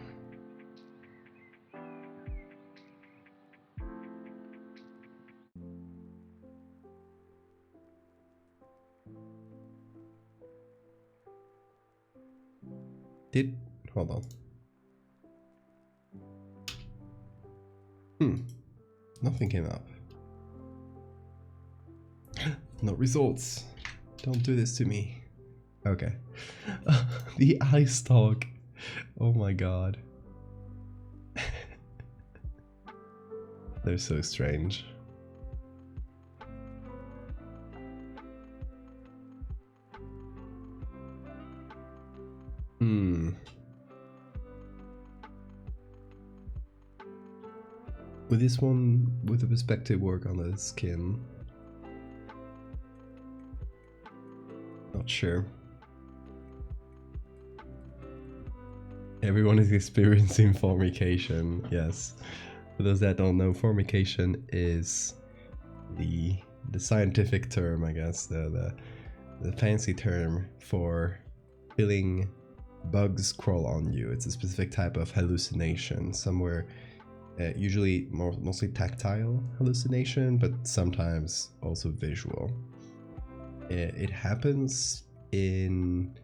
Hold on. Nothing came up. No results. Don't do this to me. Okay. The eye stalk. Oh my god. They're so strange. With this one, with the perspective work on the skin, not sure. Everyone is experiencing formication, yes. For those that don't know, formication is the scientific term, I guess, the fancy term for feeling bugs crawl on you. It's a specific type of hallucination, somewhere usually mostly tactile hallucination, but sometimes also visual. It happens in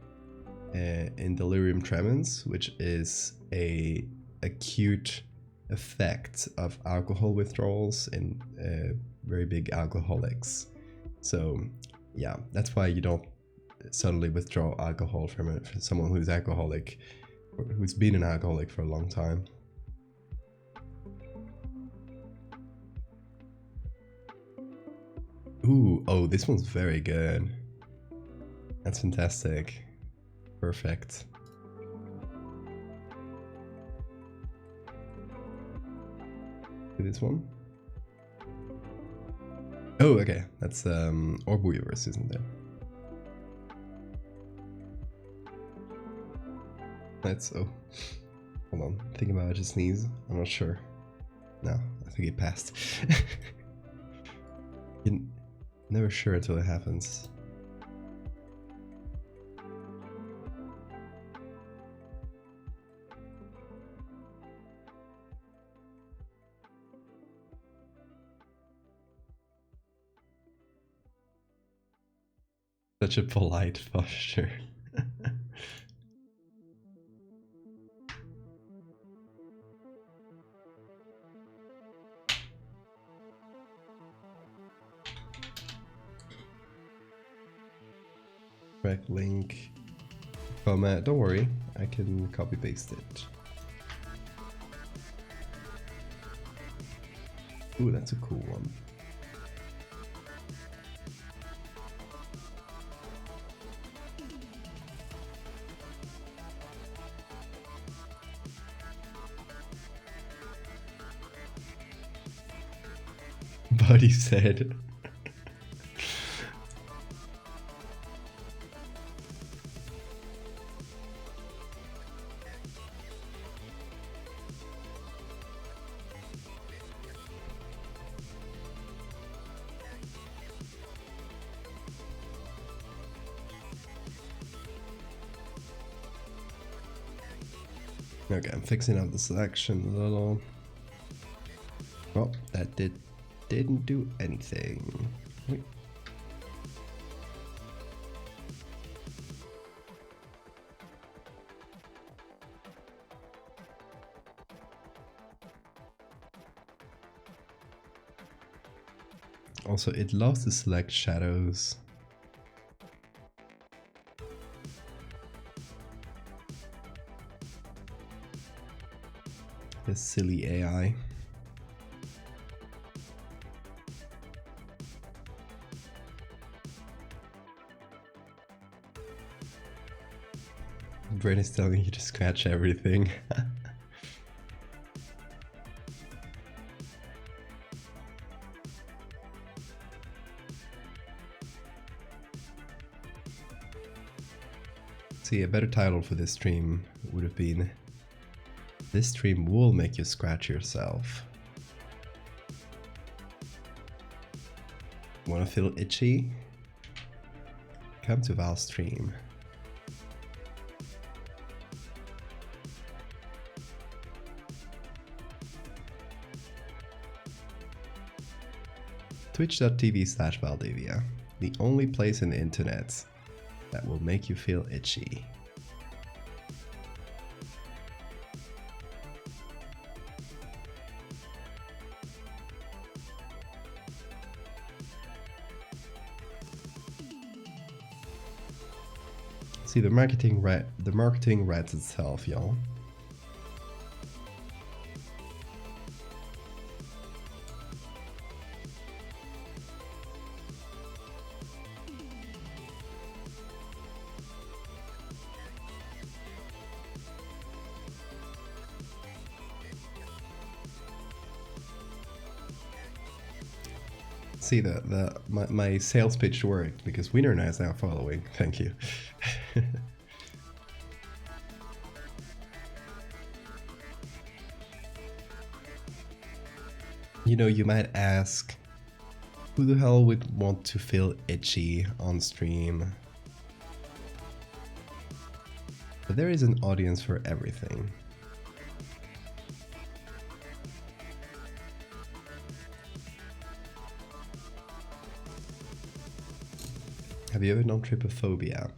delirium tremens, which is a acute effect of alcohol withdrawals in very big alcoholics. So yeah, that's why you don't suddenly withdraw alcohol from someone who's alcoholic or who's been an alcoholic for a long time. Ooh, oh, this one's very good. That's fantastic. Perfect. This one? Oh, okay. That's orb weavers, isn't it? That's hold on. Thinking about it to sneeze. I'm not sure. No, I think it passed. You're never sure until it happens. Such a polite posture. Correct link. Don't worry, I can copy paste it. Ooh, that's a cool one. Buddy said. Okay, I'm fixing up the selection a little. Oh, that didn't do anything. Wait. Also, it loves to select shadows. This silly AI. Brain is telling you to scratch everything. See, a better title for this stream would have been "This stream will make you scratch yourself." Wanna feel itchy? Come to Val's stream. Twitch.tv/Valdevia, the only place in the internet that will make you feel itchy. See, the marketing writes itself, y'all. See, my sales pitch worked because Winner is now following. Thank you. You know, you might ask, who the hell would want to feel itchy on stream? But there is an audience for everything. Have you ever known trypophobia?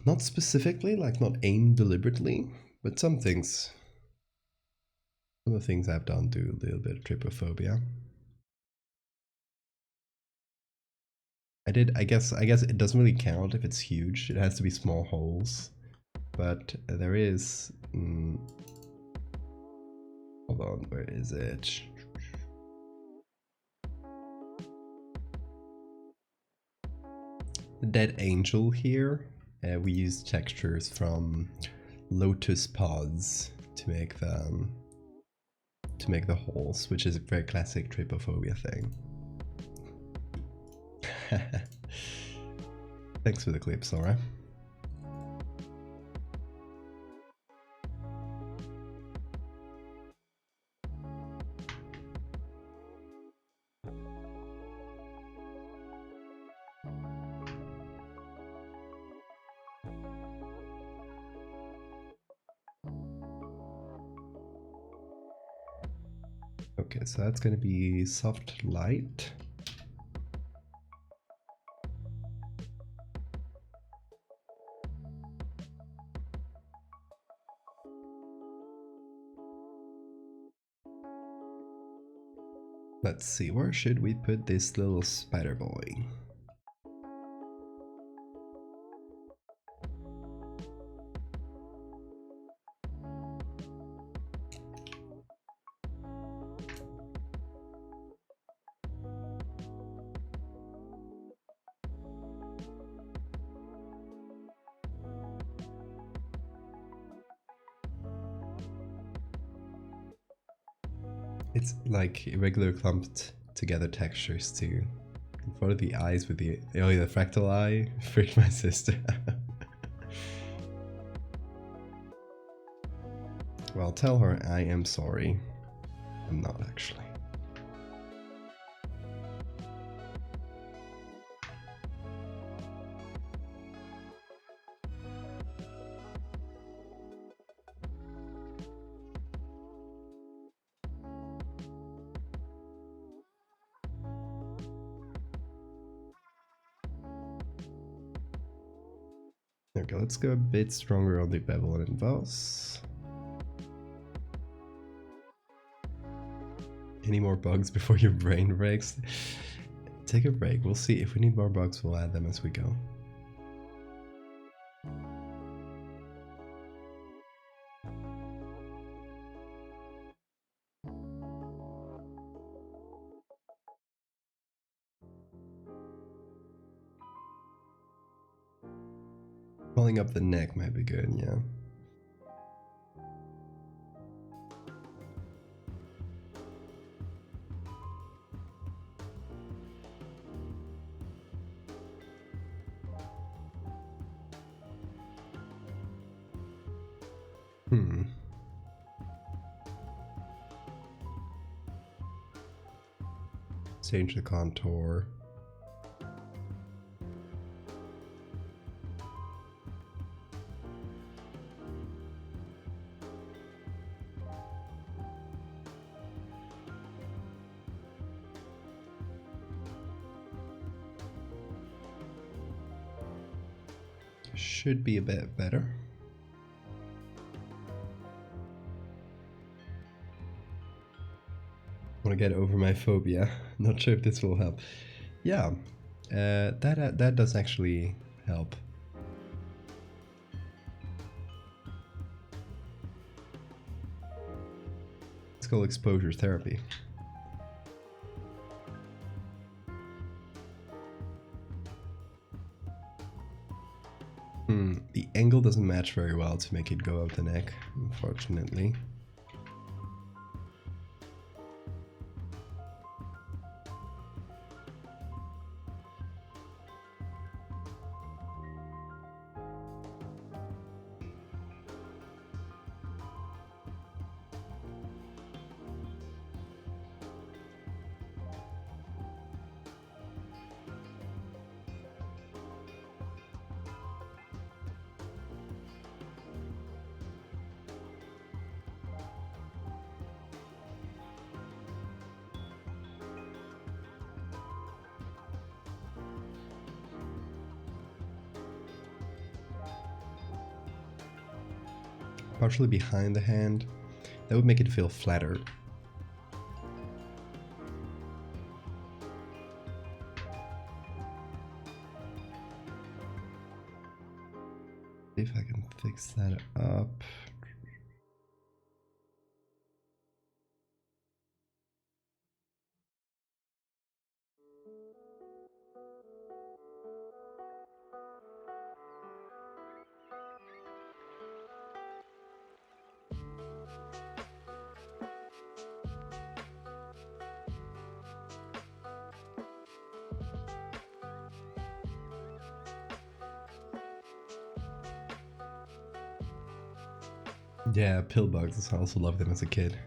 Not specifically, like not aimed deliberately, but some of the things I've done do a little bit of trypophobia. I guess it doesn't really count if it's huge. It has to be small holes. But there is... hold on, where is it? The dead angel here. We use textures from lotus pods to make the holes, which is a very classic trypophobia thing. Thanks for the clip, Sora. Okay, so that's going to be soft light. Let's see, where should we put this little spider boy? It's like irregular clumped together textures too. What are the eyes with the fractal eye? Freak my sister. Well, tell her I am sorry. I'm not actually. Okay, let's go a bit stronger on the bevel and emboss. Any more bugs before your brain breaks? Take a break. We'll see. If we need more bugs, we'll add them as we go. Pulling up the neck might be good, yeah. Change the contour. Should be a bit better. Want to get over my phobia. Not sure if this will help. Yeah, that does actually help. It's called exposure therapy. The angle doesn't match very well to make it go out the neck, unfortunately. Partially behind the hand. That would make it feel flatter. See if I can fix that up. Yeah, pill bugs. I also loved them as a kid.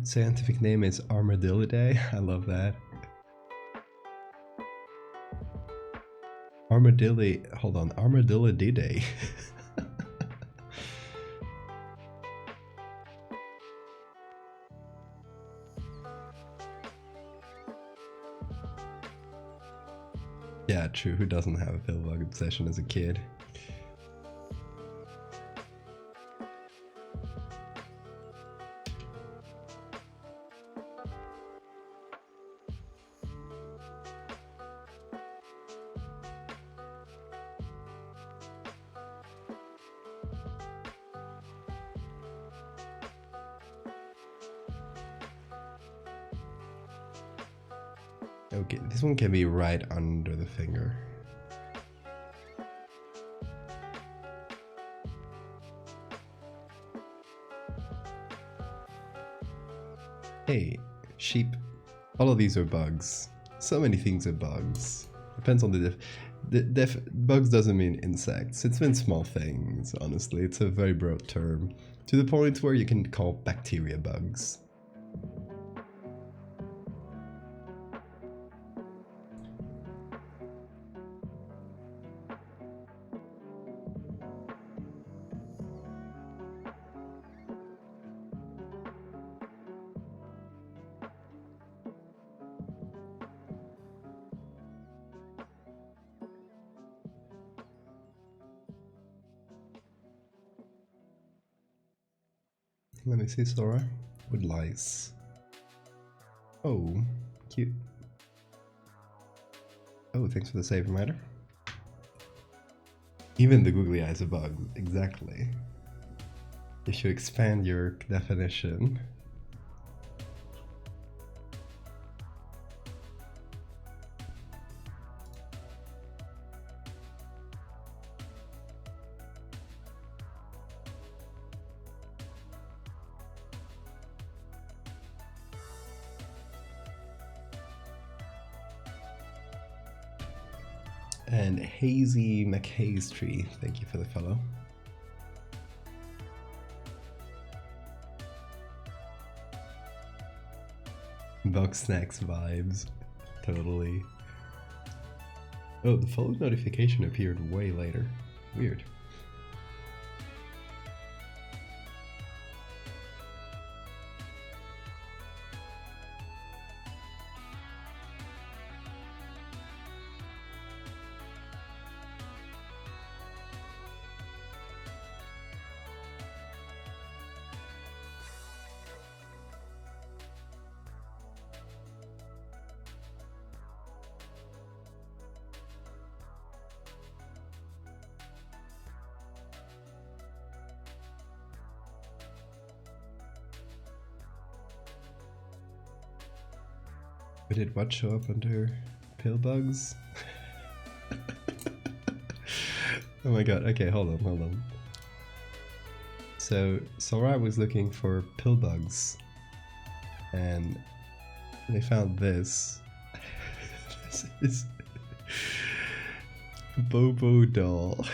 Scientific name is Armadillidae. I love that. Hold on, Armadillidae. Yeah, true. Who doesn't have a pill bug obsession as a kid? Okay, this one can be right under the finger. Hey, sheep. All of these are bugs. So many things are bugs. Depends on the bugs doesn't mean insects. It's been small things, honestly. It's a very broad term. To the point where you can call bacteria bugs. Let me see, Sora. With lice. Oh, cute. Oh, thanks for the save reminder. Even the googly eyes are bugs, exactly. If you expand your definition. And Hazy McHazetree, thank you for the follow. Bug snacks vibes, totally. Oh, the follow notification appeared way later. Weird. But did what show up under pill bugs? Oh my god, okay, hold on. So Sora was looking for pill bugs and they found this. This is Bobo doll.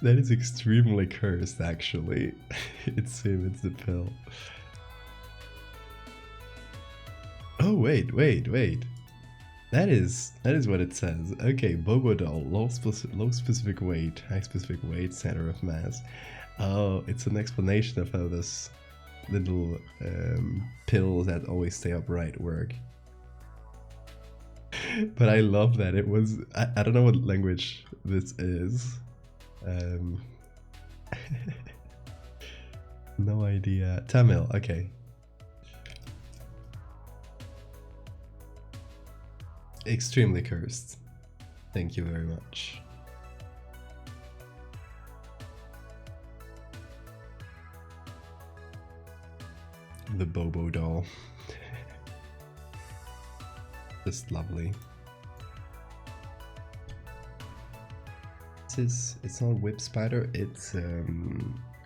That is extremely cursed actually. It's him, it's the pill. Oh wait. That is what it says. Okay, Bobo doll, low specific weight, high specific weight, center of mass. Oh, it's an explanation of how this little pills that always stay upright work. But I love that it was. I don't know what language this is. No idea. Tamil. Okay. Extremely cursed. Thank you very much. The Bobo doll. Just lovely. It's not whip spider, it's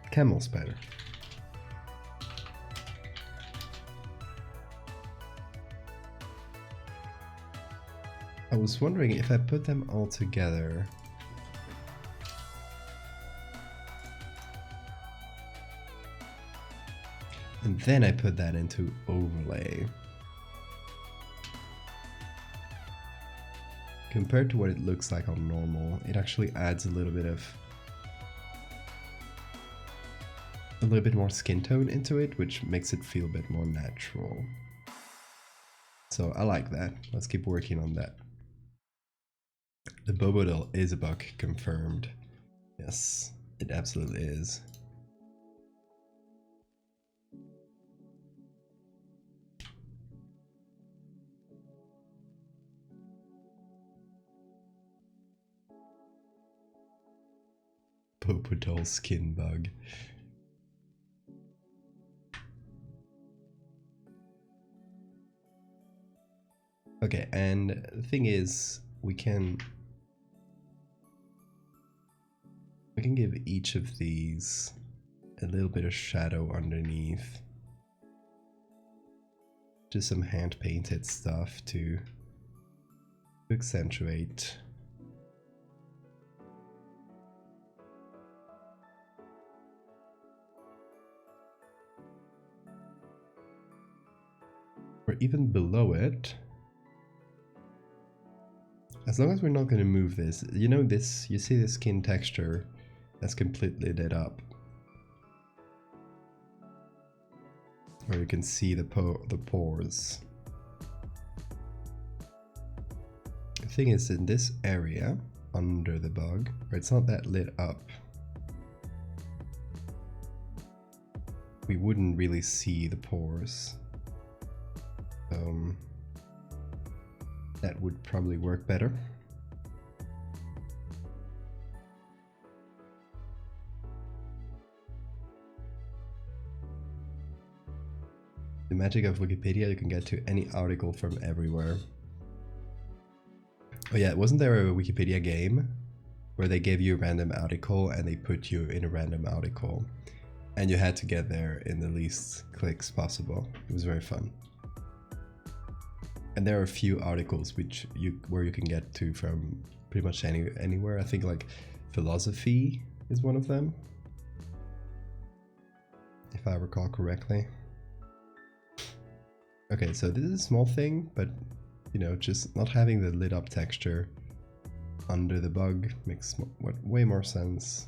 camel spider. I was wondering if I put them all together. And then I put that into overlay. Compared to what it looks like on normal, it actually adds a little bit more skin tone into it, which makes it feel a bit more natural. So I like that. Let's keep working on that. The Bobo doll is a bug confirmed. Yes, it absolutely is. Bobo doll skin bug. Okay, and the thing is, we can give each of these a little bit of shadow underneath. Just some hand painted stuff to accentuate. Or even below it. As long as we're not going to move this, you know this, you see the skin texture that's completely lit up. Or you can see the pores. The thing is, in this area, under the bug, where it's not that lit up, we wouldn't really see the pores. That would probably work better. The magic of Wikipedia, you can get to any article from everywhere. Oh yeah, wasn't there a Wikipedia game where they gave you a random article and they put you in a random article and you had to get there in the least clicks possible? It was very fun. And there are a few articles where you can get to from pretty much anywhere. I think like philosophy is one of them, if I recall correctly. Okay, so this is a small thing, but you know, just not having the lit up texture under the bug makes way more sense.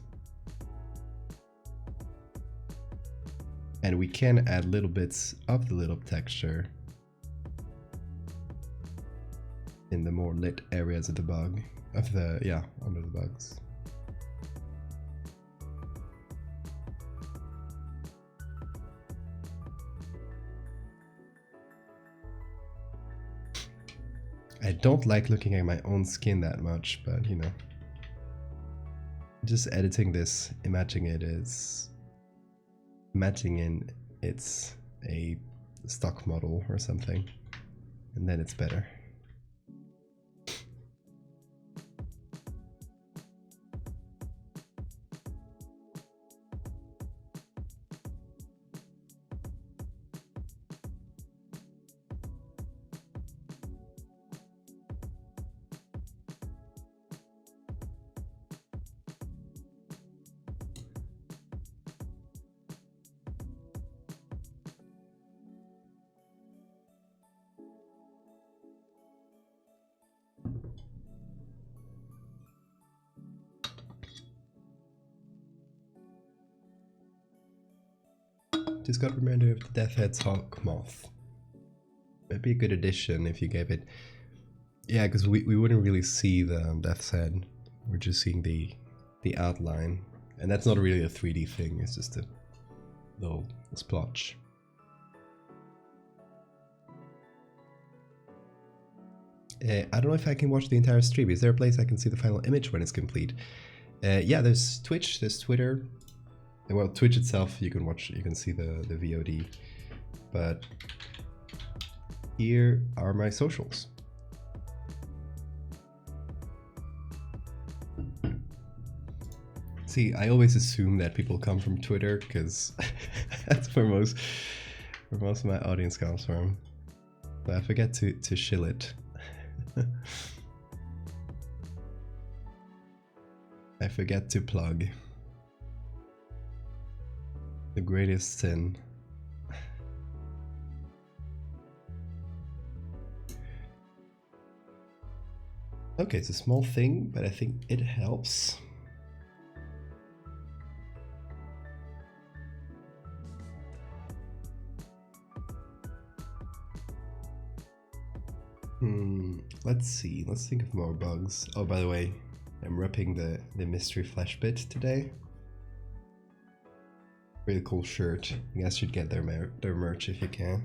And we can add little bits of the lit up texture in the more lit areas of the bug, under the bugs. I don't like looking at my own skin that much, but you know, just editing this, imagining it's a stock model or something, and then it's better. Just got reminded of the Death Head's Hawk Moth. That'd be a good addition if you gave it. Yeah, because we wouldn't really see the Death's Head. We're just seeing the outline. And that's not really a 3D thing, it's just a little splotch. I don't know if I can watch the entire stream. Is there a place I can see the final image when it's complete? Yeah, there's Twitch, there's Twitter. Well, Twitch itself, you can see the VOD, but here are my socials. See, I always assume that people come from Twitter because that's where most of my audience comes from. But I forget to shill it. I forget to plug. The greatest sin. Okay, it's a small thing, but I think it helps. Let's see. Let's think of more bugs. Oh, by the way, I'm repping the mystery flesh bit today. Really cool shirt. You guys should get their merch if you can.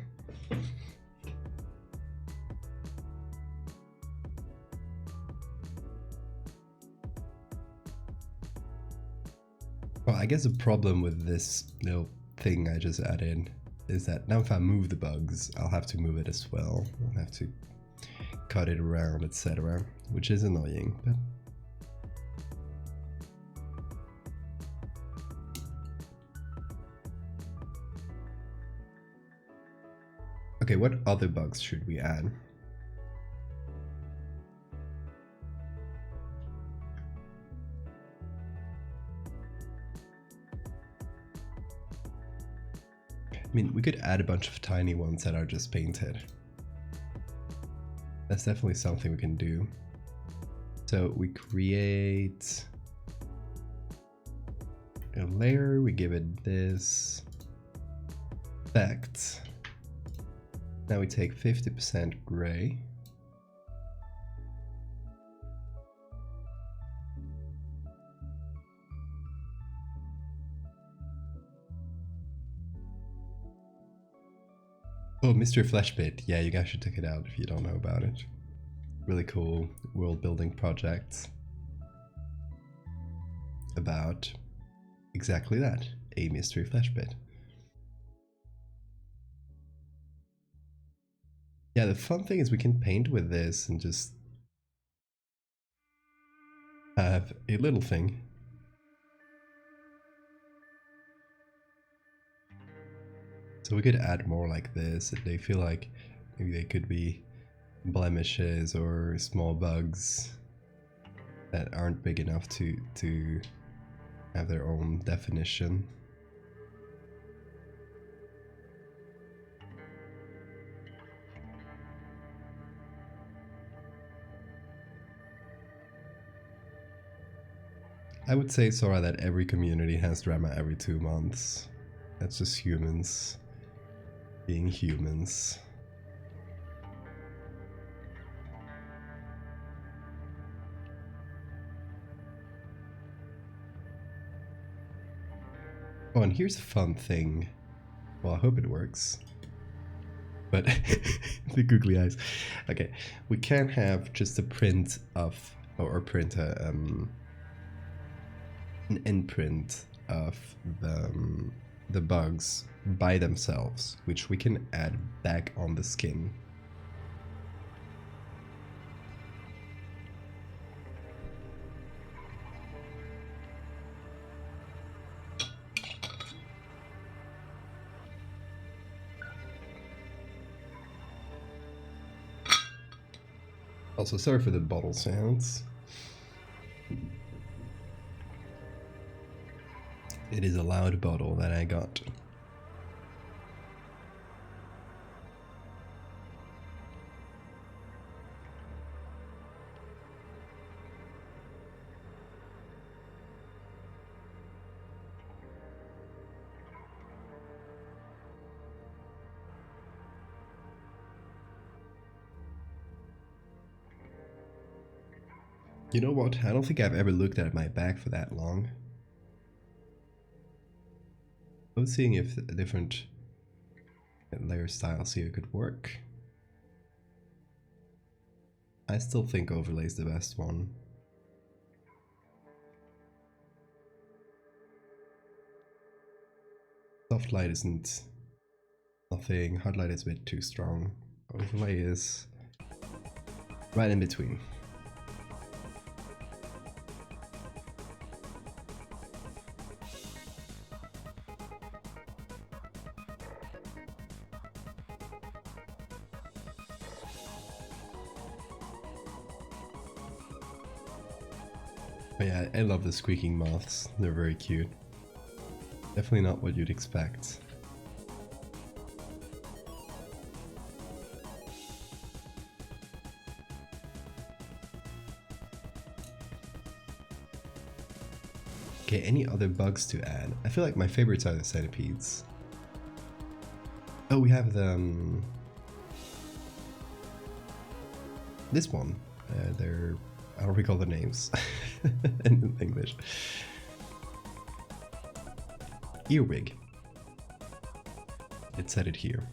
Well, I guess the problem with this little thing I just added is that now if I move the bugs, I'll have to move it as well. I'll have to cut it around, etc., which is annoying, but okay, what other bugs should we add? I mean, we could add a bunch of tiny ones that are just painted. That's definitely something we can do. So we create a layer, we give it this effect. Now we take 50% gray. Oh, Mystery Flesh Pit. Yeah, you guys should check it out if you don't know about it. Really cool world building project about exactly that, a mystery flesh pit. Yeah, the fun thing is we can paint with this and just have a little thing. So we could add more like this if they feel like maybe they could be blemishes or small bugs that aren't big enough to have their own definition. I would say, Sora, that every community has drama every 2 months. That's just humans being humans. Oh, and here's a fun thing. Well, I hope it works. But the googly eyes. Okay, we can have just a print of, or print an imprint of the bugs by themselves, which we can add back on the skin. Also, sorry for the bottle sounds. It is a loud bottle that I got. You know what? I don't think I've ever looked at my bag for that long. I was seeing if different layer styles here could work. I still think overlay is the best one. Soft light isn't nothing, hard light is a bit too strong. Overlay is right in between. But yeah, I love the squeaking moths, they're very cute. Definitely not what you'd expect. Okay, any other bugs to add? I feel like my favorites are the centipedes. Oh, we have the this one. They're, I don't recall the names in English. Earwig. It said it here.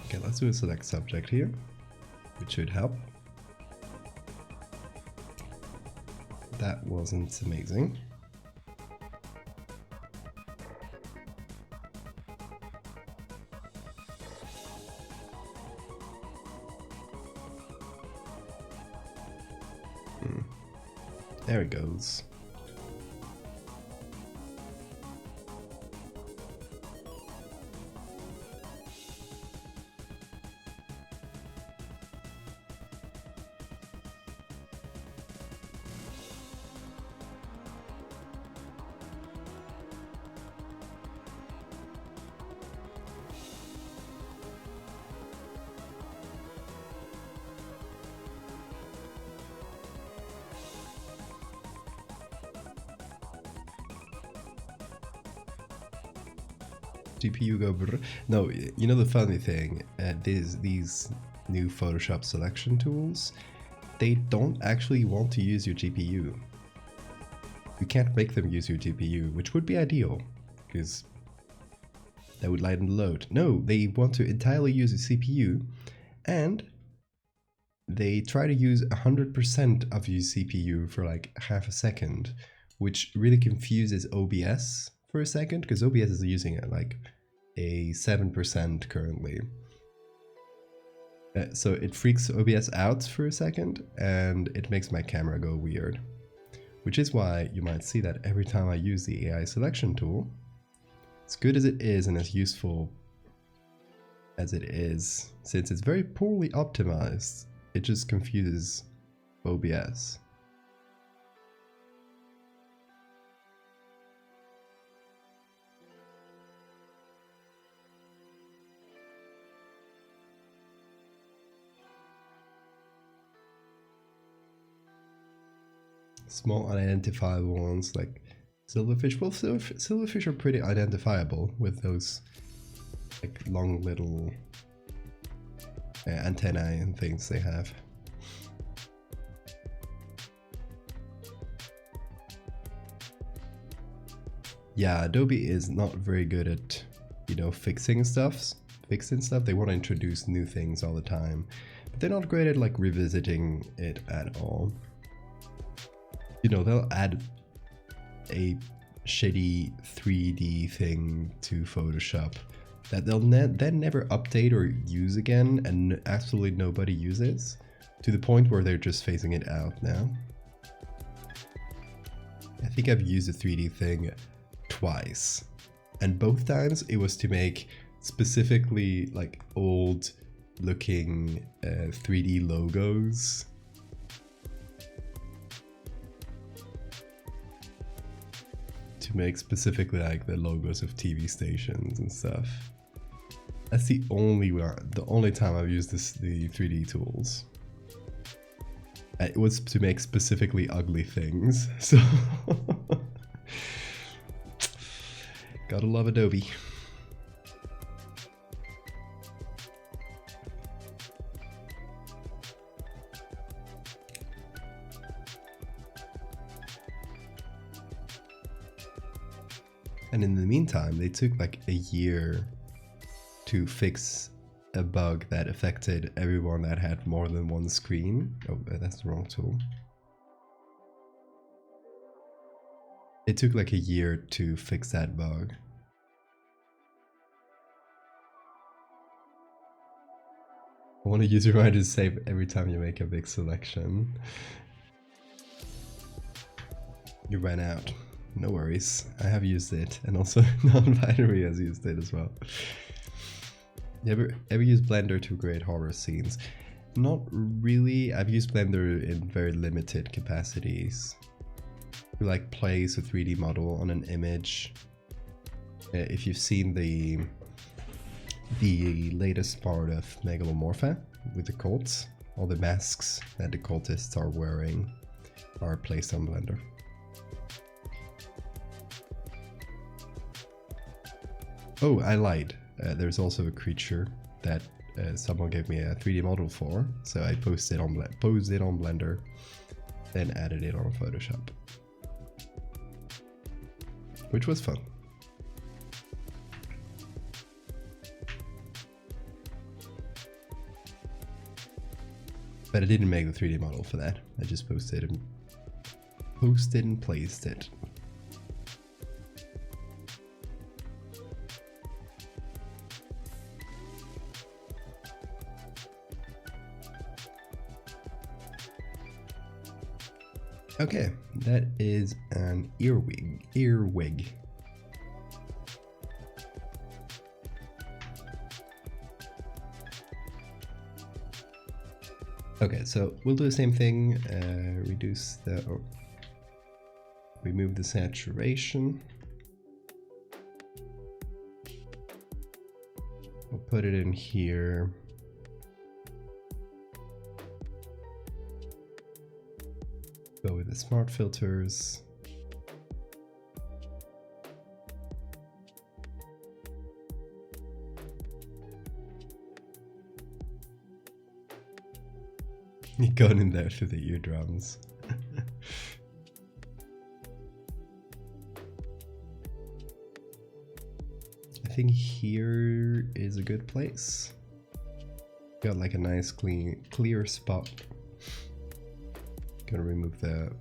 Okay, let's do a select subject here, which should help. That wasn't amazing. There it goes. GPU go brr. No, you know the funny thing, these new Photoshop selection tools, they don't actually want to use your GPU. You can't make them use your GPU, which would be ideal, because that would lighten the load. No, they want to entirely use a CPU, and they try to use 100% of your CPU for like half a second, which really confuses OBS for a second, because OBS is using it like a 7% currently. So it freaks OBS out for a second, and it makes my camera go weird. Which is why you might see that every time I use the AI selection tool, as good as it is and as useful as it is, since it's very poorly optimized, it just confuses OBS. Small unidentifiable ones like silverfish. Well, silverfish are pretty identifiable with those like long little antennae and things they have. Yeah, Adobe is not very good at, you know, fixing stuff. They want to introduce new things all the time, but they're not great at like revisiting it at all. You know, they'll add a shitty 3D thing to Photoshop that they'll then never update or use again, and absolutely nobody uses, to the point where they're just phasing it out now. I think I've used a 3D thing twice, and both times it was to make specifically like old looking 3D logos. To make specifically like the logos of TV stations and stuff. That's the only time I've used the 3D tools. It was to make specifically ugly things, so gotta love Adobe. And in the meantime, they took like a year to fix a bug that affected everyone that had more than one screen. Oh, that's the wrong tool. It took like a year to fix that bug. I want to use reminder to save every time you make a big selection. You ran out. No worries, I have used it, and also non-binary has used it as well. You ever used Blender to create horror scenes? Not really. I've used Blender in very limited capacities. To like place a 3D model on an image. If you've seen the latest part of Megalomorpha with the cults, all the masks that the cultists are wearing are placed on Blender. Oh, I lied. There's also a creature that someone gave me a 3D model for, so I posted on Blender, then added it on Photoshop, which was fun. But I didn't make the 3D model for that. I just posted and placed it. Okay, that is an earwig. Okay, so we'll do the same thing, remove the saturation. We'll put it in here. Go with the smart filters. You got in there through the eardrums. think here is a good place. Got like a nice clear spot. Gonna remove the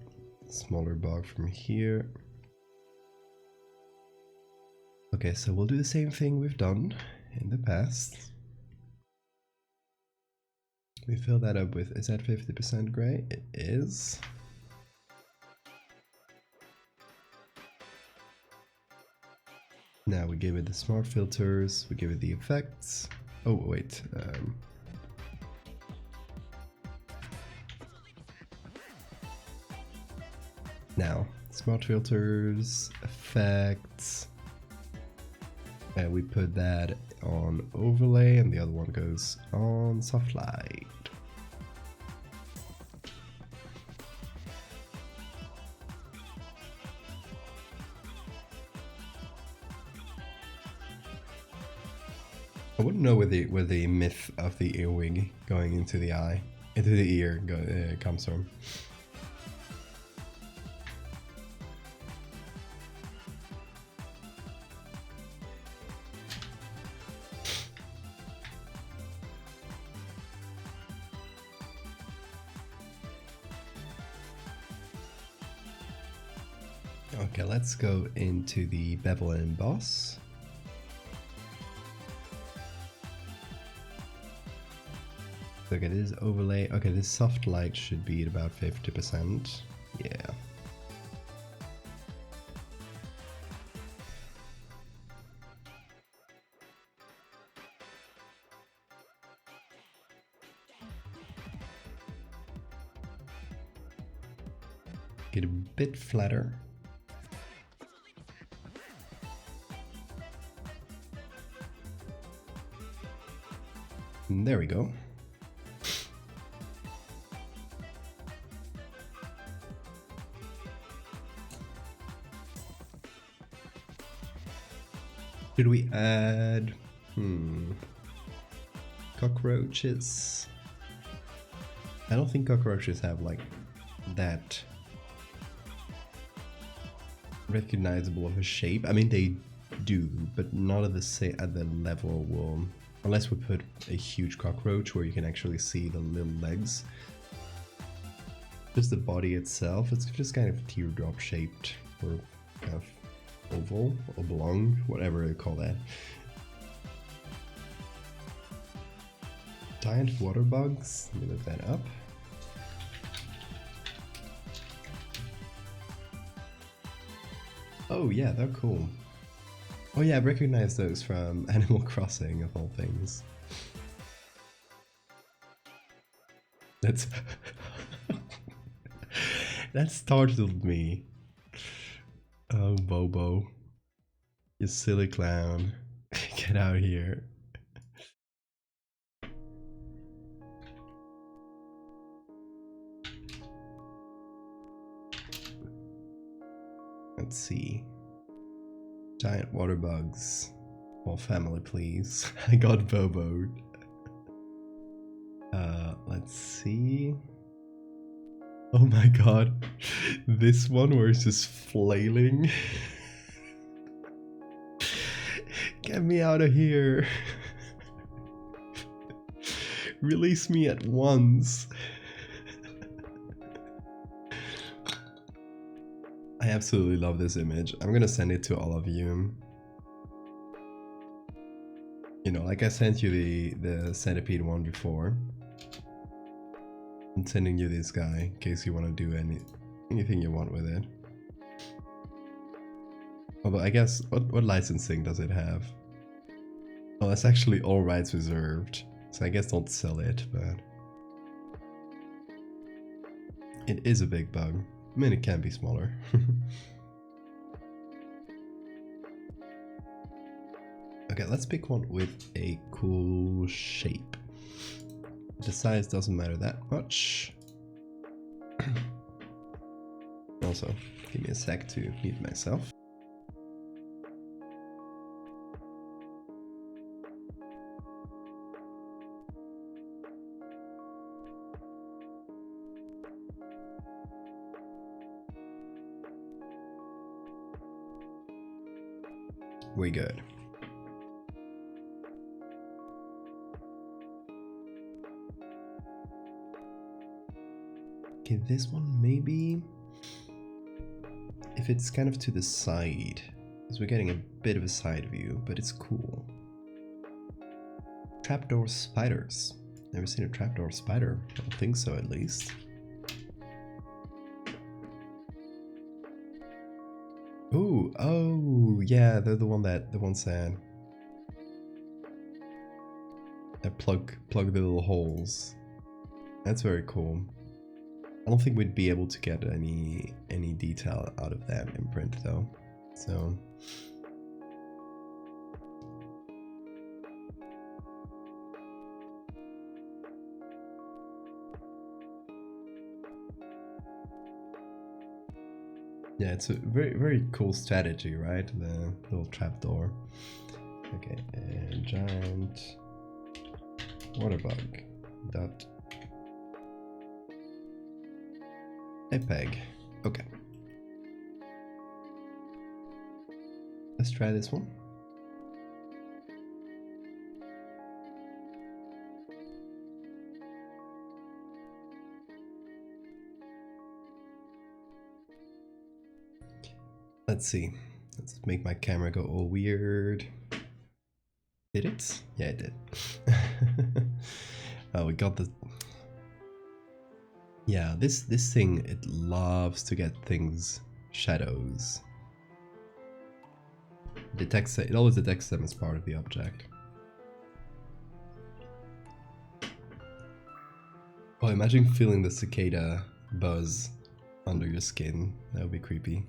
smaller bog from here. Okay, so we'll do the same thing we've done in the past. We fill that up with, is that 50% gray? It is. Now we give it the smart filters, we give it the effects. Oh wait, now smart filters, effects, and we put that on overlay and the other one goes on soft light. I wouldn't know where the myth of the earwig going into the eye, into the ear comes from. Okay, let's go into the bevel and emboss. Look at this overlay. Okay, this soft light should be at about 50%. Yeah. Get a bit flatter. And there we go. Should we add cockroaches? I don't think cockroaches have like that recognizable of a shape. I mean they do, but not at the level we'll, unless we put a huge cockroach where you can actually see the little legs. Just the body itself, it's just kind of teardrop shaped or kind of oval, oblong, whatever you call that. Giant water bugs, let me look that up. Oh yeah, they're cool. Oh yeah, I recognize those from Animal Crossing of all things. That's that startled me. Oh, Bobo. You silly clown. Get out of here. Let's see. Giant water bugs. All family, please. I got Boboed. Let's see. Oh my god. This one where it's just flailing. Get me out of here. Release me at once. I absolutely love this image. I'm gonna send it to all of you. You know, like I sent you the centipede one before. I'm sending you this guy in case you want to do anything you want with it. Although I guess, what licensing does it have? Well, it's actually all rights reserved, so I guess don't sell it, but... It is a big bug. I mean, it can be smaller. Okay, let's pick one with a cool shape. The size doesn't matter that much. Also, give me a sec to mute myself. We good. Okay, this one maybe, if it's kind of to the side, because we're getting a bit of a side view, but it's cool. Trapdoor spiders. Never seen a trapdoor spider. I don't think so, at least. Ooh, oh, yeah, they're the ones that plug the little holes. That's very cool. I don't think we'd be able to get any detail out of that imprint though. So yeah, it's a very cool strategy, right? The little trapdoor. Okay, and giant water bug dot a peg. Okay, let's try this one. Let's see. Let's make my camera go all weird. Did it? Yeah, it did. Oh, we got the... Yeah, this thing, it loves to get things shadows. It always detects them as part of the object. Oh, imagine feeling the cicada buzz under your skin. That would be creepy.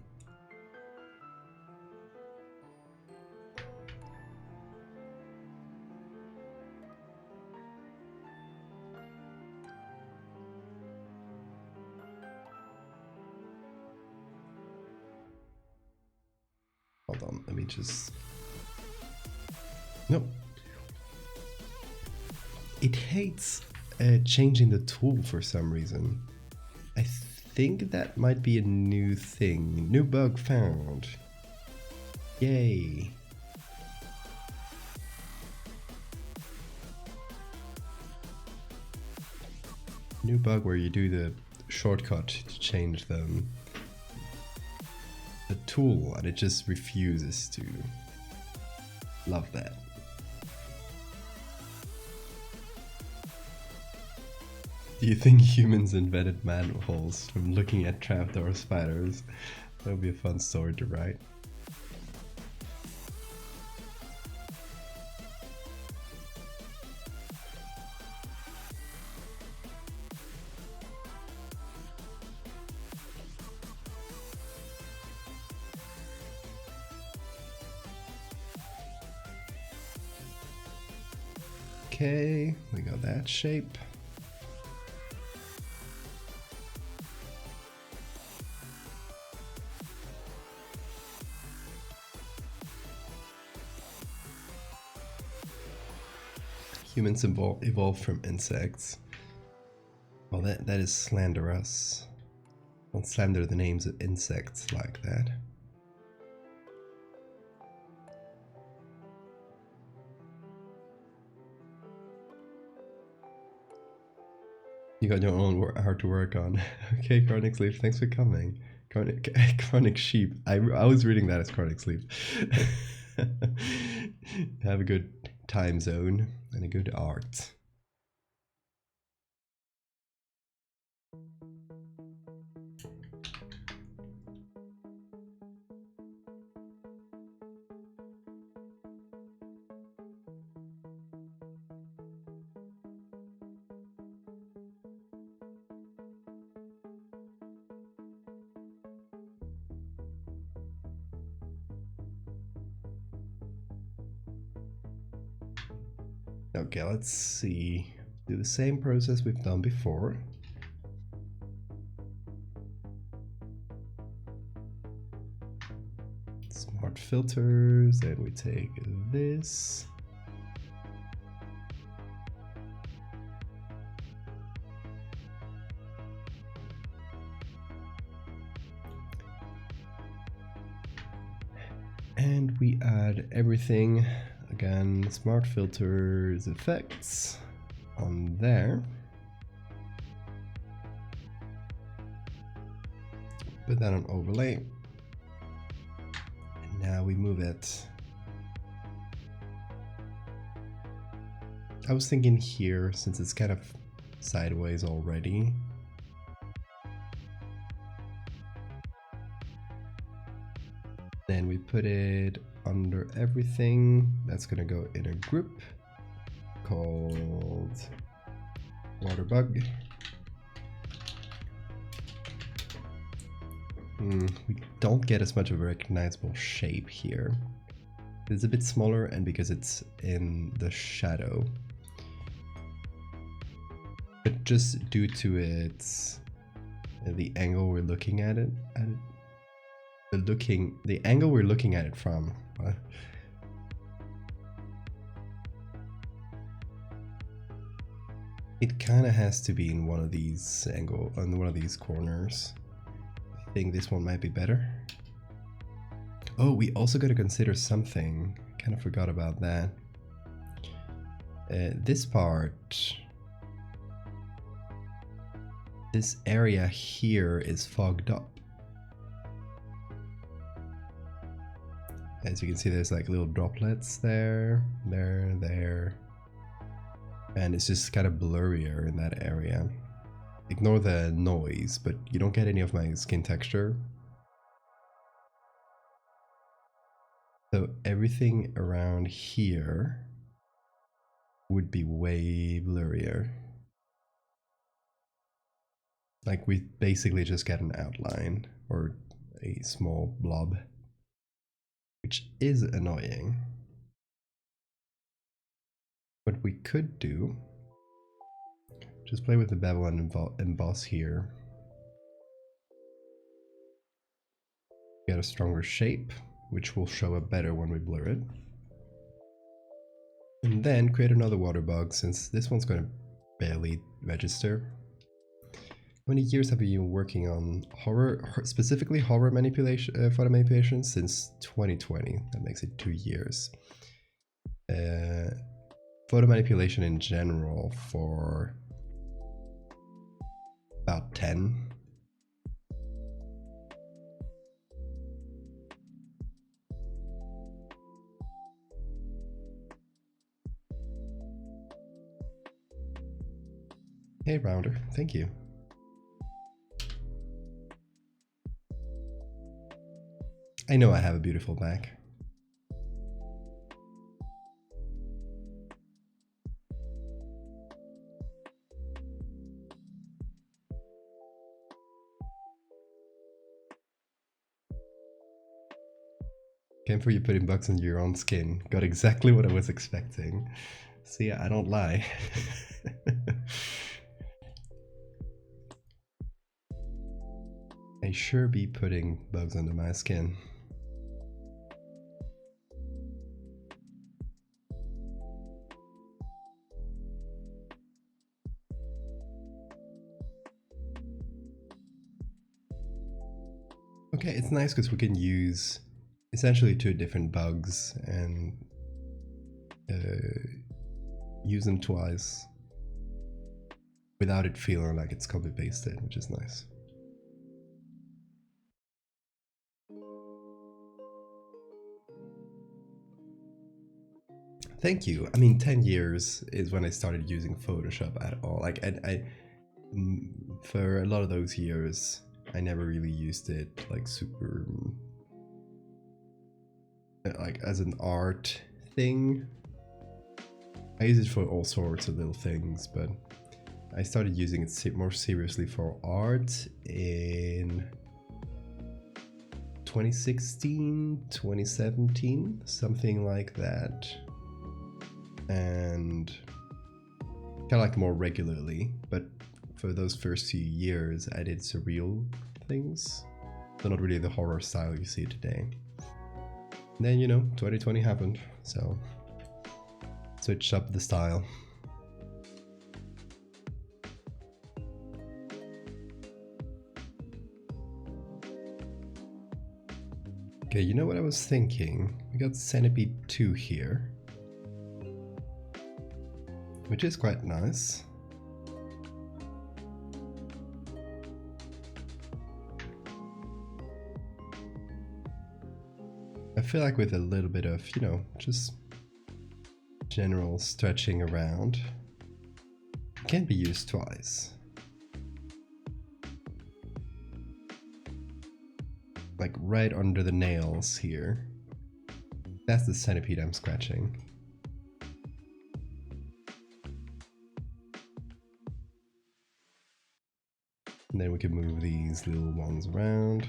Hold on, let me just... Nope. It hates changing the tool for some reason. I think that might be a new thing. New bug found. Yay. New bug where you do the shortcut to change the tool and it just refuses to. Love that. Do you think humans invented manholes from looking at trapdoor spiders? That would be a fun story to write. Okay, we got that shape. Humans evolved from insects. Well, that is slanderous. Don't slander the names of insects like that. You got your own art to work on. Okay, Chronic Sleep, thanks for coming. Chronic Sheep. I was reading that as Chronic Sleep. Have a good time zone and a good art. Okay, let's see. Do the same process we've done before. Smart filters, and we take this. And we add everything. Again, smart filters, effects on there. Put that on overlay. And now we move it. I was thinking here, since it's kind of sideways already. Then we put it under everything. That's gonna go in a group called water bug. We don't get as much of a recognizable shape here. It's a bit smaller, and because it's in the shadow. But just due to its the angle we're looking at it, the angle we're looking at it from. It kind of has to be in one of these on one of these corners. I think this one might be better. Oh, we also got to consider something. Kind of forgot about that. This part, this area here is fogged up. As you can see, there's like little droplets there, there. And it's just kind of blurrier in that area. Ignore the noise, but you don't get any of my skin texture. So everything around here would be way blurrier. Like we basically just get an outline or a small blob, which is annoying. What we could do, just play with the bevel and emboss here. Get a stronger shape, which will show up better when we blur it. And then create another water bug, since this one's going to barely register. How many years have you been working on horror, specifically horror manipulation, photo manipulation? Since 2020. That makes it 2 years. Photo manipulation in general for about 10. Hey Rounder, thank you. I know I have a beautiful back. Came for you putting bugs on your own skin. Got exactly what I was expecting. See, I don't lie. I sure be putting bugs under my skin. Okay, it's nice because we can use essentially 2 different bugs and use them twice without it feeling like it's copy pasted, which is nice. Thank you. I mean, 10 years is when I started using Photoshop at all. Like, for a lot of those years, I never really used it like super, like as an art thing. I use it for all sorts of little things, but I started using it more seriously for art in 2016, 2017, something like that. And kind of like more regularly, but for those first few years I did surreal things, so not really the horror style you see today. And then, you know, 2020 happened, so switched up the style. Okay, you know what I was thinking? We got Centipede 2 here, which is quite nice. I feel like with a little bit of, you know, just general stretching around, it can be used twice. Like right under the nails here. That's the centipede I'm scratching. And then we can move these little ones around.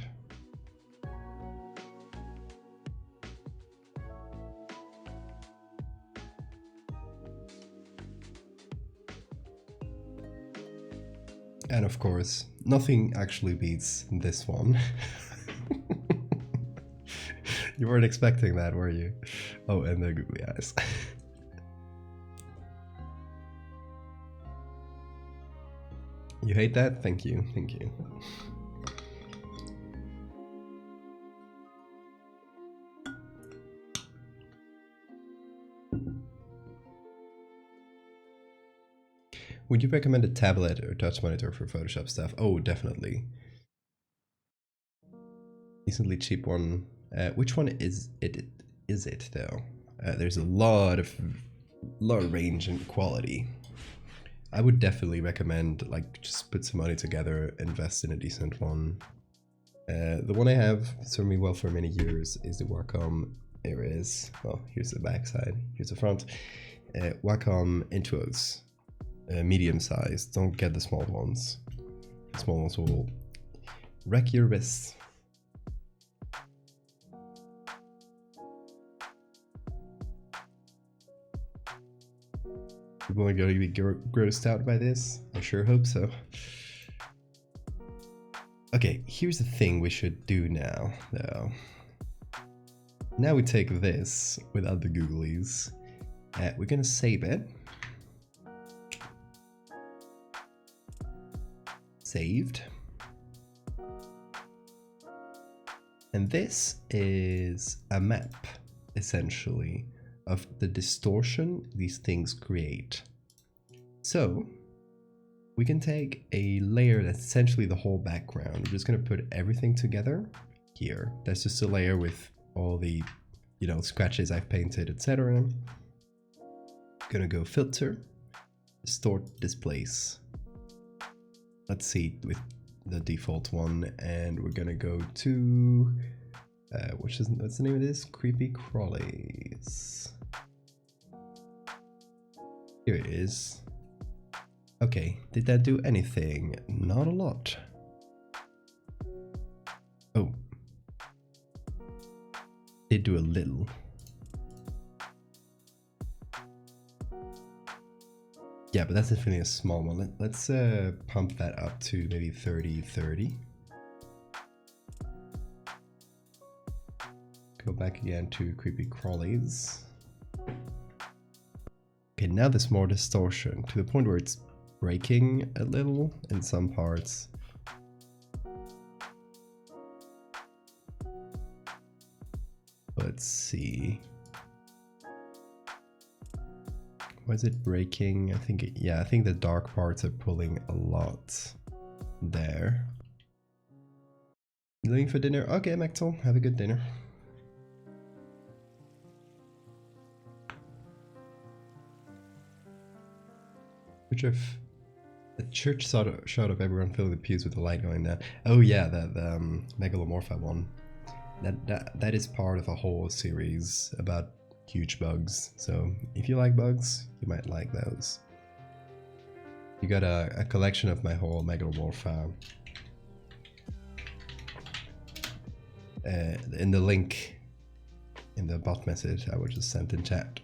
And of course, nothing actually beats this one. You weren't expecting that, were you? Oh, and the googly eyes. You hate that? Thank you, thank you. Would you recommend a tablet or touch monitor for Photoshop stuff? Oh, definitely. Decently cheap one. Which one is it? Is it though? There's a lot of range and quality. I would definitely recommend like just put some money together, invest in a decent one. The one I have served me well for many years is the Wacom. Here it is. Well, here's the back side. Here's the front. Wacom Intuos. Medium size. Don't get the small ones. The small ones will wreck your wrists. People are going to be grossed out by this. I sure hope so. Okay, here's the thing we should do now, though. Now we take this without the googlies. We're gonna save it. Saved. And this is a map, essentially, of the distortion these things create. So we can take a layer that's essentially the whole background. We're just going to put everything together here. That's just a layer with all the, you know, scratches I've painted, etc. Gonna go filter, distort, displace. Let's see with the default one, and we're gonna go to what's the name of this? Creepy Crawlies. Here it is. Okay, did that do anything? Not a lot. Oh. Did do a little. Yeah, but that's definitely a small one. Let's pump that up to maybe 30. Go back again to Creepy Crawlies. Okay, now there's more distortion to the point where it's breaking a little in some parts. Let's see. Why is it breaking? I think I think the dark parts are pulling a lot there. You looking for dinner? Okay, Mechtel, have a good dinner. Which of the church shot of everyone filling the pews with the light going down. Oh yeah, that Megalomorpha one. That is part of a whole series about huge bugs. So if you like bugs, you might like those. You got a collection of my whole Megalomorpha in the link in the bot message I was just sent in chat.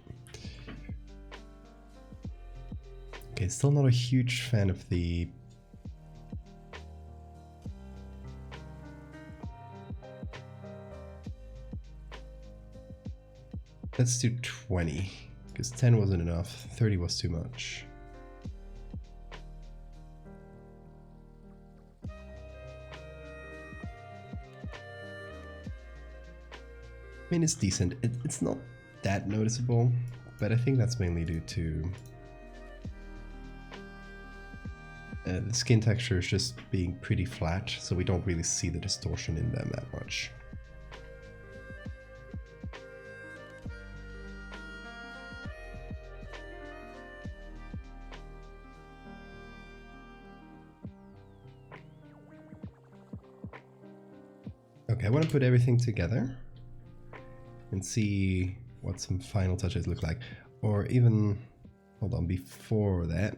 Okay, still not a huge fan of the let's do 20, because 10 wasn't enough, 30 was too much. I mean, it's decent. It's not that noticeable, but I think that's mainly due to the skin texture is just being pretty flat, so we don't really see the distortion in them that much. Okay, I want to put everything together and see what some final touches look like. Or even, hold on, before that.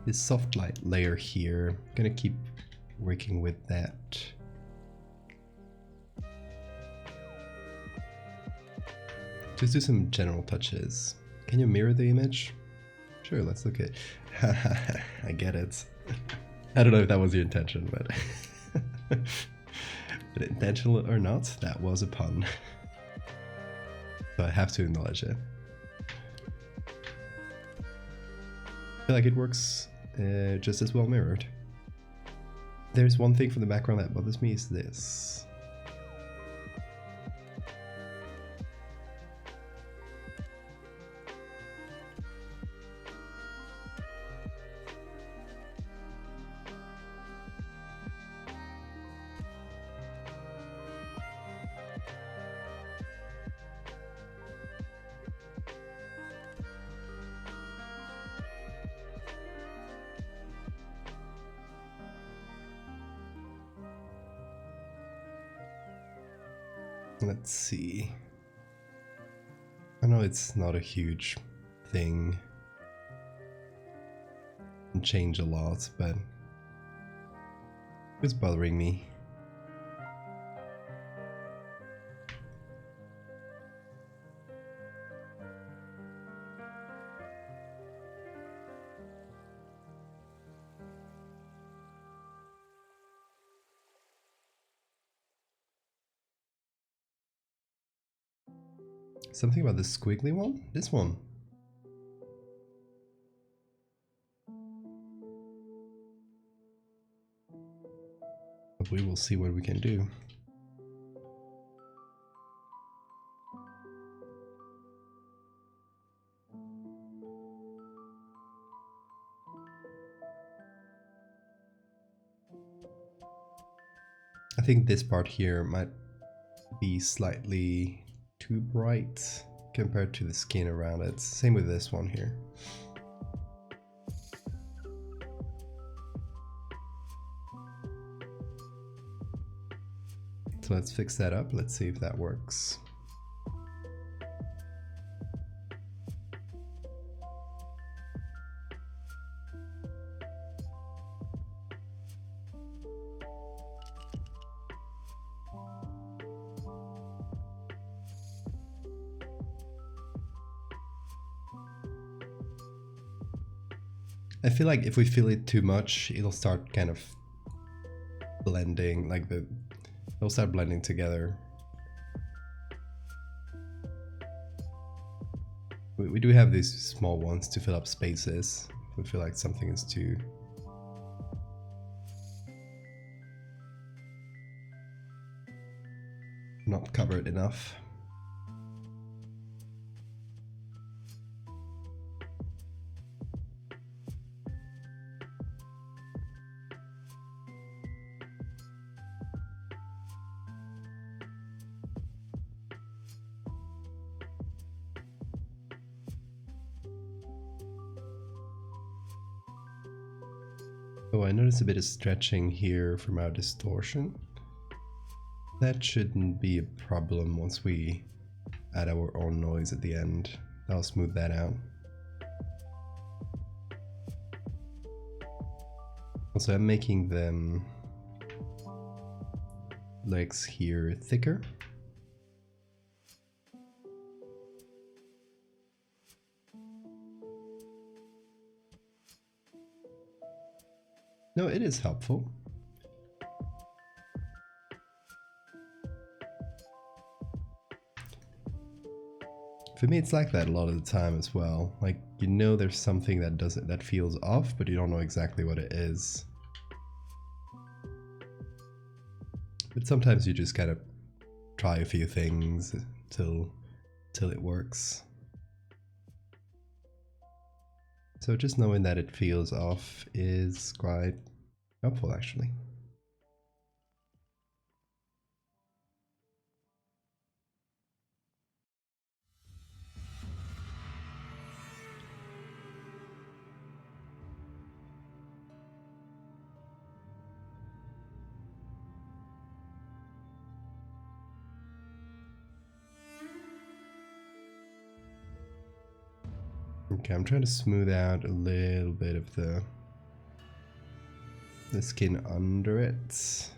This soft light layer here, I'm gonna keep working with that. Just do some general touches. Can you mirror the image? Sure, let's look at. I get it. I don't know if that was your intention, but but intentional or not, that was a pun. So I have to acknowledge it. I feel like it works just as well mirrored. There's one thing from the background that bothers me is this. Let's see. I know it's not a huge thing and change a lot, but it's bothering me. Something about the squiggly one? This one. We will see what we can do. I think this part here might be slightly too bright compared to the skin around it. Same with this one here. So let's fix that up. Let's see if that works. I feel like if we fill it too much, it'll start kind of blending, like they'll start blending together. We do have these small ones to fill up spaces. If we feel like something is too not covered enough. Oh, I noticed a bit of stretching here from our distortion. That shouldn't be a problem once we add our own noise at the end. That'll smooth that out. Also, I'm making them legs here thicker. No, it is helpful. For me, it's like that a lot of the time as well. Like, you know, there's something that feels off, but you don't know exactly what it is. But sometimes you just kind of try a few things till it works. So just knowing that it feels off is quite helpful, actually. Okay, I'm trying to smooth out a little bit of the skin under it.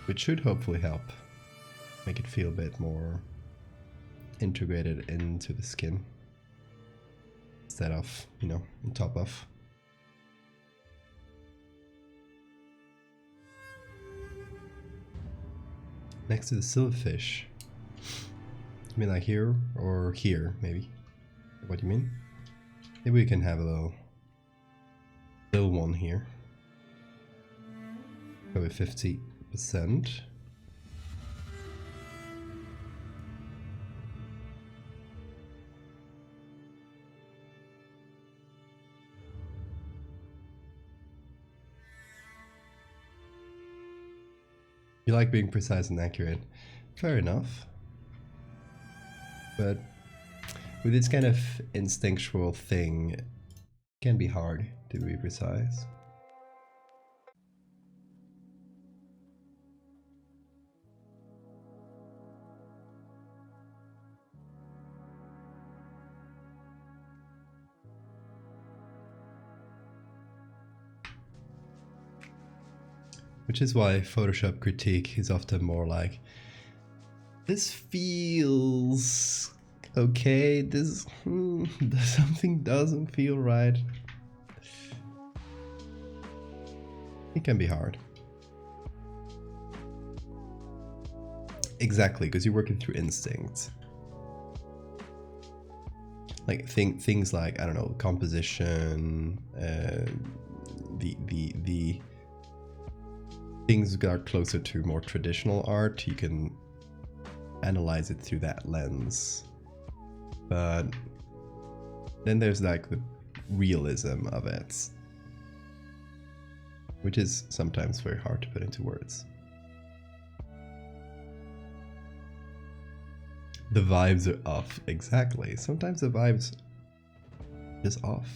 Which should hopefully help make it feel a bit more integrated into the skin instead of, you know, on top of. Next to the silverfish. You mean like here or here, maybe? What do you mean? Maybe we can have a little one here. Probably 50%. You like being precise and accurate. Fair enough. But with this kind of instinctual thing, it can be hard to be precise. Which is why Photoshop critique is often more like, this feels okay, this something doesn't feel right. It can be hard. Exactly, because you're working through instinct. Like things like, I don't know, composition, the things that are closer to more traditional art, you can analyze it through that lens. But then there's like the realism of it, which is sometimes very hard to put into words. The vibes are off, exactly. Sometimes the vibes is off.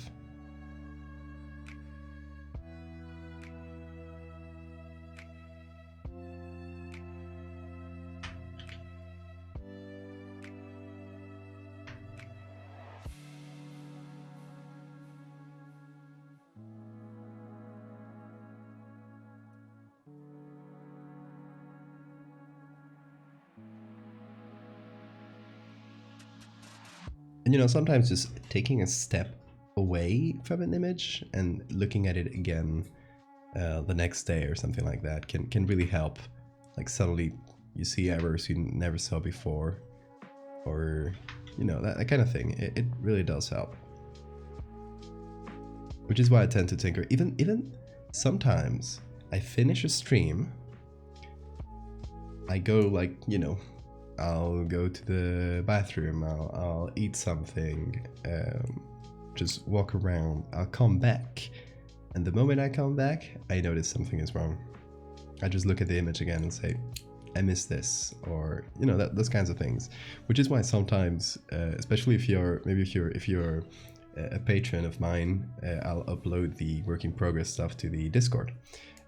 And you know, sometimes just taking a step away from an image and looking at it again the next day or something like that can really help. Like suddenly you see errors you never saw before, or you know, that kind of thing. It really does help. Which is why I tend to tinker. Even sometimes I finish a stream, I go like, you know, I'll go to the bathroom, I'll eat something, just walk around, I'll come back. And the moment I come back, I notice something is wrong. I just look at the image again and say, I missed this, or, you know, those kinds of things. Which is why sometimes, especially if you're a patron of mine, I'll upload the work in progress stuff to the Discord.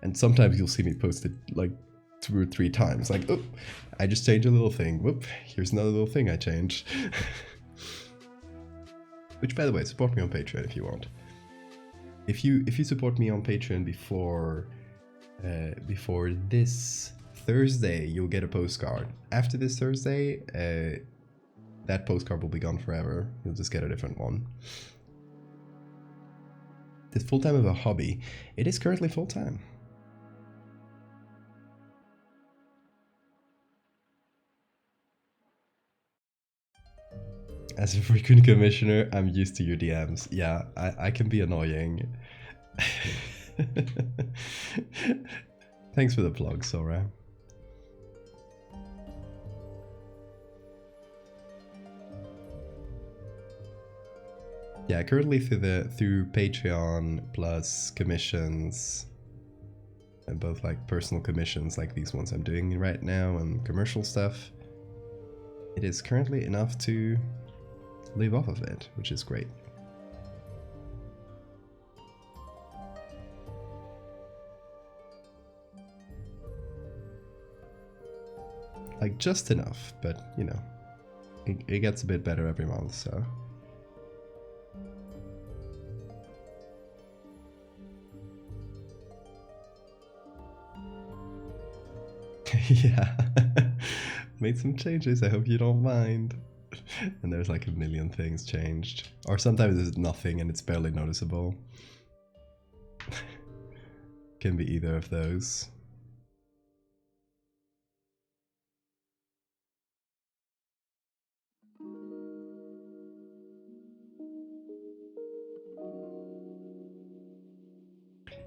And sometimes you'll see me post it like 2 or 3 times, like, oh, I just changed a little thing, whoop, here's another little thing I changed. Which, by the way, support me on Patreon if you want. If you support me on Patreon before this Thursday, you'll get a postcard. After this Thursday, that postcard will be gone forever. You'll just get a different one. Is full-time of a hobby? It is currently full-time. As a frequent commissioner, I'm used to your DMs. Yeah, I can be annoying. Thanks for the plug, Sora. Yeah, currently through Patreon plus commissions, and both like personal commissions like these ones I'm doing right now and commercial stuff, it is currently enough to live off of it, which is great. Like just enough, but you know, it gets a bit better every month, so. Yeah, made some changes, I hope you don't mind. And there's like a million things changed. Or sometimes there's nothing and it's barely noticeable. Can be either of those.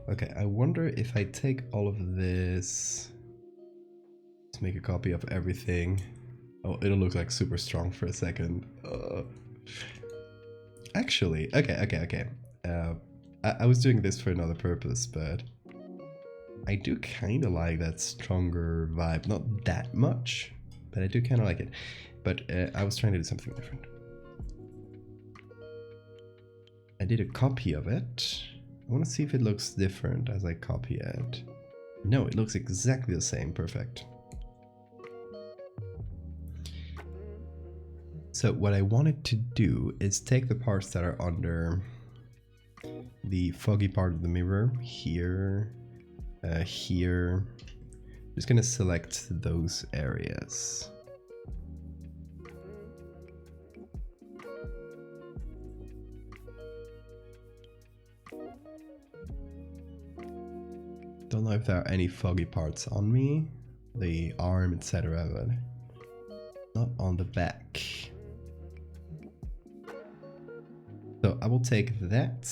Okay, I wonder if I take all of this, let's make a copy of everything. Oh, it'll look like super strong for a second. Actually, okay. I was doing this for another purpose, but I do kind of like that stronger vibe. Not that much, but I do kind of like it. But I was trying to do something different. I did a copy of it. I want to see if it looks different as I copy it. No, it looks exactly the same. Perfect. So what I wanted to do is take the parts that are under the foggy part of the mirror, here, here. I'm just gonna select those areas. Don't know if there are any foggy parts on me, the arm, etc., but not on the back. So I will take that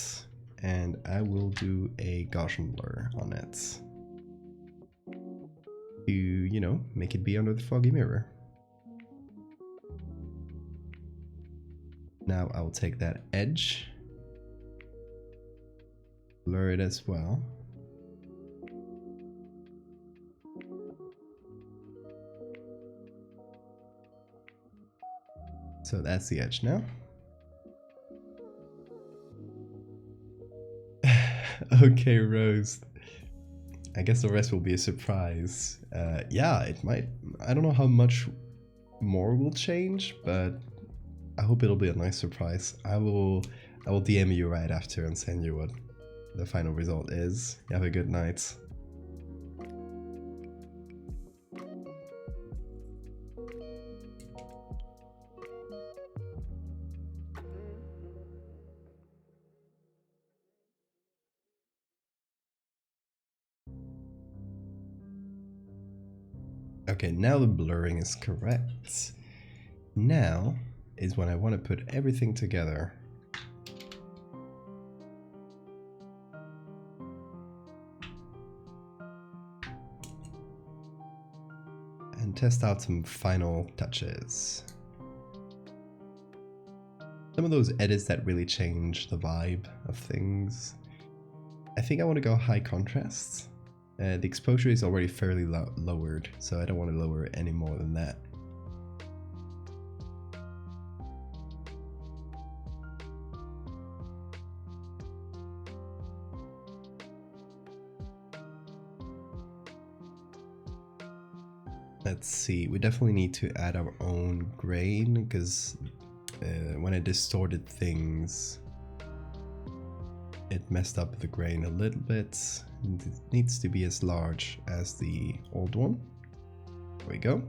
and I will do a Gaussian blur on it to, you know, make it be under the foggy mirror. Now I will take that edge, blur it as well. So that's the edge now. Okay, Rose. I guess the rest will be a surprise. Yeah, it might. I don't know how much more will change, but I hope it'll be a nice surprise. I will DM you right after and send you what the final result is. You have a good night. Okay, now the blurring is correct. Now is when I want to put everything together. And test out some final touches. Some of those edits that really change the vibe of things. I think I want to go high contrast. The exposure is already fairly lowered, so I don't want to lower it any more than that. Let's see, we definitely need to add our own grain, because when I distorted things, it messed up the grain a little bit. It needs to be as large as the old one. There we go.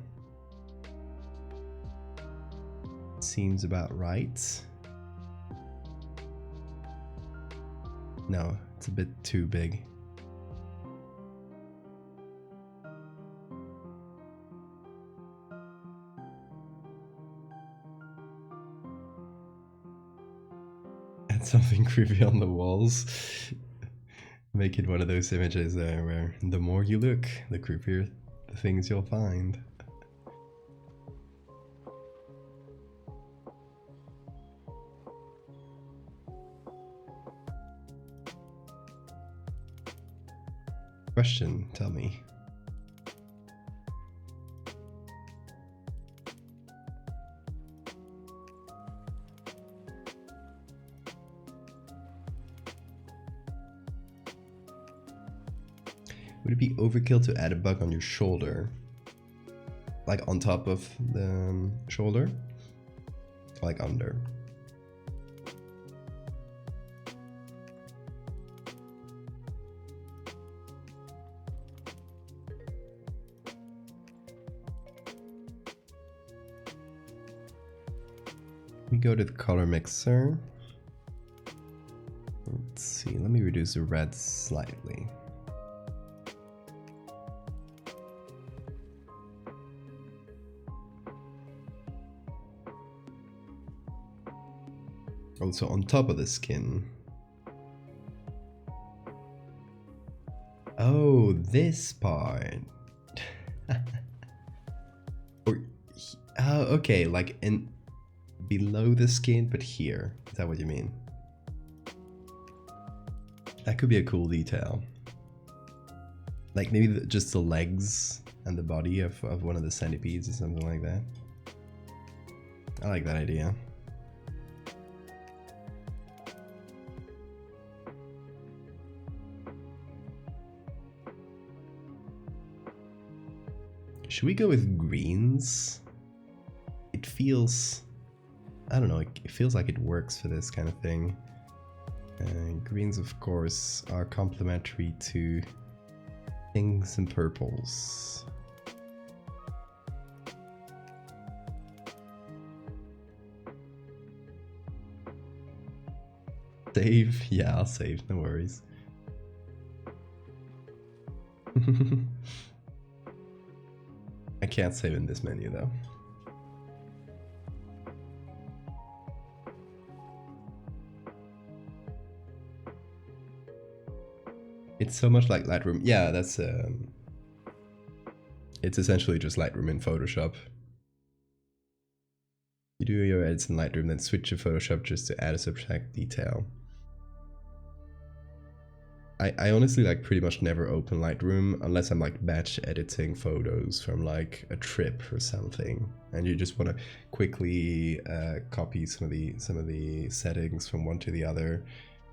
Seems about right. No, it's a bit too big. Add something creepy on the walls. Make it one of those images where the more you look, the creepier the things you'll find. Question, tell me. Would it be overkill to add a bug on your shoulder? like on top of the shoulder, like under. We go to the color mixer. Let's see, let me reduce the red slightly. Also on top of the skin. Oh, this part. Oh, okay, like in below the skin, but here. Is that what you mean? That could be a cool detail. Like maybe just the legs and the body of one of the centipedes or something like that. I like that idea. Should we go with greens? It feels... I don't know, it feels like it works for this kind of thing. Greens, of course, are complementary to pinks and purples. Save? Yeah, I'll save, no worries. I can't save in this menu though. It's so much like Lightroom. Yeah, that's it's essentially just Lightroom in Photoshop. You do your edits in Lightroom, then switch to Photoshop just to add a subtract detail. I honestly like pretty much never open Lightroom unless I'm like batch editing photos from like a trip or something, and you just want to quickly copy some of the settings from one to the other,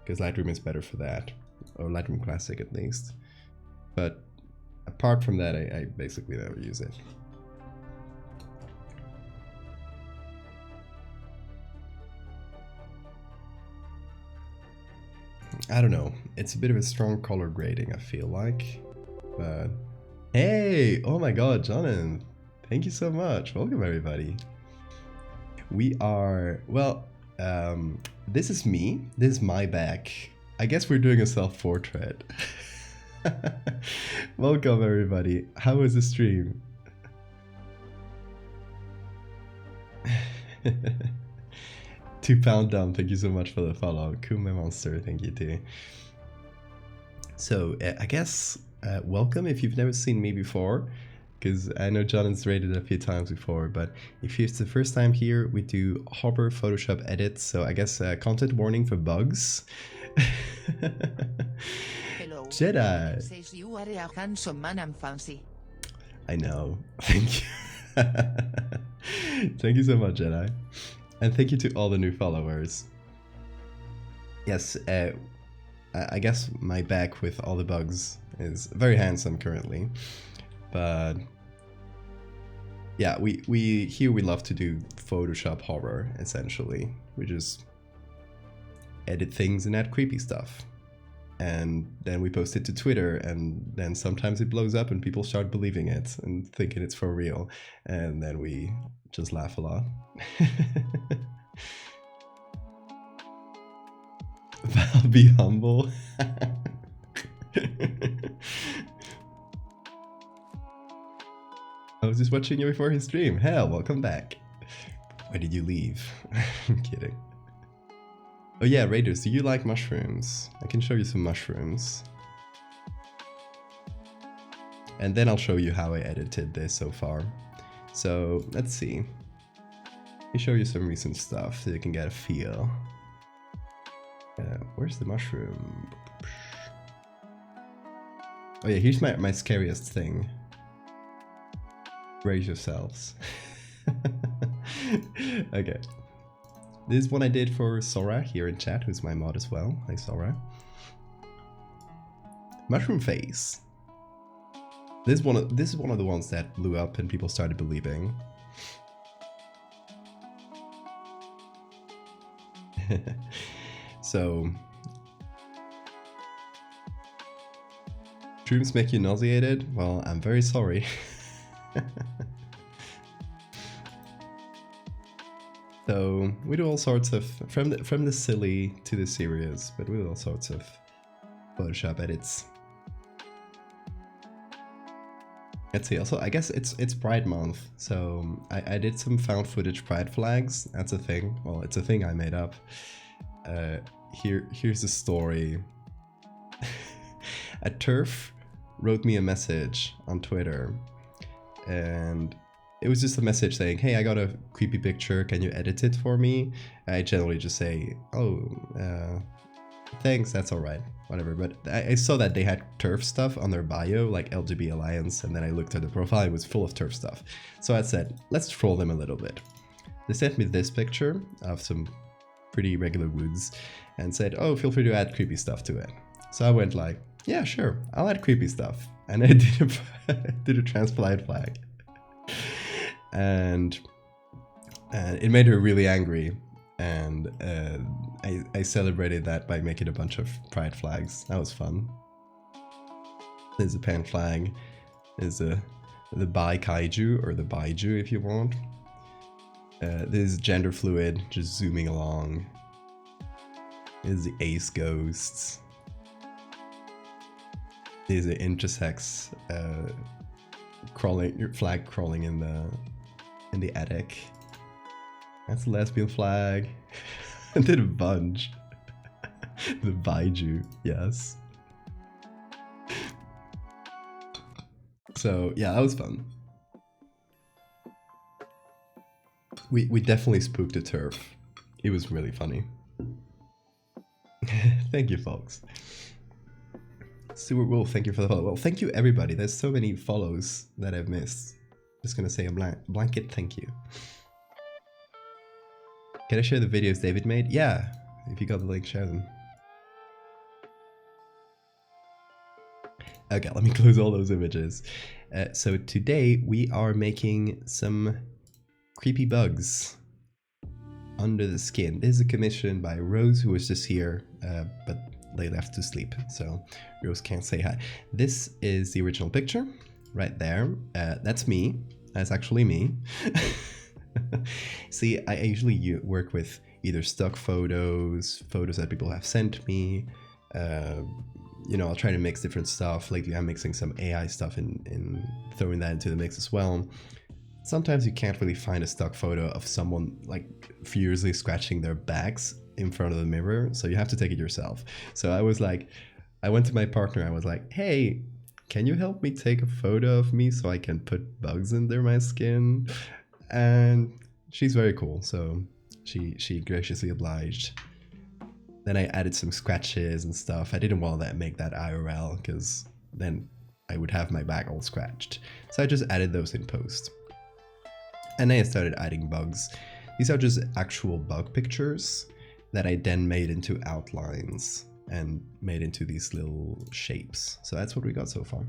because Lightroom is better for that, or Lightroom Classic at least. But apart from that, I basically never use it. I don't know, it's a bit of a strong color grading, I feel like, but hey, oh my god, Jonan, thank you so much, welcome everybody. We are, well, this is me, this is my back. I guess we're doing a self-portrait. Welcome everybody, how was the stream? 2 Pound Dumb, thank you so much for the follow. Kume Monster, thank you too. So, I guess, welcome if you've never seen me before, because I know Jonathan's rated a few times before, but if it's the first time here, we do hover Photoshop edits, so I guess content warning for bugs. Hello. Jedi! Says you are a handsome man and fancy. I know, thank you. Thank you so much, Jedi. And thank you to all the new followers. Yes, I guess my back with all the bugs is very handsome currently, but yeah, we here we love to do Photoshop horror essentially. We just edit things and add creepy stuff, and then we post it to Twitter, and then sometimes it blows up and people start believing it and thinking it's for real, and then we just laugh a lot. Val, be humble. I was just watching you before his stream. Hell, welcome back. Why did you leave? I'm kidding. Oh yeah, Raiders, do you like mushrooms? I can show you some mushrooms. And then I'll show you how I edited this so far. So, let's see. Let me show you some recent stuff so you can get a feel. Where's the mushroom? Oh yeah, here's my scariest thing. Brace yourselves. Okay. This is one I did for Sora here in chat, who's my mod as well. Hi Sora. Mushroom face. This is one of the ones that blew up and people started believing. So, dreams make you nauseated? Well, I'm very sorry. So we do all sorts of, from the silly to the serious, but we do all sorts of Photoshop edits. Let's see, also I guess it's Pride month, so I did some found footage Pride flags. That's a thing. Well, it's a thing I made up. Here's a story. A TERF wrote me a message on Twitter, and it was just a message saying, hey, I got a creepy picture, can you edit it for me? I generally just say, oh, thanks, that's alright, whatever. But I saw that they had TERF stuff on their bio, like LGB Alliance, and then I looked at the profile, it was full of TERF stuff. So I said, let's troll them a little bit. They sent me this picture of some pretty regular woods and said, oh, feel free to add creepy stuff to it. So I went like, yeah, sure, I'll add creepy stuff. And I did a transplant flag. And it made her really angry, and I celebrated that by making a bunch of pride flags. That was fun. There's a pan flag. There's the bi kaiju, or the baiju if you want. There's gender fluid, just zooming along. There's the ace ghosts. There's the intersex flag crawling in the attic. That's a lesbian flag. I did a bunch. The baiju, yes. So yeah, that was fun. We definitely spooked the TERF. It was really funny. Thank you, folks. Stuart Wolf, thank you for the follow. Well, thank you everybody. There's so many follows that I've missed. Just gonna say a blanket thank you. Can I share the videos David made? Yeah, if you got the link, share them. Okay, let me close all those images. So today we are making some creepy bugs under the skin. This is a commission by Rose, who was just here, but they left to sleep, so Rose can't say hi. This is the original picture, right there. That's me. That's actually me. See, I usually work with either stock photos that people have sent me. You know, I'll try to mix different stuff. Lately, I'm mixing some AI stuff and throwing that into the mix as well. Sometimes you can't really find a stock photo of someone like furiously scratching their backs in front of the mirror, so you have to take it yourself. So I was like, I went to my partner, I was like, hey, can you help me take a photo of me so I can put bugs under my skin? And she's very cool, so she graciously obliged. Then I added some scratches and stuff. I didn't want to make that IRL because then I would have my back all scratched. So I just added those in post. And then I started adding bugs. These are just actual bug pictures that I then made into outlines and made into these little shapes. So that's what we got so far.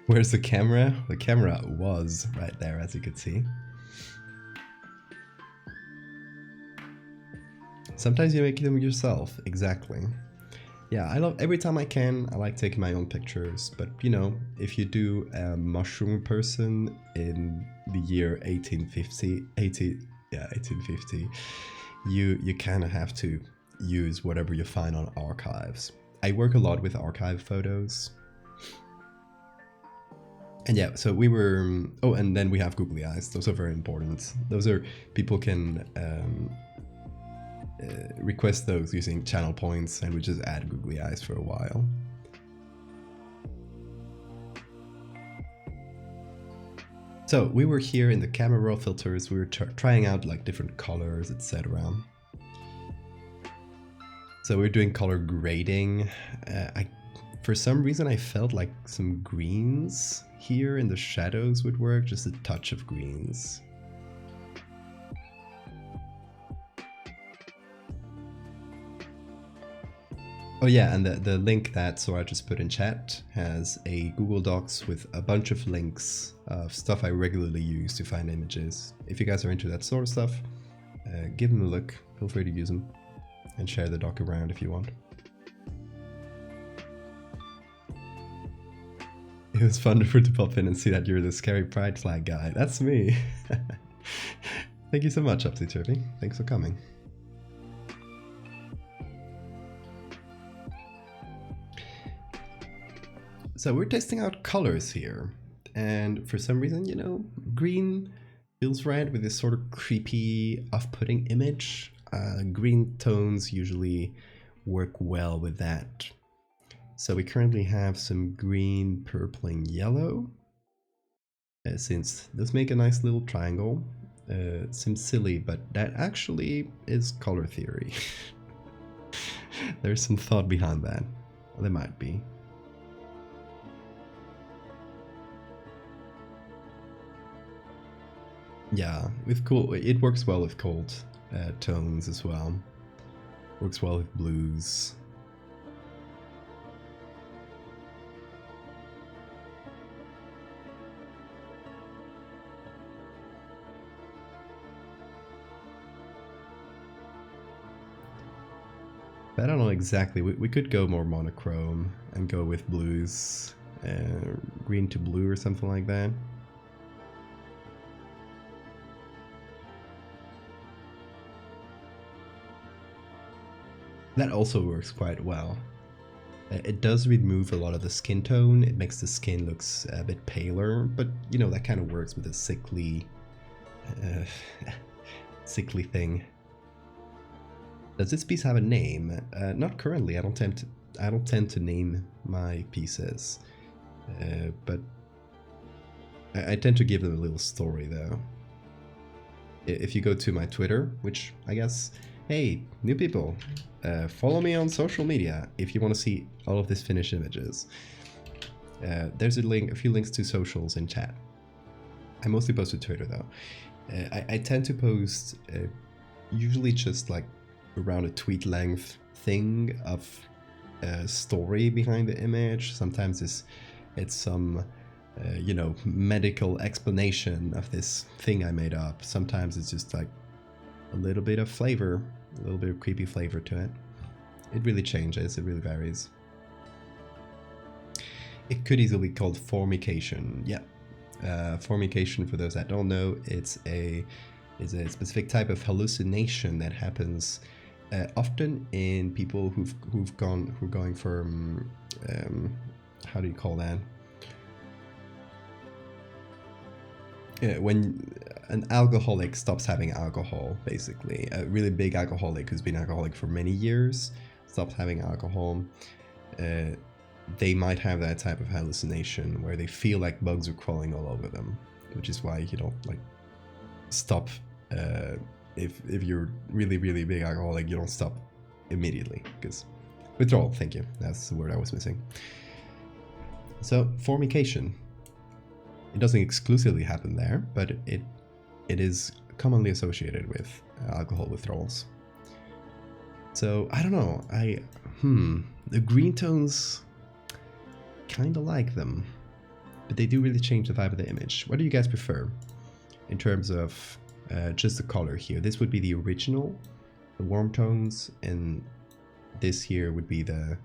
Where's the camera? The camera was right there, as you could see. Sometimes you make them yourself, exactly. Yeah, I love, every time I can, I like taking my own pictures, but you know, if you do a mushroom person in the year 1850, you kind of have to use whatever you find on archives. I work a lot with archive photos. And yeah, so we were, oh, and then we have googly eyes. Those are very important. Those are, people can request those using channel points, and we just add googly eyes for a while. So we were here in the camera raw filters. We were trying out like different colors, etc. So we're doing color grading. For some reason I felt like some greens here in the shadows would work, just a touch of greens. Oh yeah, and the link that Sora just put in chat has a Google Docs with a bunch of links of stuff I regularly use to find images. If you guys are into that sort of stuff, give them a look. Feel free to use them and share the doc around if you want. It was wonderful to pop in and see that you're the scary pride flag guy. That's me. Thank you so much, Upsy Turvy. Thanks for coming. So we're testing out colors here, and for some reason, you know, green feels right with this sort of creepy, off-putting image. Green tones usually work well with that. So we currently have some green, purple, and yellow. Since those make a nice little triangle. Seems silly, but that actually is color theory. There's some thought behind that. Well, there might be. Yeah, with cool, it works well with cold tones as well. Works well with blues. I don't know exactly. We could go more monochrome and go with blues, green to blue or something like that. That also works quite well. It does remove a lot of the skin tone. It makes the skin looks a bit paler, but you know, that kind of works with a sickly, sickly thing. Does this piece have a name? Not currently. I don't tend to name my pieces, but I tend to give them a little story though. If you go to my Twitter, which I guess, hey, new people, follow me on social media if you want to see all of these finished images. There's a few links to socials in chat. I mostly post to Twitter though. I tend to post usually just like around a tweet length thing of a story behind the image. Sometimes it's some you know, medical explanation of this thing I made up. Sometimes it's just like a little bit of flavor, a little bit of creepy flavor to it. It really changes, it really varies. It could easily be called formication. Yeah, formication, for those that don't know, is a specific type of hallucination that happens often in people who are going for how do you call that? When an alcoholic stops having alcohol, basically. A really big alcoholic who's been alcoholic for many years stops having alcohol. They might have that type of hallucination where they feel like bugs are crawling all over them, which is why you don't like stop. If you're really big alcoholic, you don't stop immediately, because withdrawal. Thank you. That's the word I was missing. So formication. It doesn't exclusively happen there, but it is commonly associated with alcohol withdrawals. So I don't know. The green tones, kind of like them, but they do really change the vibe of the image. What do you guys prefer in terms of just the color here? This would be the original, the warm tones, and this here would be the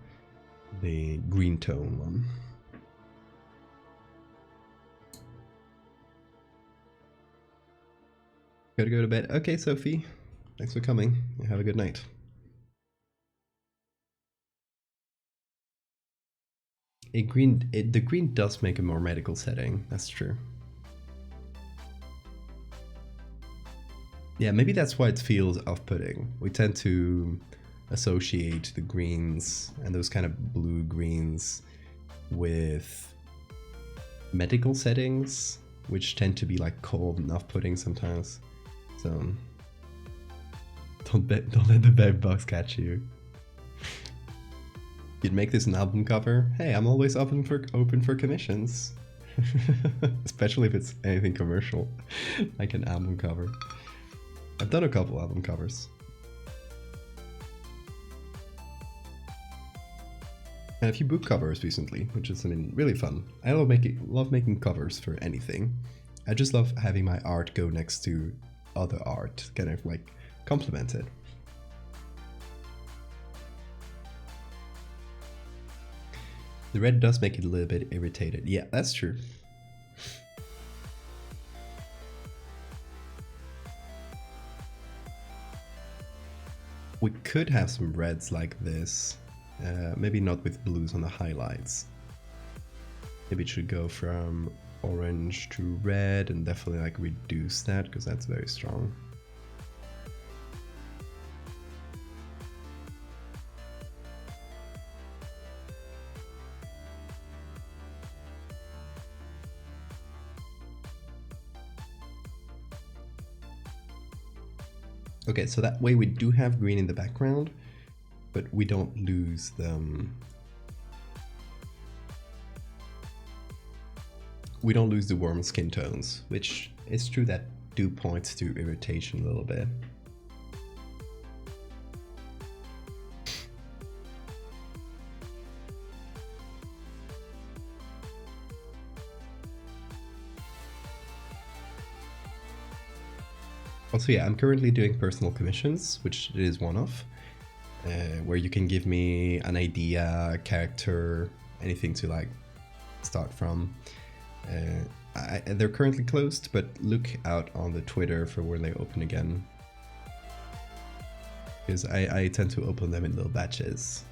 green tone one. Gotta go to bed. Okay, Sophie. Thanks for coming. Have a good night. The green does make a more medical setting. That's true. Yeah, maybe that's why it feels off-putting. We tend to associate the greens and those kind of blue-greens with medical settings, which tend to be like cold and off-putting sometimes. So don't let the bed bugs catch you. You'd make this an album cover. Hey, I'm always open for commissions. Especially if it's anything commercial, like an album cover. I've done a couple album covers. a few book covers recently, which is, I mean, really fun. I love making covers for anything. I just love having my art go next to other art, kind of like complement it. The red does make it a little bit irritated. Yeah, that's true. We could have some reds like this. Maybe not with blues on the highlights. Maybe it should go from orange to red and definitely like reduce that because that's very strong. Okay, so that way we do have green in the background, but we don't lose them. We don't lose the warm skin tones, which is true that do point to irritation a little bit. Also, yeah, I'm currently doing personal commissions, which it is one of, where you can give me an idea, a character, anything to like start from. They're currently closed, but look out on the Twitter for when they open again. Because I tend to open them in little batches.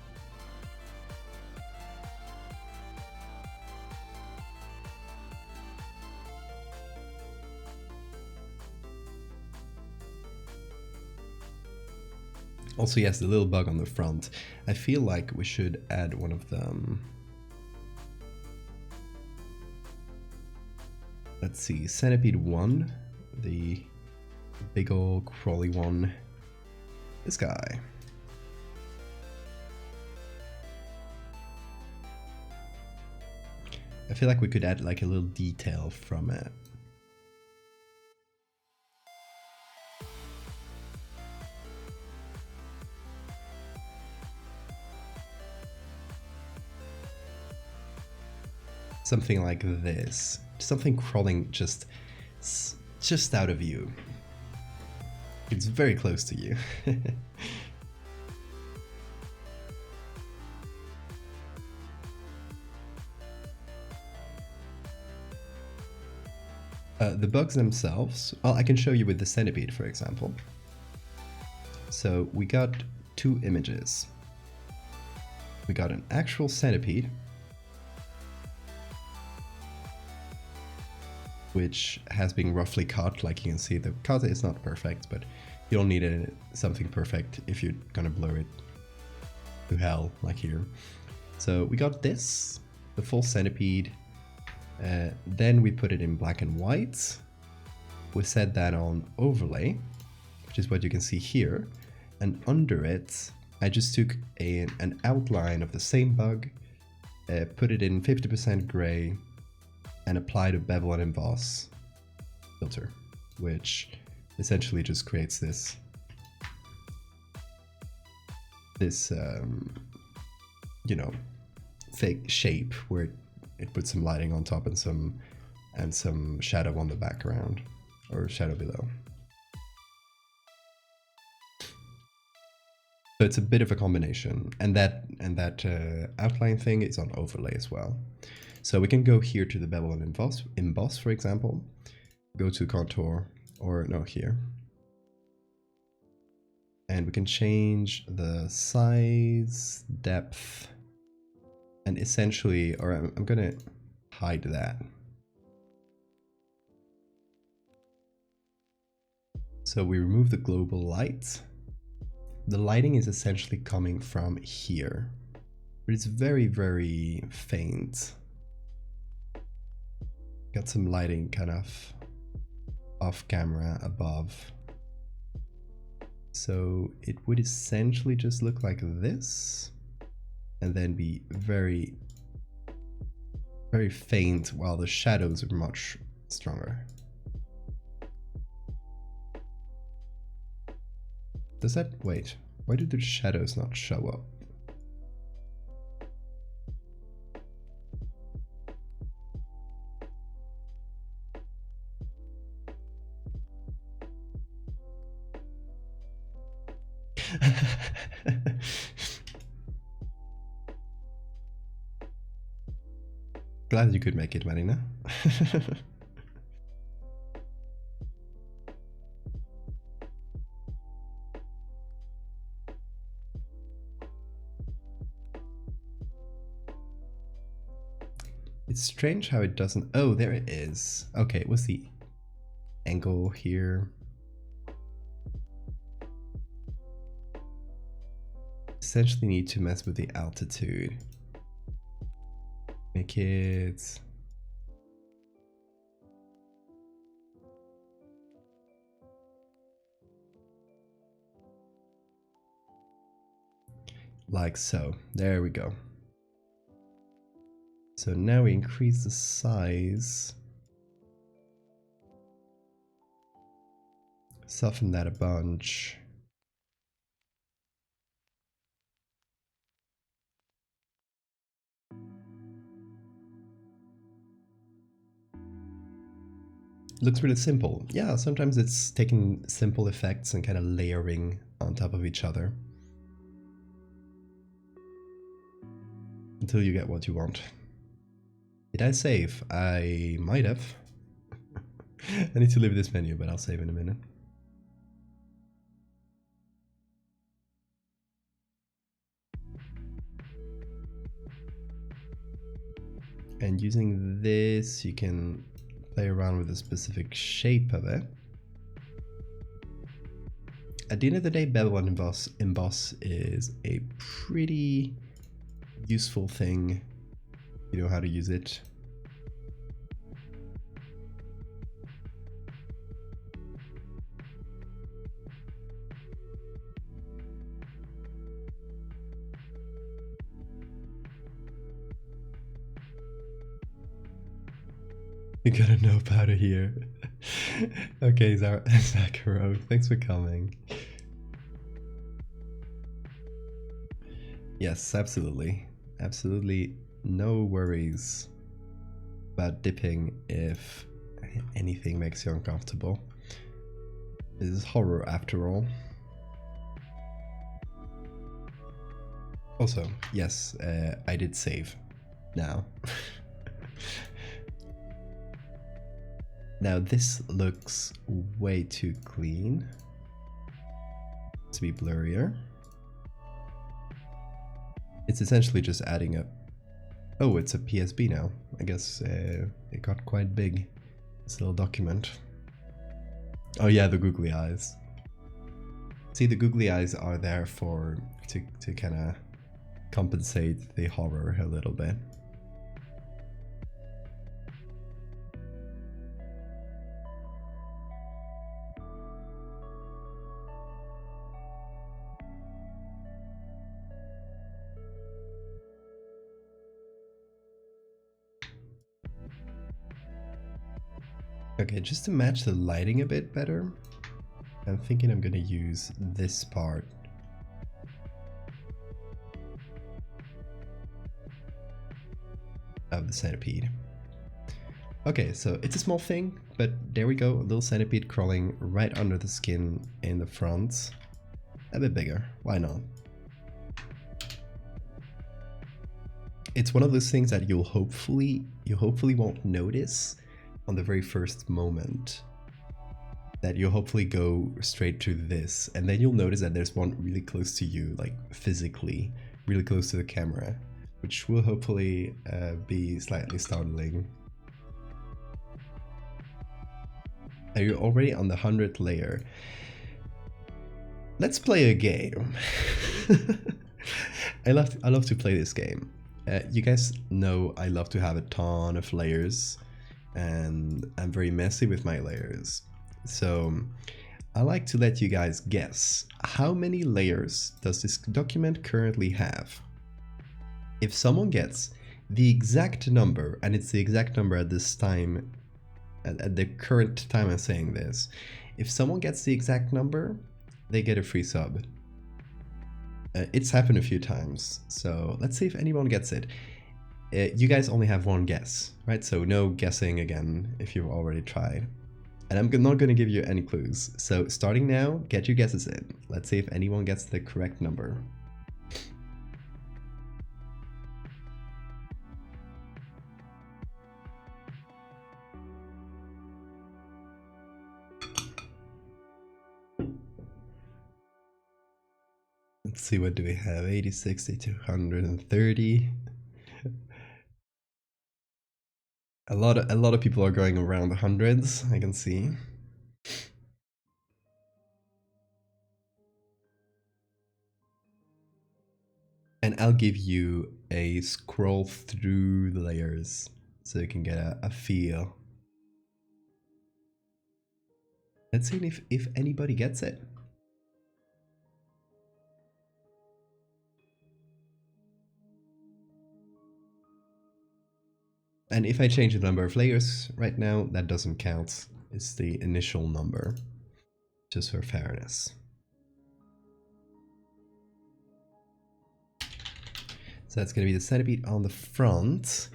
Also, yes, the little bug on the front. I feel like we should add one of them. Let's see, Centipede 1, the big old crawly one. This guy. I feel like we could add like a little detail from it. Something like this. Something crawling just out of view. It's very close to you. The bugs themselves, well, I can show you with the centipede, for example. So we got two images. We got an actual centipede, which has been roughly cut. Like you can see, the cut is not perfect, but you don't need something perfect if you're gonna blur it to hell, like here. So we got this, the full centipede. Then we put it in black and white. We set that on overlay, which is what you can see here. And under it, I just took an outline of the same bug, put it in 50% gray, and applied a bevel and emboss filter, which essentially just creates this you know, fake shape where it puts some lighting on top and some shadow on the background, or shadow below. So it's a bit of a combination, and that outline thing is on overlay as well. So we can go here to the bevel and emboss, for example, go to contour, or no, here. And we can change the size, depth, and essentially, or I'm gonna hide that. So we remove the global light. The lighting is essentially coming from here, but it's very, very faint. Got some lighting kind of off camera above. So it would essentially just look like this and then be very, very faint while the shadows are much stronger. Does that, wait, why do the shadows not show up? Glad you could make it, Marina. It's strange how it doesn't... Oh, there it is. Okay, what's the angle here? Essentially need to mess with the altitude. Make it... like so. There we go. So now we increase the size. Soften that a bunch. Looks really simple. Yeah, sometimes it's taking simple effects and kind of layering on top of each other. Until you get what you want. Did I save? I might have. I need to leave this menu, but I'll save in a minute. And using this, you can play around with the specific shape of it. At the end of the day, bevel and emboss is a pretty useful thing. You know how to use it. You gotta know powder here. Okay, Zakaro, thanks for coming. Yes, absolutely. Absolutely no worries about dipping if anything makes you uncomfortable. This is horror after all. Also, yes, I did save now. Now this looks way too clean to be blurrier. It's essentially just adding up. Oh, it's a PSB now. I guess it got quite big, this little document. Oh yeah, the googly eyes. See, the googly eyes are there to kind of compensate the horror a little bit. Okay, just to match the lighting a bit better, I'm thinking I'm gonna use this part. Of the centipede. Okay, so it's a small thing, but there we go, a little centipede crawling right under the skin in the front. A bit bigger, why not? It's one of those things that you hopefully won't notice on the very first moment, that you'll hopefully go straight to this, and then you'll notice that there's one really close to you, like physically really close to the camera, which will hopefully be slightly startling. Are you already on the 100th layer? Let's play a game. I love to play this game. You guys know I love to have a ton of layers, and I'm very messy with my layers. So I like to let you guys guess, how many layers does this document currently have? If someone gets the exact number, and it's the exact number at this time, at the current time I'm saying this, if someone gets the exact number, they get a free sub. It's happened a few times, so let's see if anyone gets it. You guys only have one guess, right? So no guessing again if you've already tried. And I'm not going to give you any clues. So starting now, get your guesses in. Let's see if anyone gets the correct number. Let's see, what do we have? 80, 60, 230. A lot of people are going around the hundreds, I can see. And I'll give you a scroll through the layers so you can get a feel. Let's see if anybody gets it. And if I change the number of layers right now, that doesn't count. It's the initial number, just for fairness. So that's going to be the centipede on the front.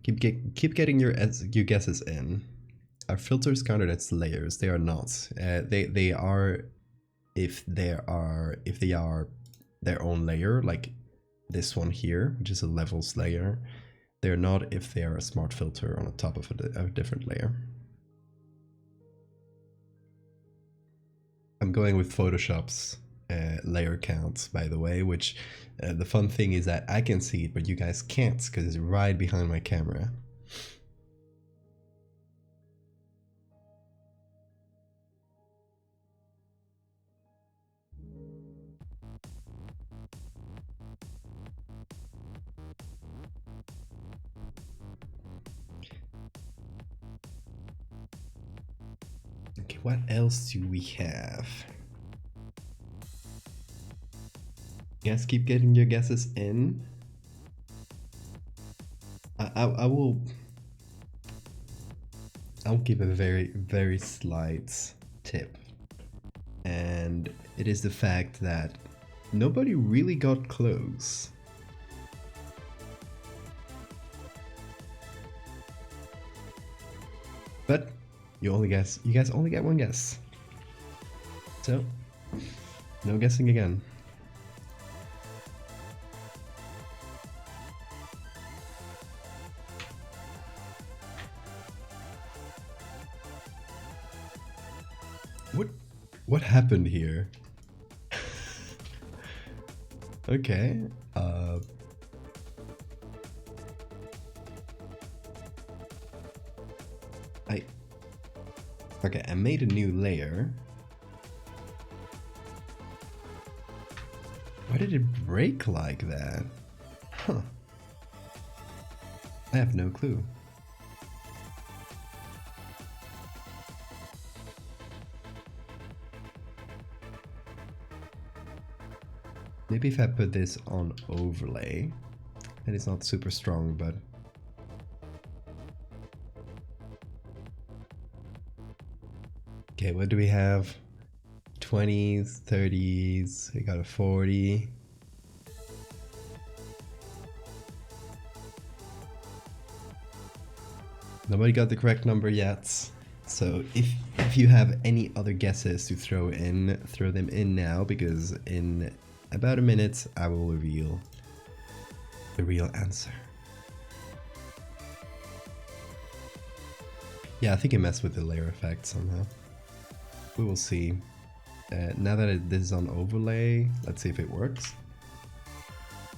Keep getting your guesses in. Are filters counted as layers? They are not. They are if they are their own layer, like this one here, which is a levels layer. They're not if they are a smart filter on the top of a different layer. I'm going with Photoshop's layer count, by the way, which the fun thing is that I can see it, but you guys can't because it's right behind my camera. Okay, what else do we have? Guys, keep getting your guesses in. I'll give a very slight tip, and it is the fact that nobody really got close. But you guys only get one guess. So, no guessing again. What happened here? Okay. Okay, I made a new layer. Why did it break like that? Huh. I have no clue. Maybe if I put this on overlay, and it's not super strong, but okay, what do we have? 20s, 30s, we got a 40. Nobody got the correct number yet. So if you have any other guesses to throw them in now, because in about a minute I will reveal the real answer. Yeah, I think I messed with the layer effect somehow. We will see. Now that this is on overlay, let's see if it works.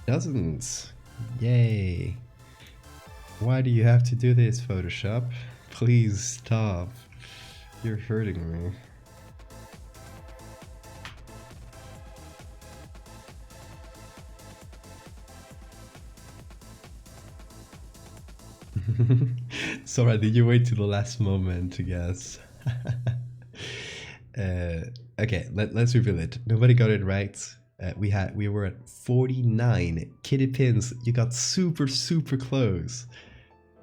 Doesn't. Yay. Why do you have to do this, Photoshop? Please stop. You're hurting me. Sorry, did you wait to the last moment to guess? Okay, let's reveal it. Nobody got it right. We were at 49. Kitty Pins, you got super close.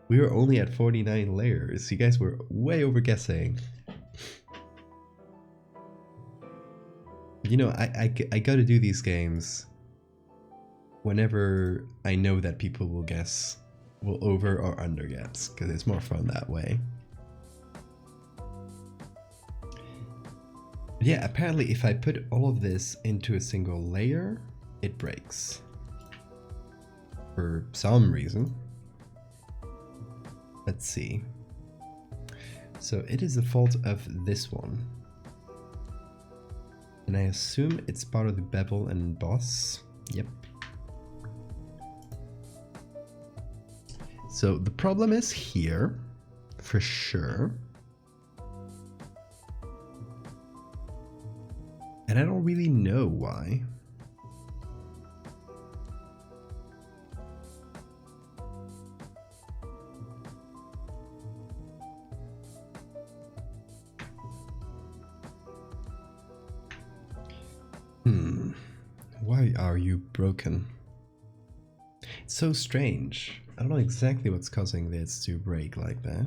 We were only at 49 layers. You guys were way over guessing. You know, I gotta do these games whenever I know that people will over or under guess, because it's more fun that way. Yeah, apparently if I put all of this into a single layer, it breaks. For some reason. Let's see. So it is the fault of this one. And I assume it's part of the bevel and emboss. Yep. So the problem is here, for sure. And I don't really know why. Why are you broken? It's so strange. I don't know exactly what's causing this to break like that.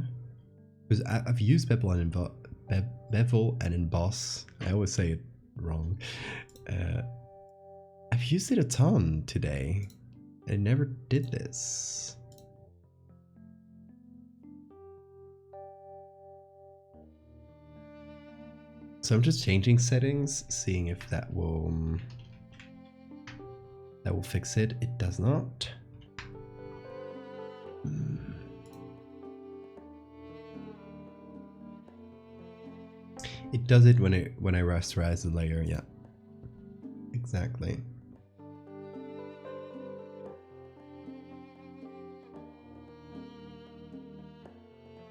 Because I've used bevel and emboss. I always say it wrong. I've used it a ton today. I never did this. So I'm just changing settings, seeing if that will fix it. It does not. It does it when I rasterize the layer, yeah. Exactly.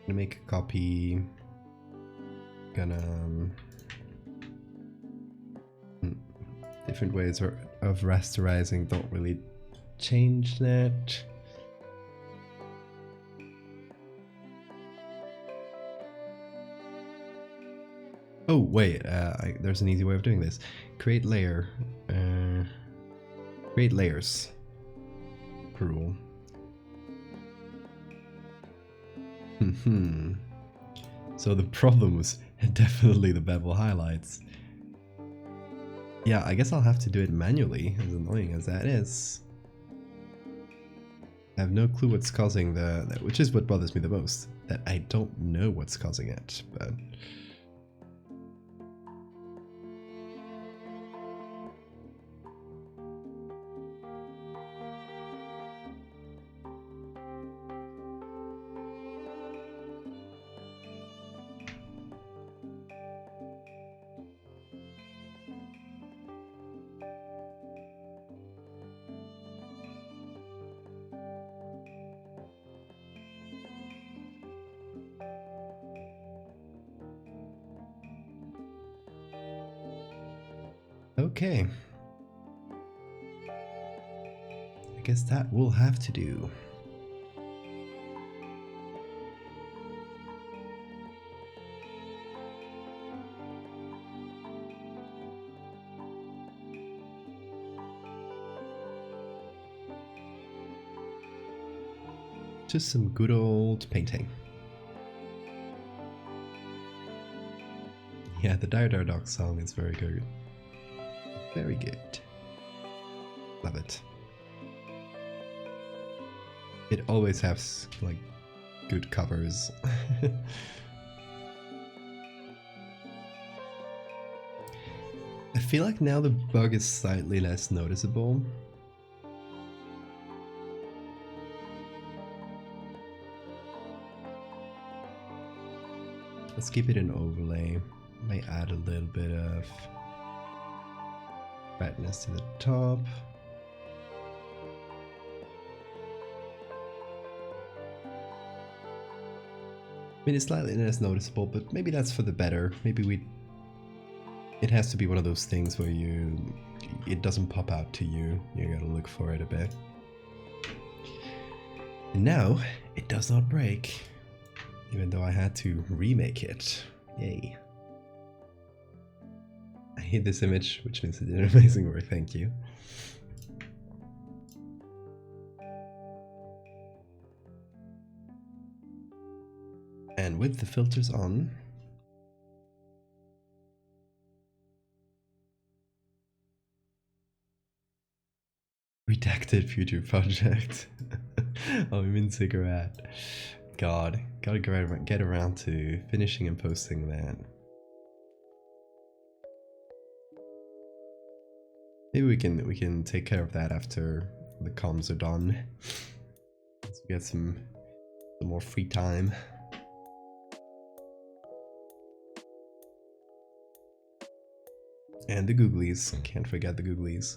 Gonna make a copy. Gonna different ways of rasterizing don't really change that. Oh wait, there's an easy way of doing this. Create layer. Create layers. Rule. So the problem was definitely the bevel highlights. Yeah, I guess I'll have to do it manually, as annoying as that is. I have no clue what's causing that, which is what bothers me the most. That I don't know what's causing it, but... Okay. I guess that will have to do. Just some good old painting. Yeah, the Dire Dire Dog song is very good. Very good. Love it. It always has, like, good covers. I feel like now the bug is slightly less noticeable. Let's keep it an overlay. May add a little bit of redness to the top. I mean, it's slightly less noticeable, but maybe that's for the better. Maybe it has to be one of those things where it doesn't pop out to you. You gotta look for it a bit. And now, it does not break. Even though I had to remake it. Yay. I hate this image, which means it did amazing work, thank you. And with the filters on, redacted future project. Oh, I'm in cigarette. God, gotta get around to finishing and posting that. Maybe we can take care of that after the comms are done. Let's get some more free time. And the googlies, can't forget the googlies.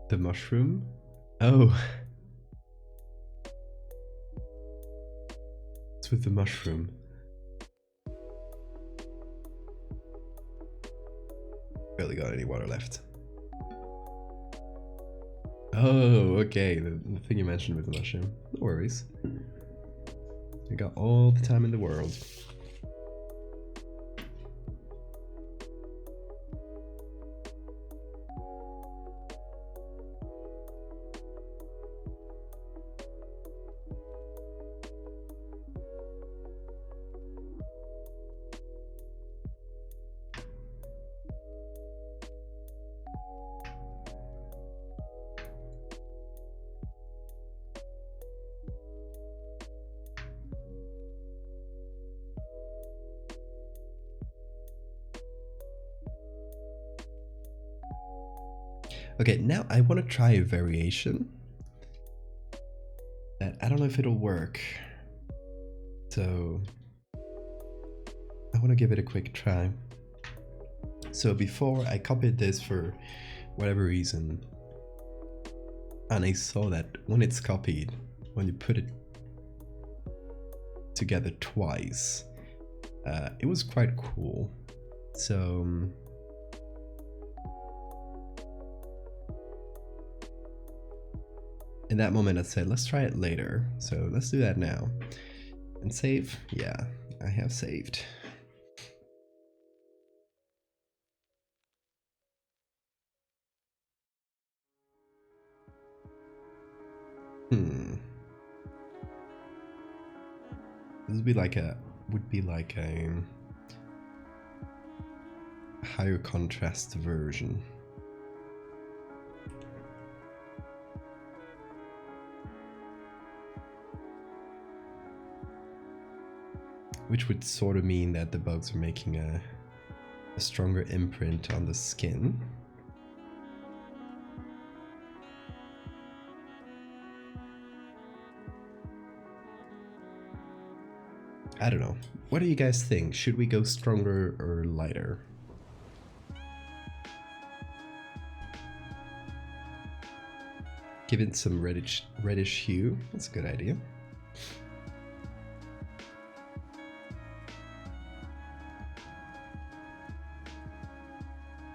The mushroom? Oh. It's with the mushroom. Barely got any water left. Oh, okay, the thing you mentioned with the mushroom. No worries. We got all the time in the world. Okay, now I want to try a variation. I don't know if it'll work. So I want to give it a quick try. So before I copied this for whatever reason, and I saw that when it's copied, when you put it together twice, it was quite cool. So in that moment I said, let's try it later. So let's do that now. And save. Yeah, I have saved. This would be like a higher contrast version. Which would sort of mean that the bugs are making a stronger imprint on the skin. I don't know. What do you guys think? Should we go stronger or lighter? Give it some reddish hue. That's a good idea.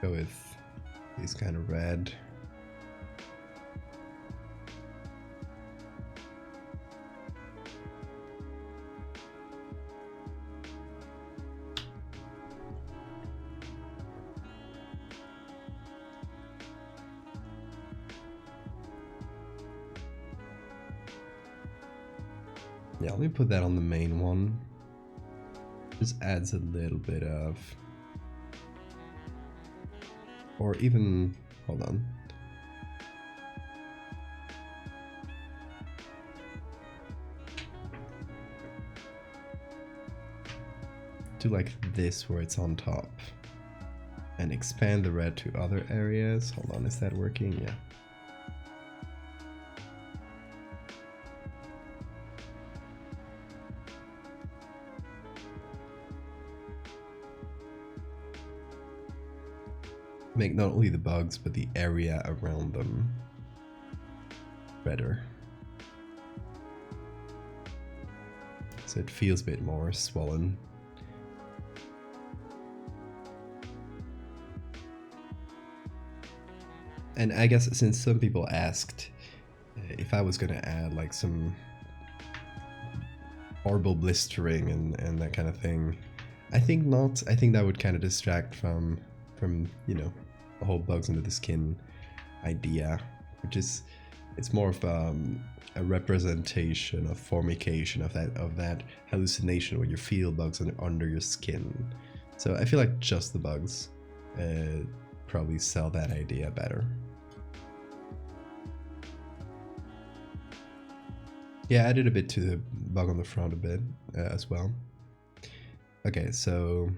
Go with these kind of red. Yeah, let me put that on the main one. Just adds a little bit of... Or even... hold on. Do like this where it's on top. And expand the red to other areas. Hold on, is that working? Yeah. Make not only the bugs, but the area around them redder. So it feels a bit more swollen. And I guess since some people asked if I was gonna add like some horrible blistering and that kind of thing, I think not. I think that would kind of distract from you know, the whole bugs under the skin idea, which is, it's more of a representation of formication, of that hallucination where you feel bugs under your skin. So I feel like just the bugs probably sell that idea better. Yeah, I added a bit to the bug on the front a bit as well. Okay, so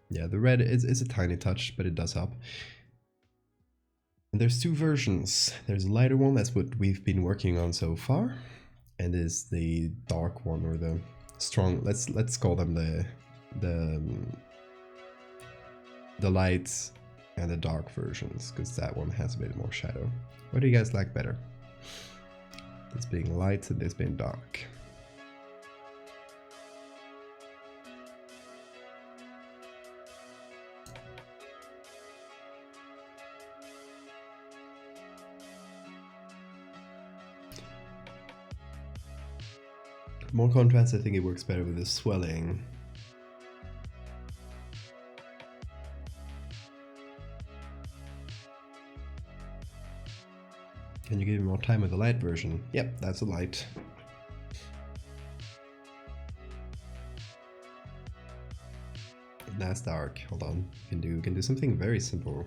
yeah, the red is a tiny touch, but it does help. And there's two versions. There's a lighter one, that's what we've been working on so far, and there's the dark one, or the strong. Let's call them the light and the dark versions, because that one has a bit more shadow. What do you guys like better? This being light and this being dark. More contrast, I think it works better with the swelling. Can you give me more time with the light version? Yep, that's a light. That's dark. Hold on. Can do something very simple.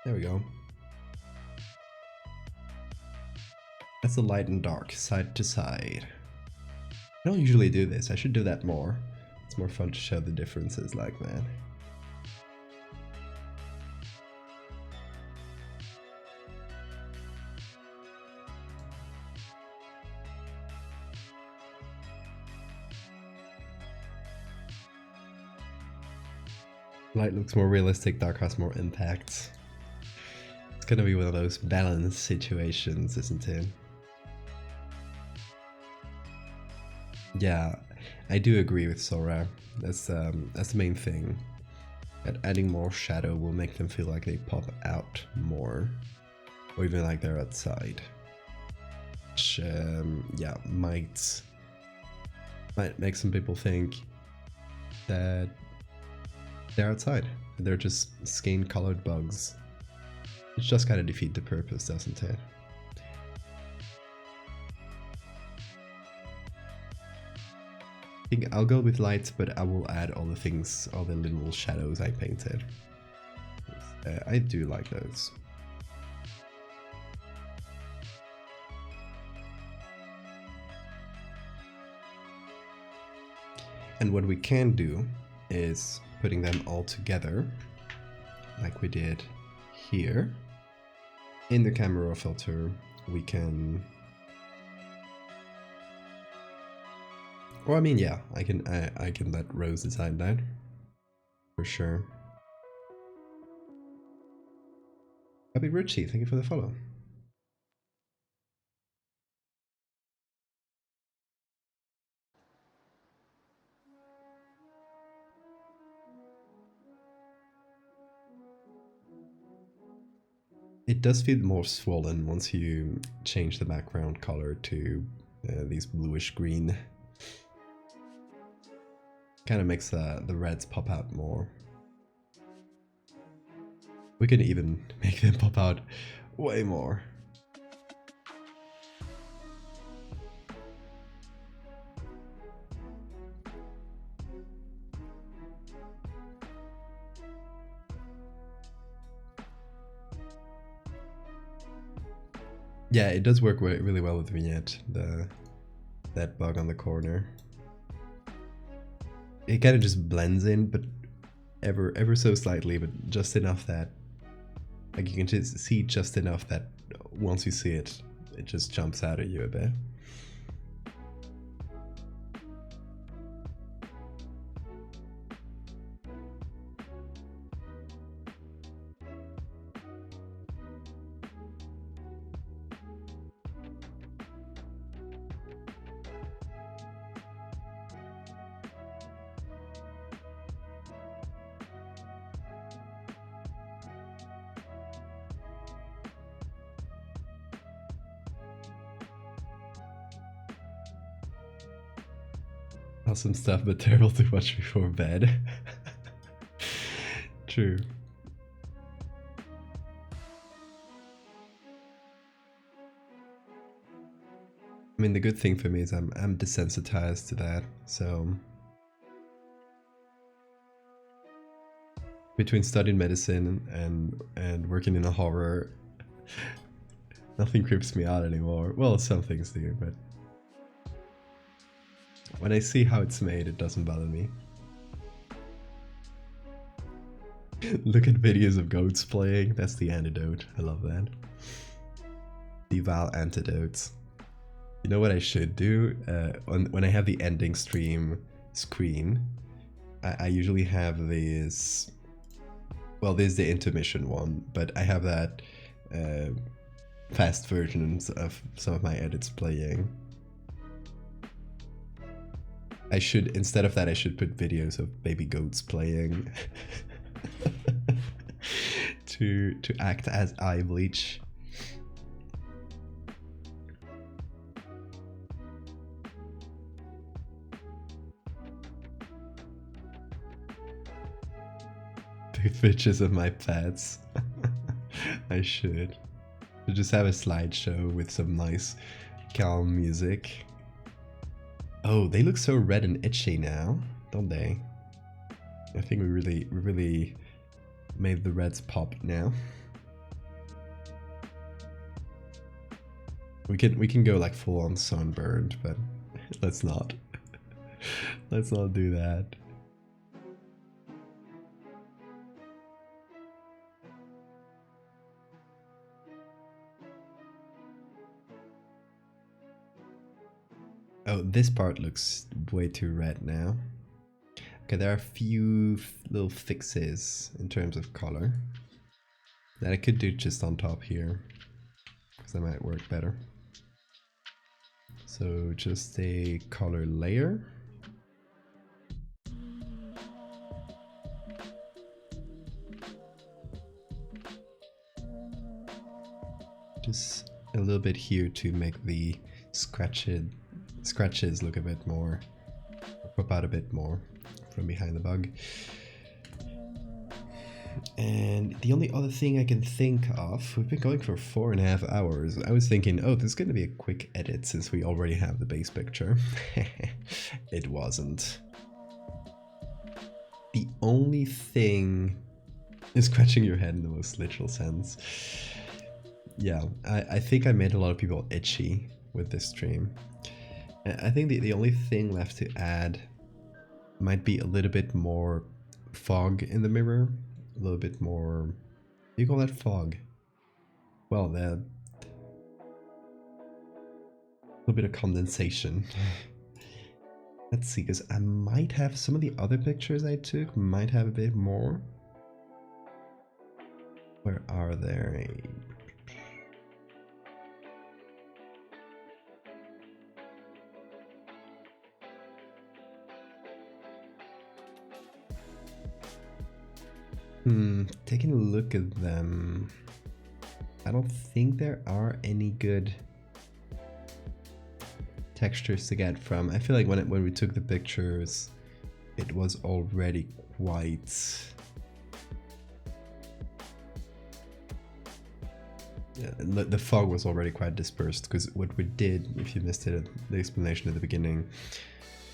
There we go. That's the light and dark, side to side. I don't usually do this. I should do that more. It's more fun to show the differences like that. Light looks more realistic, dark has more impact. It's gonna be one of those balance situations, isn't it? Yeah, I do agree with Sora. That's the main thing. That adding more shadow will make them feel like they pop out more, or even like they're outside. Which, yeah, might make some people think that they're outside. They're just skin-colored bugs. It just kind of defeats the purpose, doesn't it? I think I'll go with lights, but I will add all the things, all the little shadows I painted. I do like those. And what we can do is putting them all together, like we did here. In the camera filter, we can... Well, I mean, yeah, I can let Rose decide that, for sure. Happy Richie, thank you for the follow. It does feel more swollen once you change the background color to these bluish green. Kind of makes the reds pop out more. We can even make them pop out way more. Yeah, it does work really well with Vignette, that bug on the corner. It kind of just blends in, but ever so slightly, but just enough that, like, you can just see just enough that once you see it, it just jumps out at you a bit. Awesome stuff, but terrible to watch before bed. True. I mean, the good thing for me is I'm desensitized to that, so between studying medicine and working in a horror, nothing creeps me out anymore. Well, some things do, but when I see how it's made, it doesn't bother me. Look at videos of goats playing. That's the antidote. I love that. The Val antidotes. You know what I should do? When I have the ending stream screen, I usually have this. Well, there's the intermission one, but I have that fast versions of some of my edits playing. I should, instead of that, I should put videos of baby goats playing to act as eye bleach. Pictures of my pets. I should just have a slideshow with some nice calm music. Oh, they look so red and itchy now, don't they? I think we really made the reds pop now. We can go like full on sunburned, but let's not. Let's not do that. Oh, this part looks way too red now. Okay, there are a few little fixes in terms of color that I could do just on top here, because that might work better. So just a color layer. Just a little bit here to make the scratches look a bit more, pop out a bit more from behind the bug. And the only other thing I can think of, we've been going for 4.5 hours. I was thinking, oh, this is going to be a quick edit since we already have the base picture. It wasn't. The only thing is scratching your head in the most literal sense. Yeah, I think I made a lot of people itchy with this stream. I think the only thing left to add might be a little bit more fog in the mirror. A little bit more... What do you call that, fog? Well, a little bit of condensation. Let's see, because I might have some of the other pictures I took might have a bit more. Where are they? Taking a look at them, I don't think there are any good textures to get from. I feel like when we took the pictures, it was already quite... Yeah, the fog was already quite dispersed, because what we did, if you missed it, the explanation at the beginning,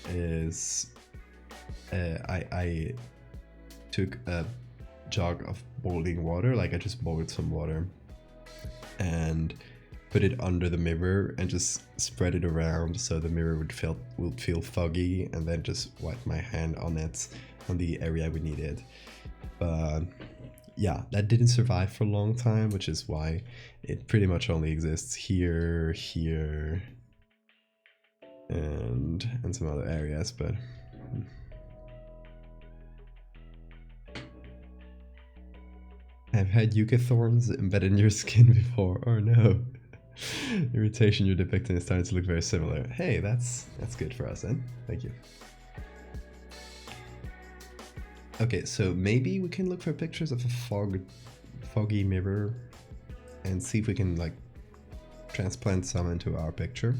is I took a jug of boiling water, like I just boiled some water and put it under the mirror and just spread it around so the mirror would feel foggy, and then just wipe my hand on it, on the area we needed. But yeah, that didn't survive for a long time, which is why it pretty much only exists here, here, and some other areas, but I've had yucca thorns embedded in your skin before. Oh no. Irritation you're depicting is starting to look very similar. Hey, that's good for us then. Thank you. Okay, so maybe we can look for pictures of a foggy mirror and see if we can like transplant some into our picture.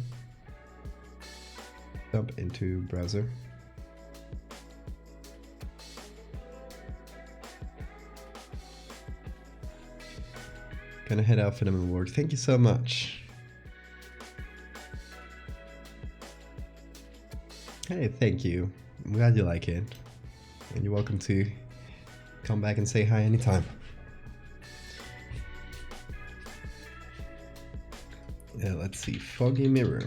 Jump into browser. Gonna head out for them and work. Thank you so much. Hey, thank you. I'm glad you like it. And you're welcome to come back and say hi anytime. Let's see. Foggy mirror.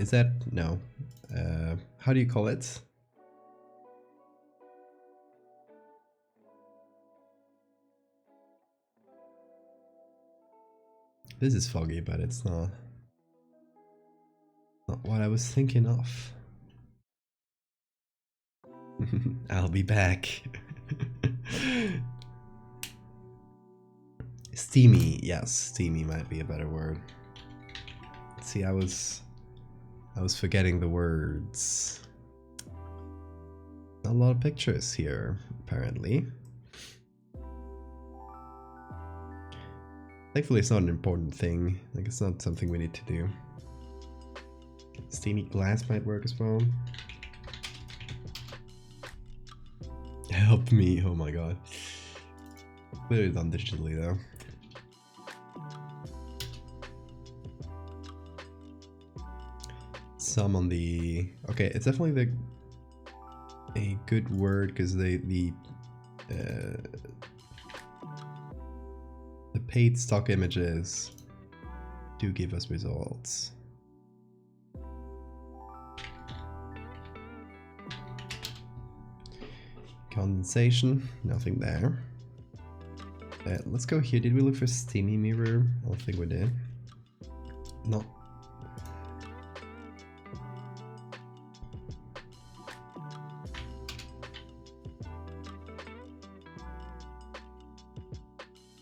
Is that... no. How do you call it? This is foggy, but it's not what I was thinking of. I'll be back. Steamy, yes, steamy might be a better word. See, I was forgetting the words. A lot of pictures here, apparently. Thankfully, it's not an important thing. Like, it's not something we need to do. Steamy glass might work as well. Help me, oh my god. Clearly done digitally though. Some on the... okay, it's definitely a good word because the paid stock images do give us results. Condensation, nothing there. Let's go here. Did we look for steamy mirror? I don't think we did. No.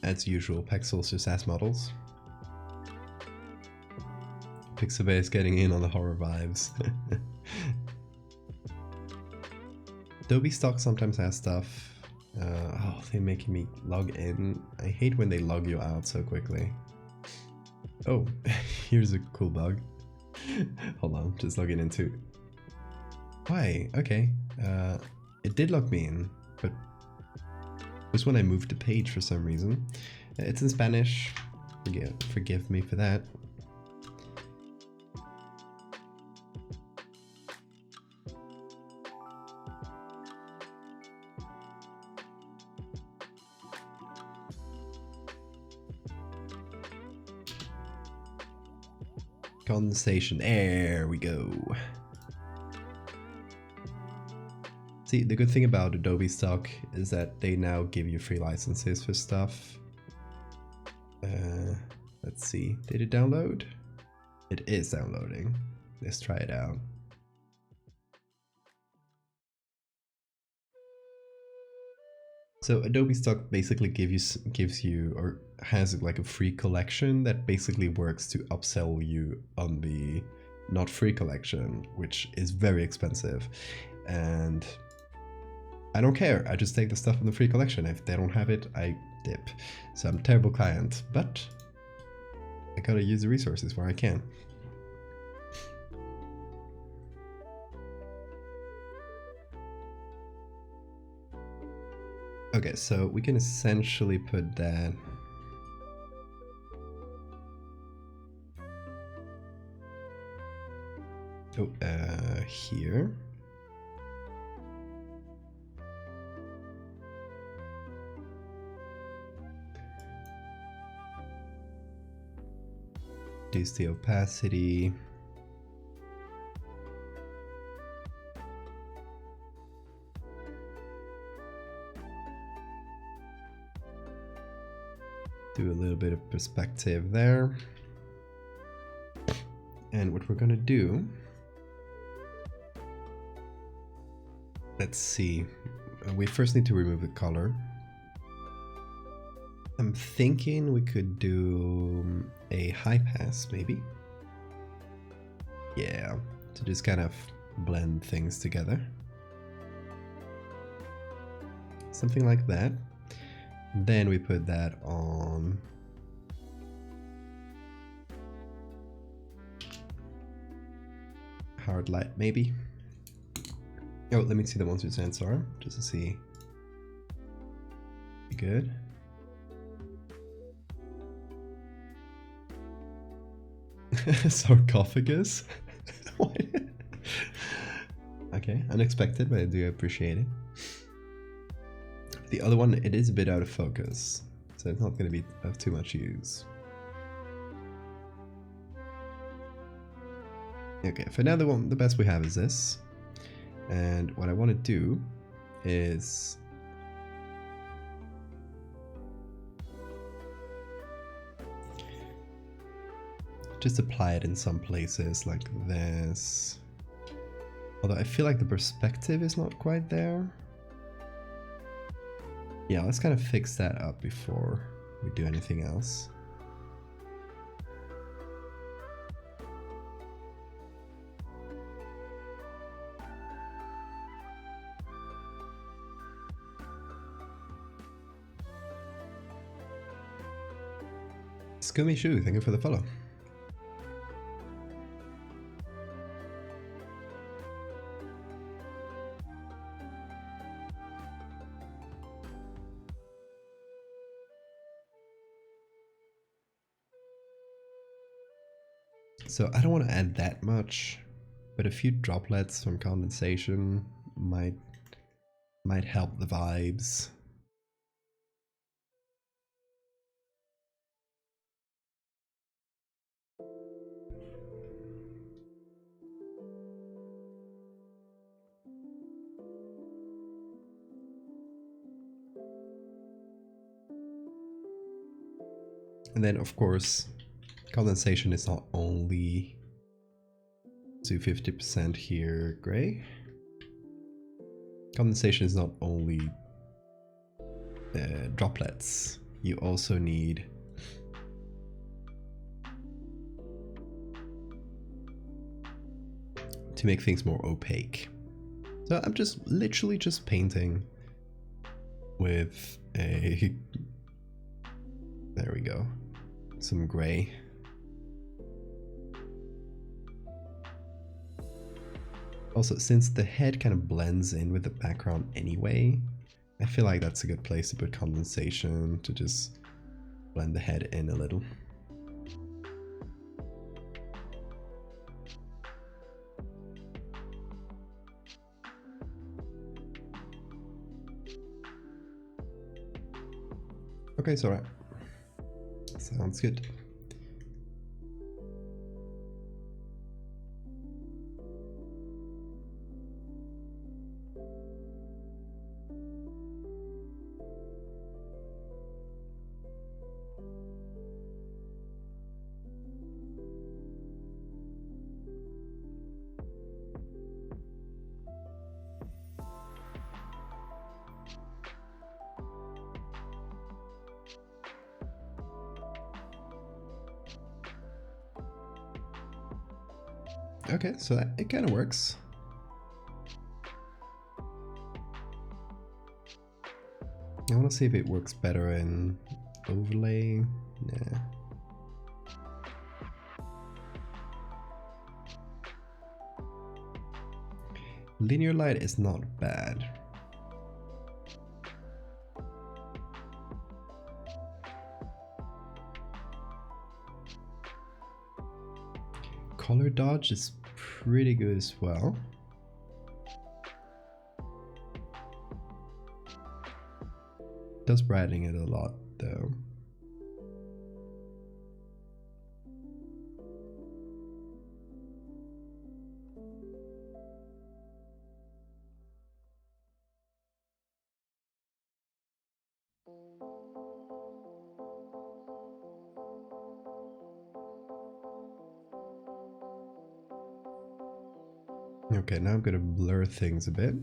As usual, Pexels just as models. Pixabay is getting in on the horror vibes. Adobe Stock sometimes has stuff. Oh, they're making me log in. I hate when they log you out so quickly. Oh, here's a cool bug. Hold on, just logging into... why? Okay. It did log me in, but it was when I moved the page for some reason. It's in Spanish. Forgive me for that. Condensation, there we go. See, the good thing about Adobe Stock is that they now give you free licenses for stuff. Let's see, did it download? It is downloading. Let's try it out. So Adobe Stock basically gives you or has like a free collection that basically works to upsell you on the not free collection, which is very expensive. And I don't care, I just take the stuff in the free collection. If they don't have it, I dip. So I'm a terrible client, but I gotta use the resources where I can. Okay, so we can essentially put that here. Reduce the opacity. Do a little bit of perspective there. And what we're gonna do, let's see, we first need to remove the color. I'm thinking we could do a high pass, maybe. Yeah, to just kind of blend things together. Something like that. Then we put that on hard light, maybe. Oh, let me see the ones with sensor, just to see. Good. Sarcophagus? Okay, unexpected, but I do appreciate it. The other one, it is a bit out of focus, so it's not going to be of too much use. Okay, for now the best we have is this. And what I want to do is just apply it in some places like this. Although I feel like the perspective is not quite there. Yeah, let's kind of fix that up before we do anything else. Scummy Shoe, thank you for the follow. So I don't want to add that much, but a few droplets from condensation might help the vibes. And then of course, condensation is not only to 50% here gray. Condensation is not only droplets. You also need to make things more opaque. So I'm just literally just painting with a, there we go, some gray. Also, since the head kind of blends in with the background anyway, I feel like that's a good place to put condensation to just blend the head in a little. Okay, it's alright. Sounds good. Okay, so it kind of works. I want to see if it works better in overlay. Nah. Linear light is not bad. Color dodge is pretty good as well. Does brightening it a lot though. Okay, now I'm gonna blur things a bit.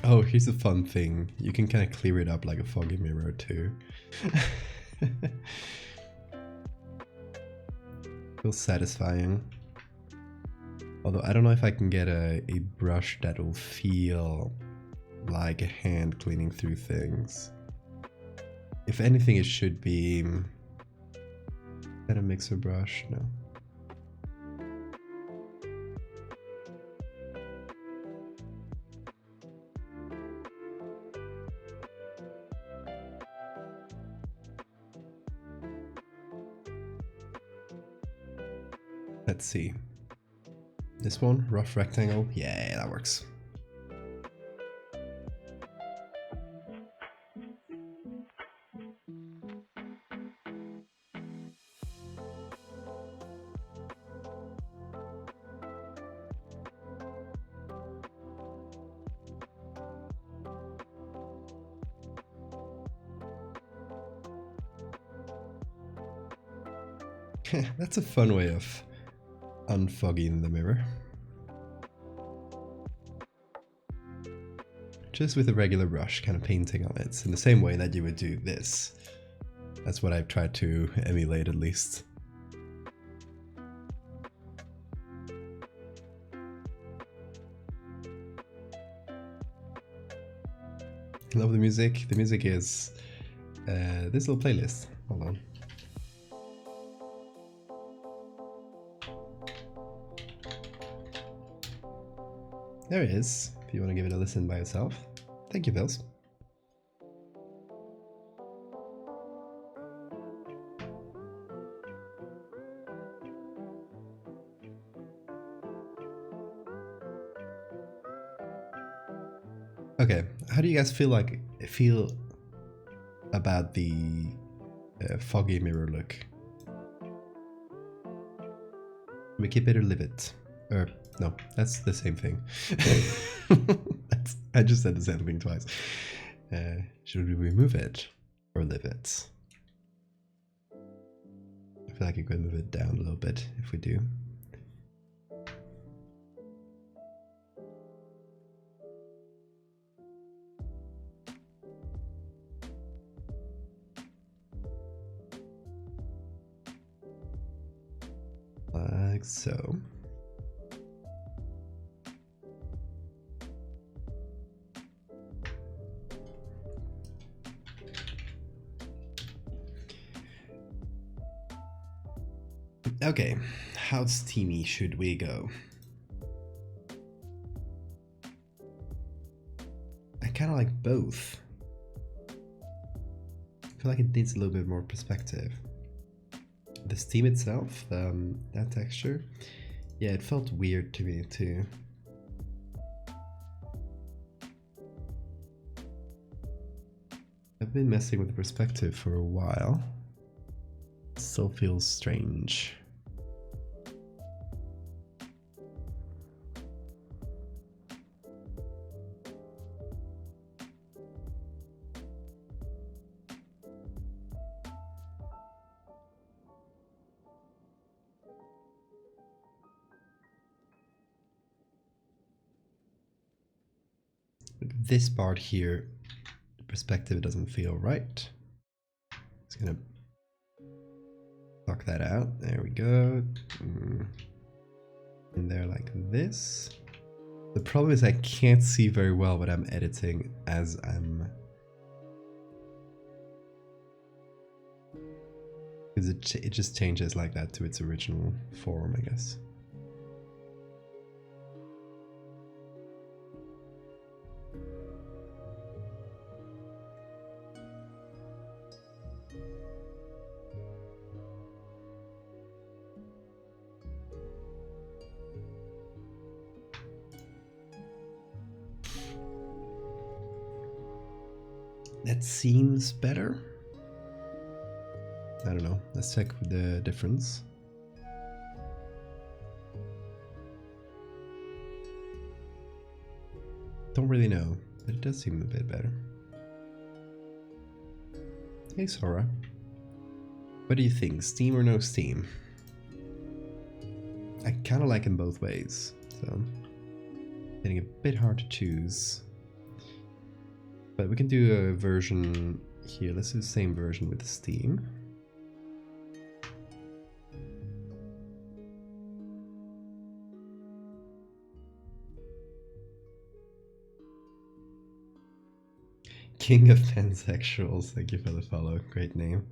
Oh, here's a fun thing. You can kind of clear it up like a foggy mirror too. Feels satisfying. Although I don't know if I can get a brush that will feel like a hand cleaning through things. If anything, it should be Got a mixer brush? No. Let's see. This one, rough rectangle. Yeah, that works. That's a fun way of unfogging the mirror. Just with a regular brush, kind of painting on it, in the same way that you would do this. That's what I've tried to emulate, at least. I love the music. The music is this little playlist. Hold on. There it is, if you want to give it a listen by yourself. Thank you, Vils. Okay, how do you guys feel about the foggy mirror look? We keep it or leave it? Or no, that's the same thing. I just said the same thing twice. Should we remove it or leave it? I feel like I could move it down a little bit if we do. Like so. Okay, how steamy should we go? I kind of like both. I feel like it needs a little bit more perspective. The steam itself, that texture, yeah, it felt weird to me too. I've been messing with the perspective for a while. It still feels strange. This part here, the perspective doesn't feel right. Just gonna block that out. There we go. In there like this. The problem is I can't see very well what I'm editing as I'm... Because it just changes like that to its original form, I guess. That seems better. I don't know. Let's check the difference. Don't really know, but it does seem a bit better. Hey Sora. What do you think? Steam or no steam? I kind of like them both ways, so getting a bit hard to choose. But we can do a version here. Let's do the same version with the steam. King of Pansexuals, thank you for the follow. Great name.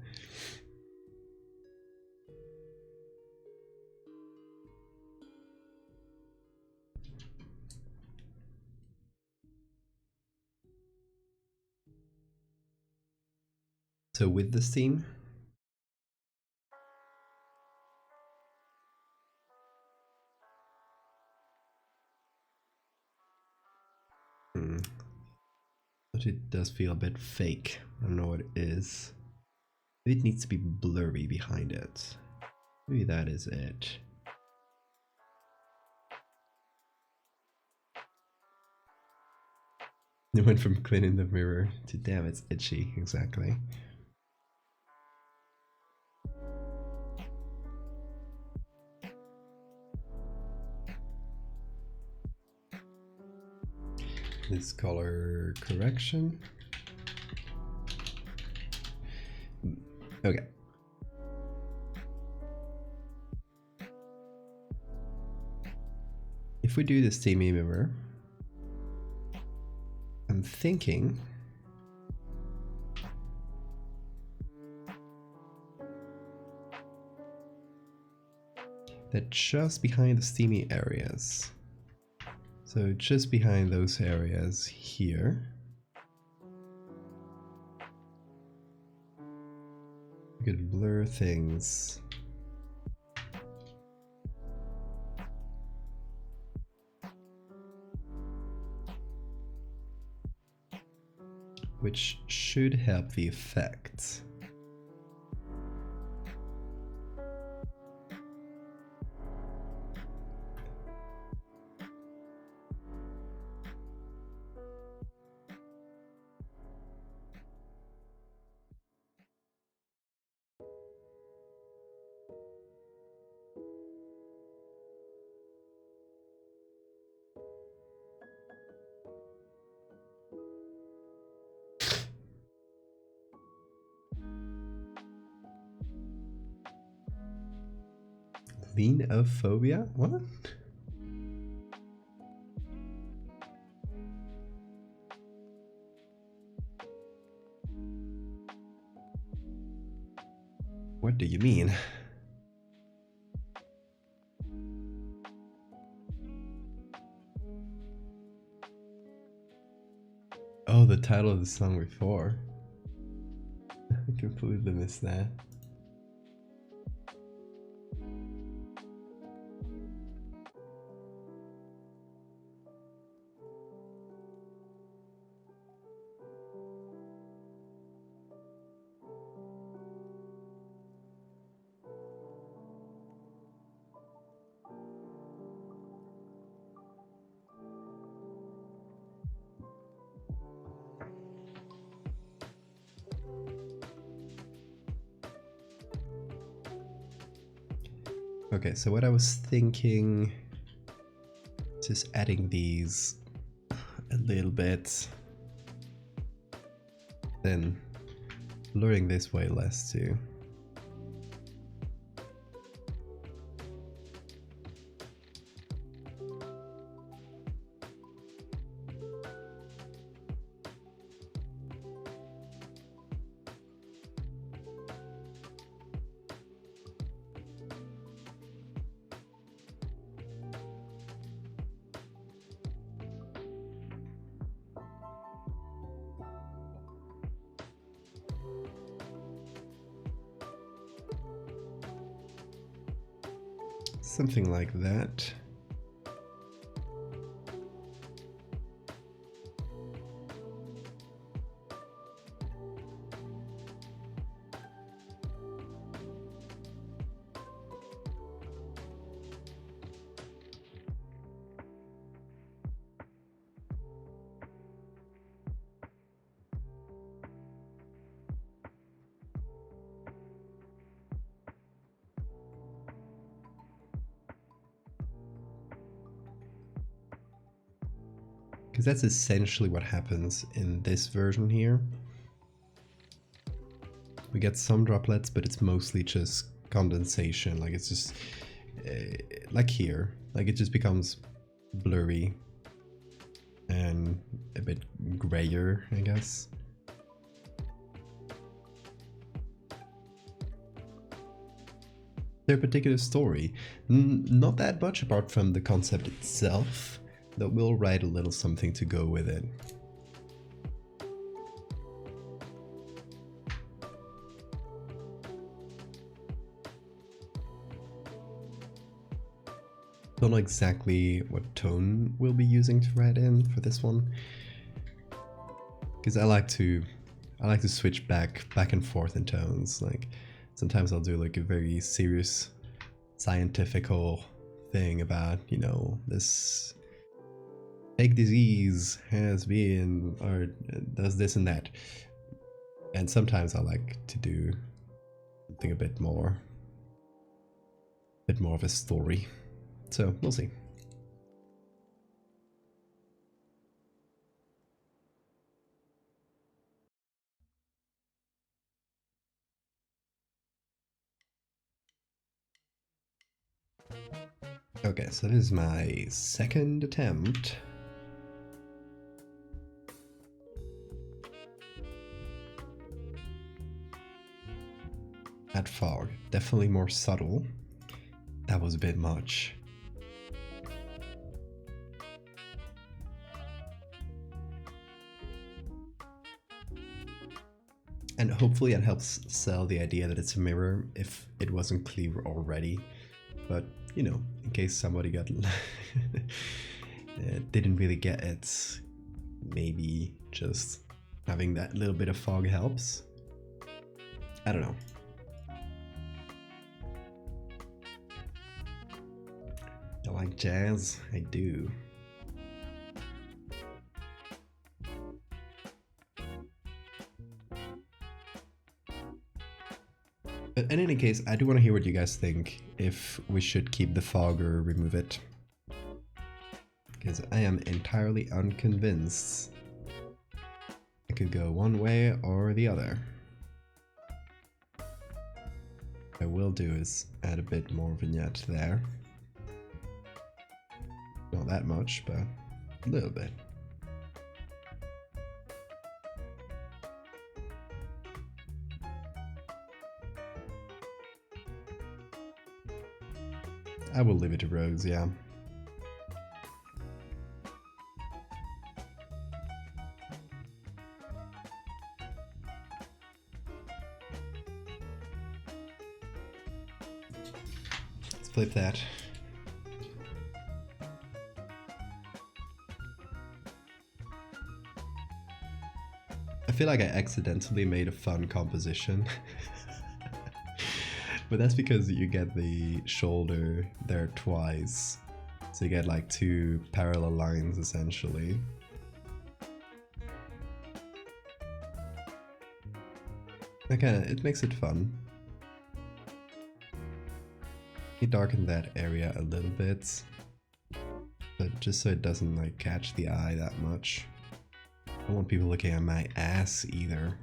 So with the steam, but it does feel a bit fake. I don't know what it is. Maybe it needs to be blurry behind it. Maybe that is it. It went from cleaning the mirror to damn, it's itchy. Exactly. This color correction. Okay. If we do the steamy mirror, I'm thinking that just behind the steamy areas, so just behind those areas here, we could blur things. Which should help the effect. Valdevia? What? What do you mean? Oh, the title of the song before. I completely missed that. Okay, so what I was thinking, just adding these a little bit, then blurring this way less too. Something like that. Because that's essentially what happens in this version here. We get some droplets, but it's mostly just condensation. Like it's just like here, like it just becomes blurry and a bit grayer, I guess. Their particular story, not that much apart from the concept itself. That we'll write a little something to go with it. Don't know exactly what tone we'll be using to write in for this one, because I like to switch back and forth in tones. Like sometimes I'll do like a very serious scientifical thing about, you know, this fake disease has been or does this and that, and sometimes I like to do something a bit more of a story. So we'll see. Okay, so this is my second attempt. At fog, definitely more subtle. That was a bit much. And hopefully it helps sell the idea that it's a mirror if it wasn't clear already. But, you know, in case somebody got didn't really get it, maybe just having that little bit of fog helps. I don't know. I like jazz, I do. But in any case, I do want to hear what you guys think, if we should keep the fog or remove it. Because I am entirely unconvinced. I could go one way or the other. What I will do is add a bit more vignette there. Not that much, but a little bit. I will leave it to Rose, yeah. Let's flip that. I feel like I accidentally made a fun composition. But that's because you get the shoulder there twice. So you get like two parallel lines essentially. Okay, it makes it fun. You darken that area a little bit, but just so it doesn't like catch the eye that much. I don't want people looking at my ass either.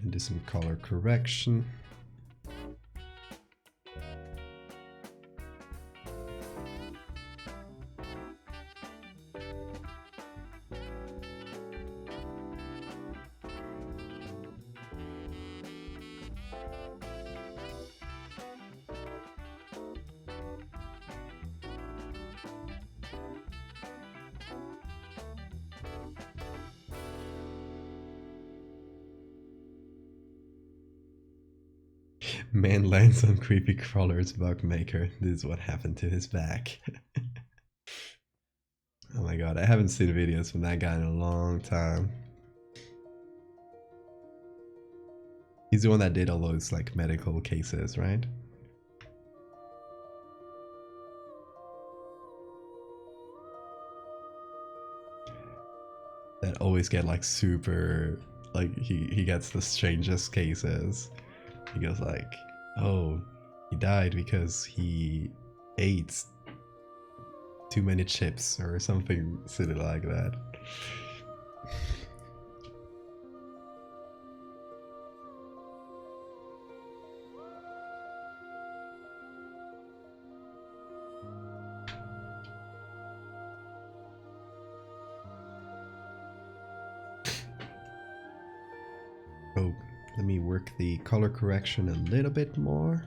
And do some color correction. Man lands on creepy crawlers bug maker. This is what happened to his back. Oh my god, I haven't seen videos from that guy in a long time. He's the one that did all those like medical cases, right? That always get like super, like he gets the strangest cases. He goes like, oh, he died because he ate too many chips or something silly like that. Oh, let me work the color correction a little bit more.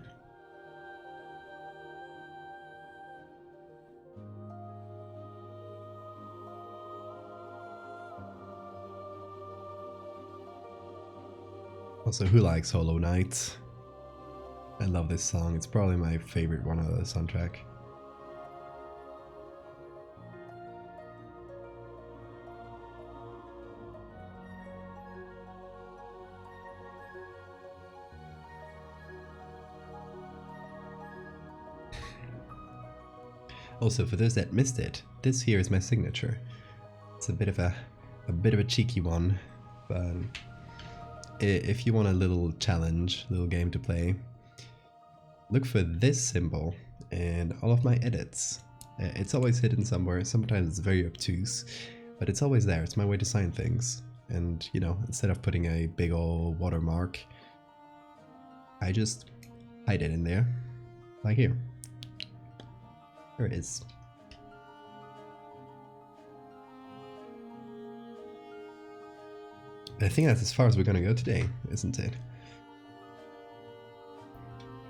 Also, who likes Hollow Knight? I love this song. It's probably my favorite one of the soundtrack. Also, for those that missed it, this here is my signature. It's a bit of a cheeky one, but if you want a little challenge, little game to play, look for this symbol in all of my edits. It's always hidden somewhere. Sometimes it's very obtuse, but it's always there. It's my way to sign things. And you know, instead of putting a big old watermark, I just hide it in there, like here. There it is. I think that's as far as we're gonna go today, isn't it?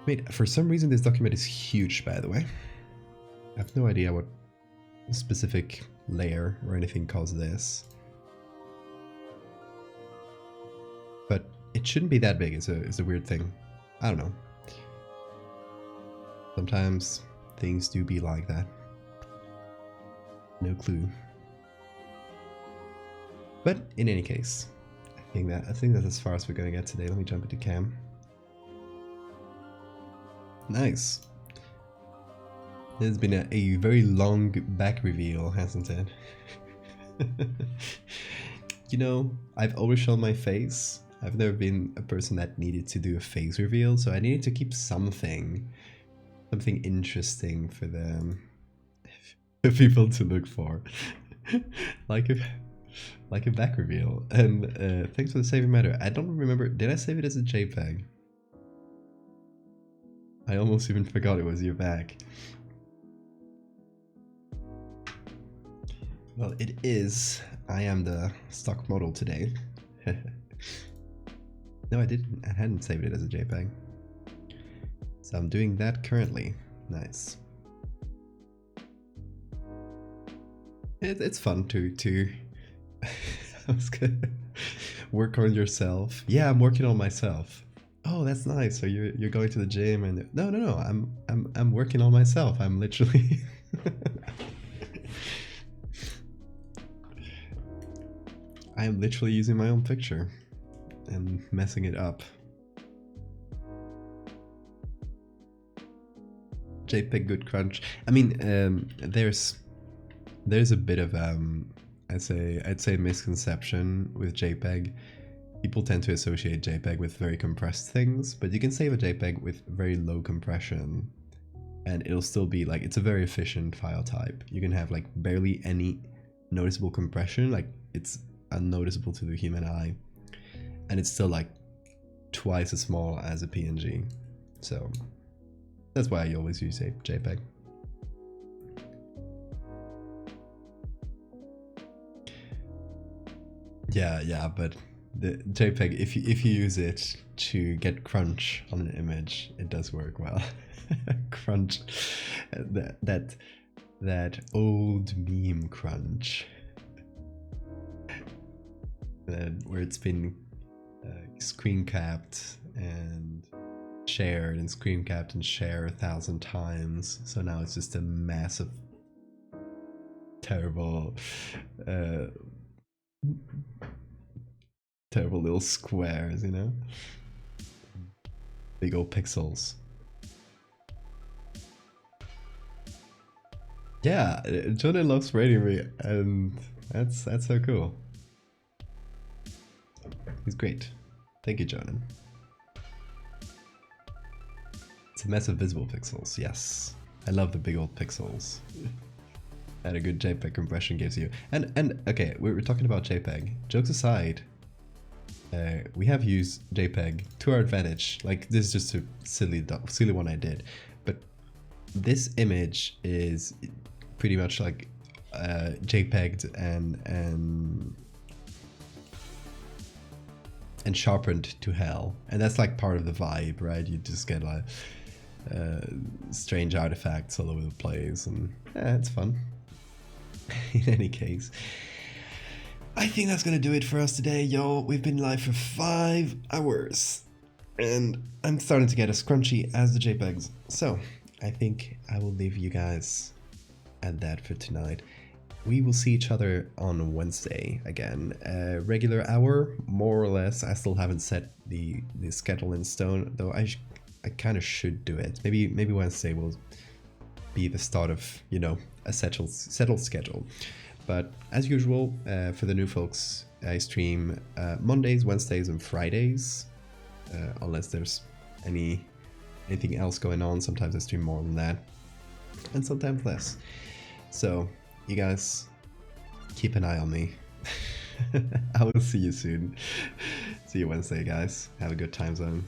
Wait, for some reason this document is huge, by the way. I have no idea what specific layer or anything caused this. But it shouldn't be that big, it's a weird thing. I don't know. Sometimes things do be like that. No clue. But in any case, I think that's as far as we're gonna get today. Let me jump into cam. Nice. There's been a very long back reveal, hasn't it? You know, I've always shown my face. I've never been a person that needed to do a face reveal, so I needed to keep something interesting for them, for people to look for, like a back reveal. And thanks for the saving matter. I don't remember. Did I save it as a JPEG? I almost even forgot it was your back. Well, it is. I am the stock model today. No, I didn't. I hadn't saved it as a JPEG. So I'm doing that currently. Nice. It's fun to I was gonna work on yourself. Yeah, I'm working on myself. Oh, that's nice. So you're going to the gym and no. I'm working on myself. I'm literally I am literally using my own picture and messing it up. JPEG good crunch. I mean, there's a bit of I'd say misconception with JPEG. People tend to associate JPEG with very compressed things, but you can save a JPEG with very low compression and it'll still be like, it's a very efficient file type. You can have like barely any noticeable compression, like it's unnoticeable to the human eye, and it's still like twice as small as a PNG. So that's why I always use a JPEG. Yeah, but the JPEG, if you use it to get crunch on an image, it does work well. Crunch, that old meme crunch, where it's been screen capped and shared and screen capped and shared 1,000 times. So now it's just a massive, terrible little squares, you know? Big old pixels. Yeah, Jordan loves rating me, and that's so cool. He's great. Thank you, Jordan. It's a mess of visible pixels, yes. I love the big old pixels. And a good JPEG compression gives you. And okay, we're talking about JPEG. Jokes aside, we have used JPEG to our advantage. Like, this is just a silly one I did. But this image is pretty much like JPEG'd and sharpened to hell. And that's like part of the vibe, right? You just get like strange artifacts all over the place, and it's fun. In any case, I think that's gonna do it for us today, y'all. We've been live for 5 hours. And I'm starting to get as scrunchy as the JPEGs. So, I think I will leave you guys at that for tonight. We will see each other on Wednesday again. Regular hour, more or less. I still haven't set the schedule in stone, though I kind of should do it. Maybe Wednesday will be the start of, you know, a settled schedule. But as usual, for the new folks, I stream Mondays, Wednesdays, and Fridays, unless there's anything else going on. Sometimes I stream more than that, and sometimes less. So, you guys, keep an eye on me. I will see you soon. See you Wednesday, guys. Have a good time zone.